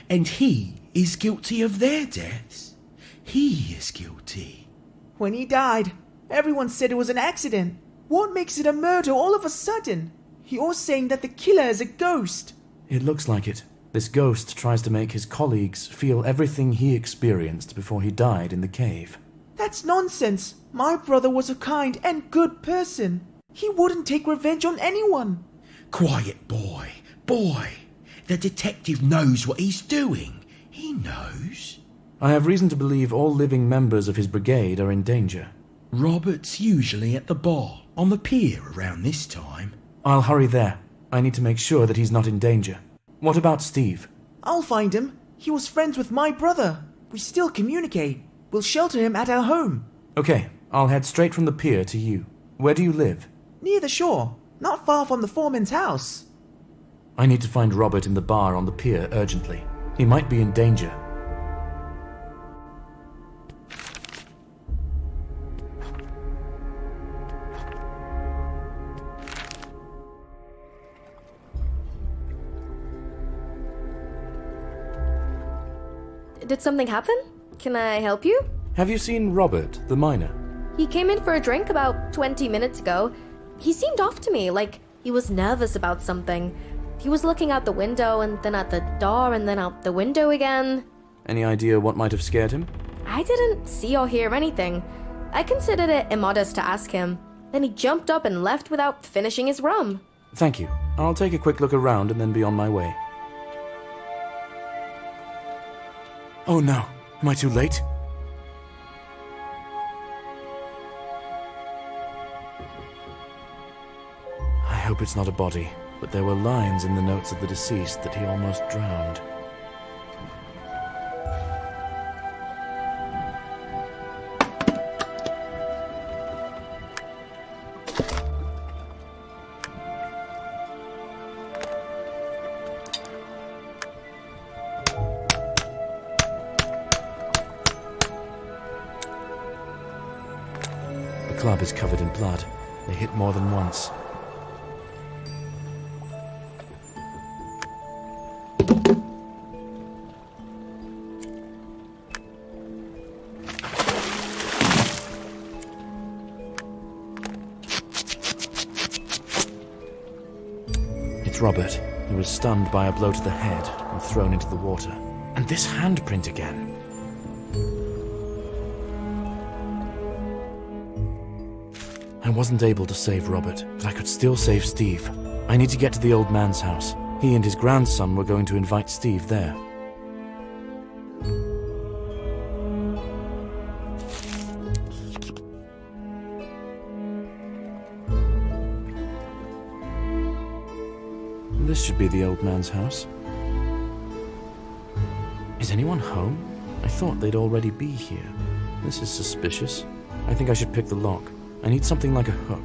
And he is guilty of their deaths? He is guilty. When he died, everyone said it was an accident. What makes it a murder all of a sudden? You're saying that the killer is a ghost. It looks like it. This ghost tries to make his colleagues feel everything he experienced before he died in the cave. That's nonsense. My brother was a kind and good person. He wouldn't take revenge on anyone. Quiet, boy. Boy. The detective knows what he's doing. He knows. I have reason to believe all living members of his brigade are in danger. Robert's usually at the bar on the pier around this time. I'll hurry there. I need to make sure that he's not in danger. What about Steve? I'll find him. He was friends with my brother. We still communicate. We'll shelter him at our home. Okay, I'll head straight from the pier to you. Where do you live? Near the shore, not far from the foreman's house. I need to find Robert in the bar on the pier urgently. He might be in danger. Did something happen? Can I help you? Have you seen Robert, the miner? He came in for a drink about 20 minutes ago. He seemed off to me, like he was nervous about something. He was looking out the window and then at the door and then out the window again. Any idea what might have scared him? I didn't see or hear anything. I considered it immodest to ask him. Then he jumped up and left without finishing his rum. Thank you. I'll take a quick look around and then be on my way. Oh no, am I too late? I hope it's not a body, but there were lines in the notes of the deceased that he almost drowned. The club is covered in blood. They hit more than once. It's Robert. He was stunned by a blow to the head and thrown into the water. And this handprint again. I wasn't able to save Robert, but I could still save Steve. I need to get to the old man's house. He and his grandson were going to invite Steve there. This should be the old man's house. Is anyone home? I thought they'd already be here. This is suspicious. I think I should pick the lock. I need something like a hook.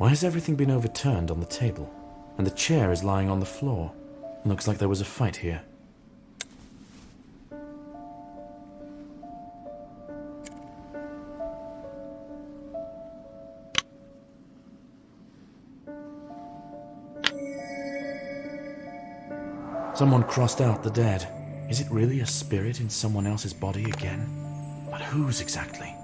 Why has everything been overturned on the table? And the chair is lying on the floor. It looks like there was a fight here. Someone crossed out the dead. Is it really a spirit in someone else's body again? But whose exactly?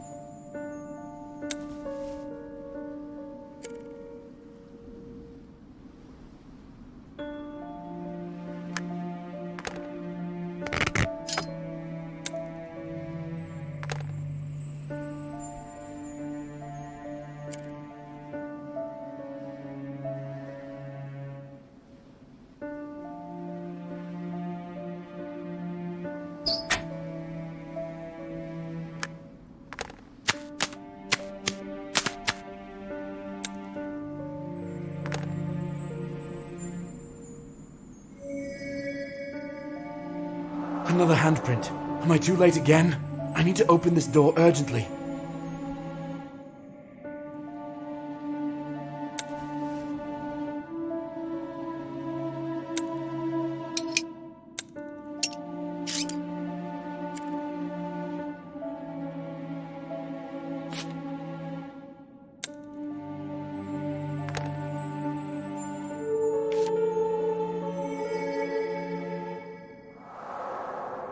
Another handprint. Am I too late again? I need to open this door urgently.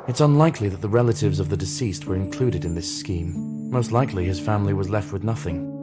It's unlikely that the relatives of the deceased were included in this scheme. Most likely his family was left with nothing.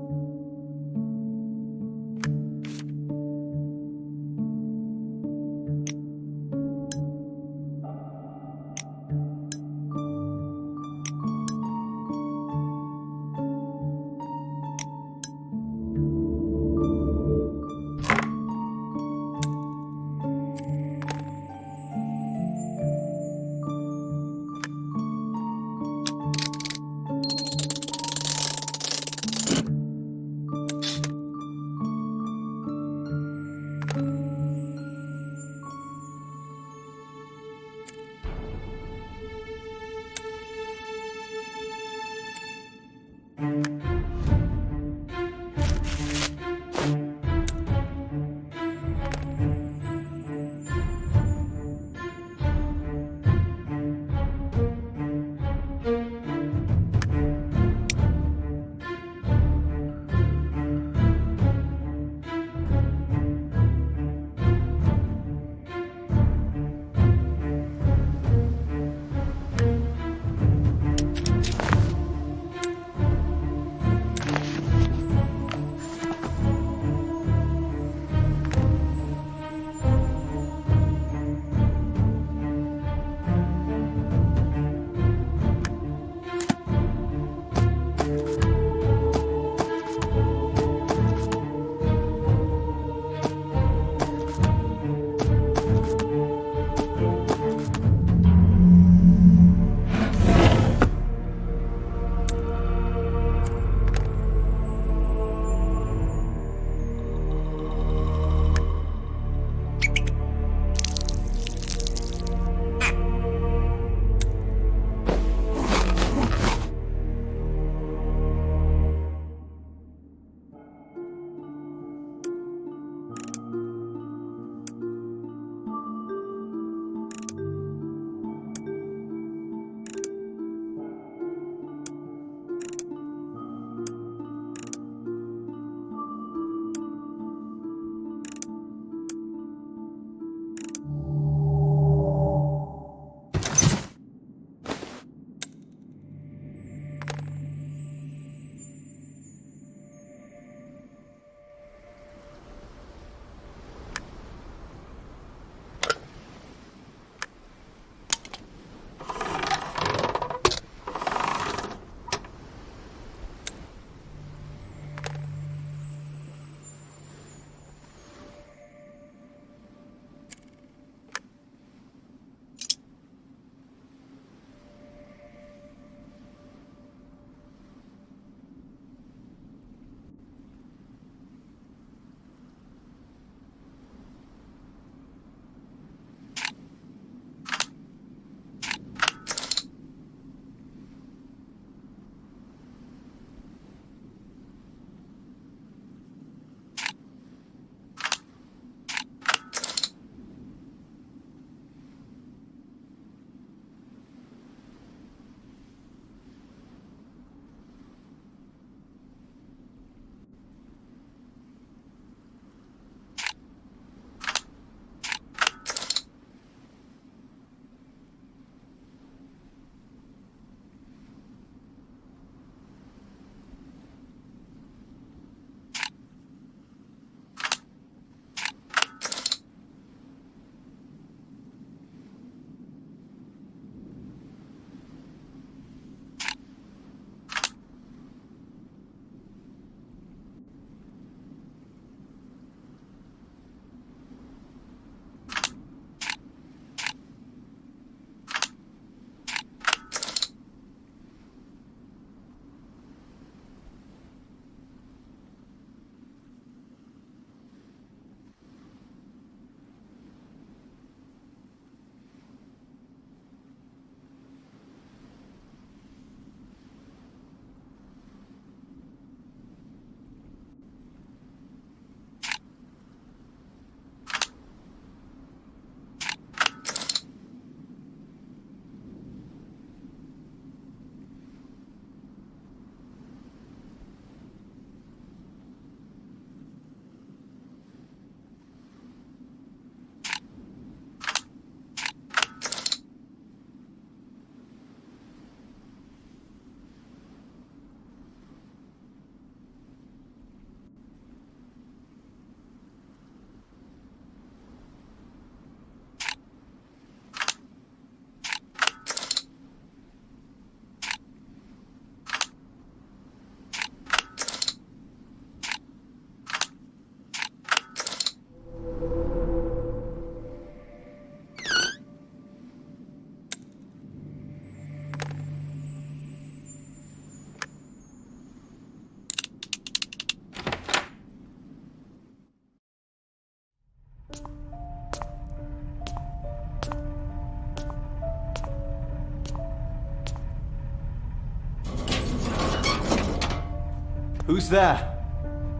Who's there?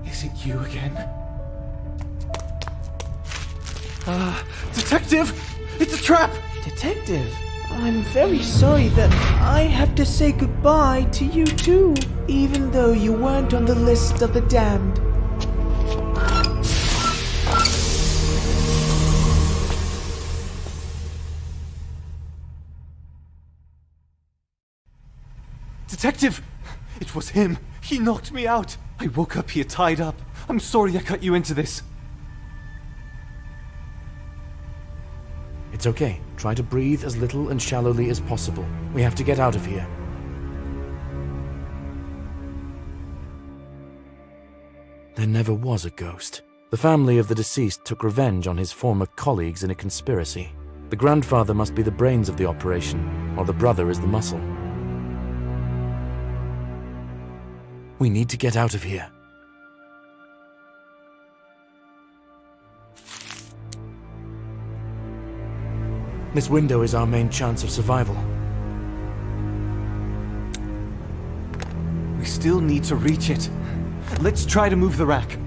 Is it you again? Detective! It's a trap! Detective, I'm very sorry that I have to say goodbye to you too, even though you weren't on the list of the damned. Detective! It was him! He knocked me out! I woke up here tied up. I'm sorry I cut you into this. It's okay. Try to breathe as little and shallowly as possible. We have to get out of here. There never was a ghost. The family of the deceased took revenge on his former colleagues in a conspiracy. The grandfather must be the brains of the operation, while the brother is the muscle. We need to get out of here. This window is our main chance of survival. We still need to reach it. Let's try to move the rack.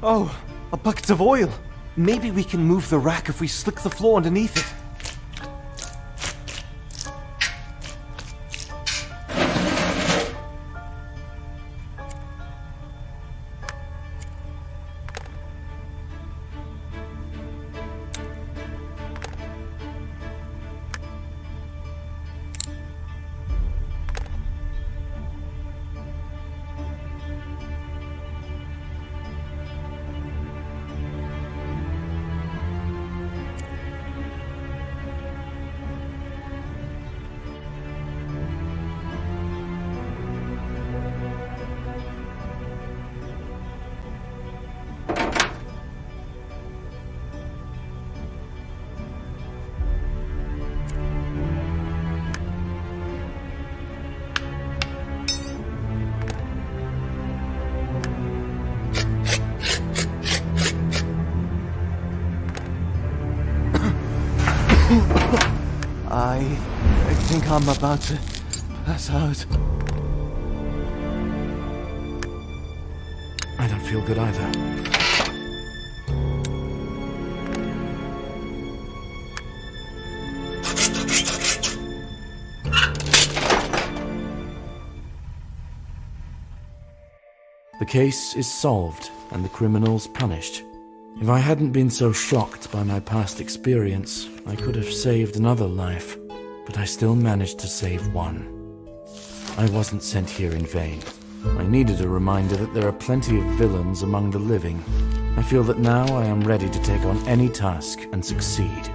Oh, a bucket of oil. Maybe we can move the rack if we slick the floor underneath it. I think I'm about to pass out. I don't feel good either. The case is solved and the criminals punished. If I hadn't been so shocked by my past experience, I could have saved another life, but I still managed to save one. I wasn't sent here in vain. I needed a reminder that there are plenty of villains among the living. I feel that now I am ready to take on any task and succeed.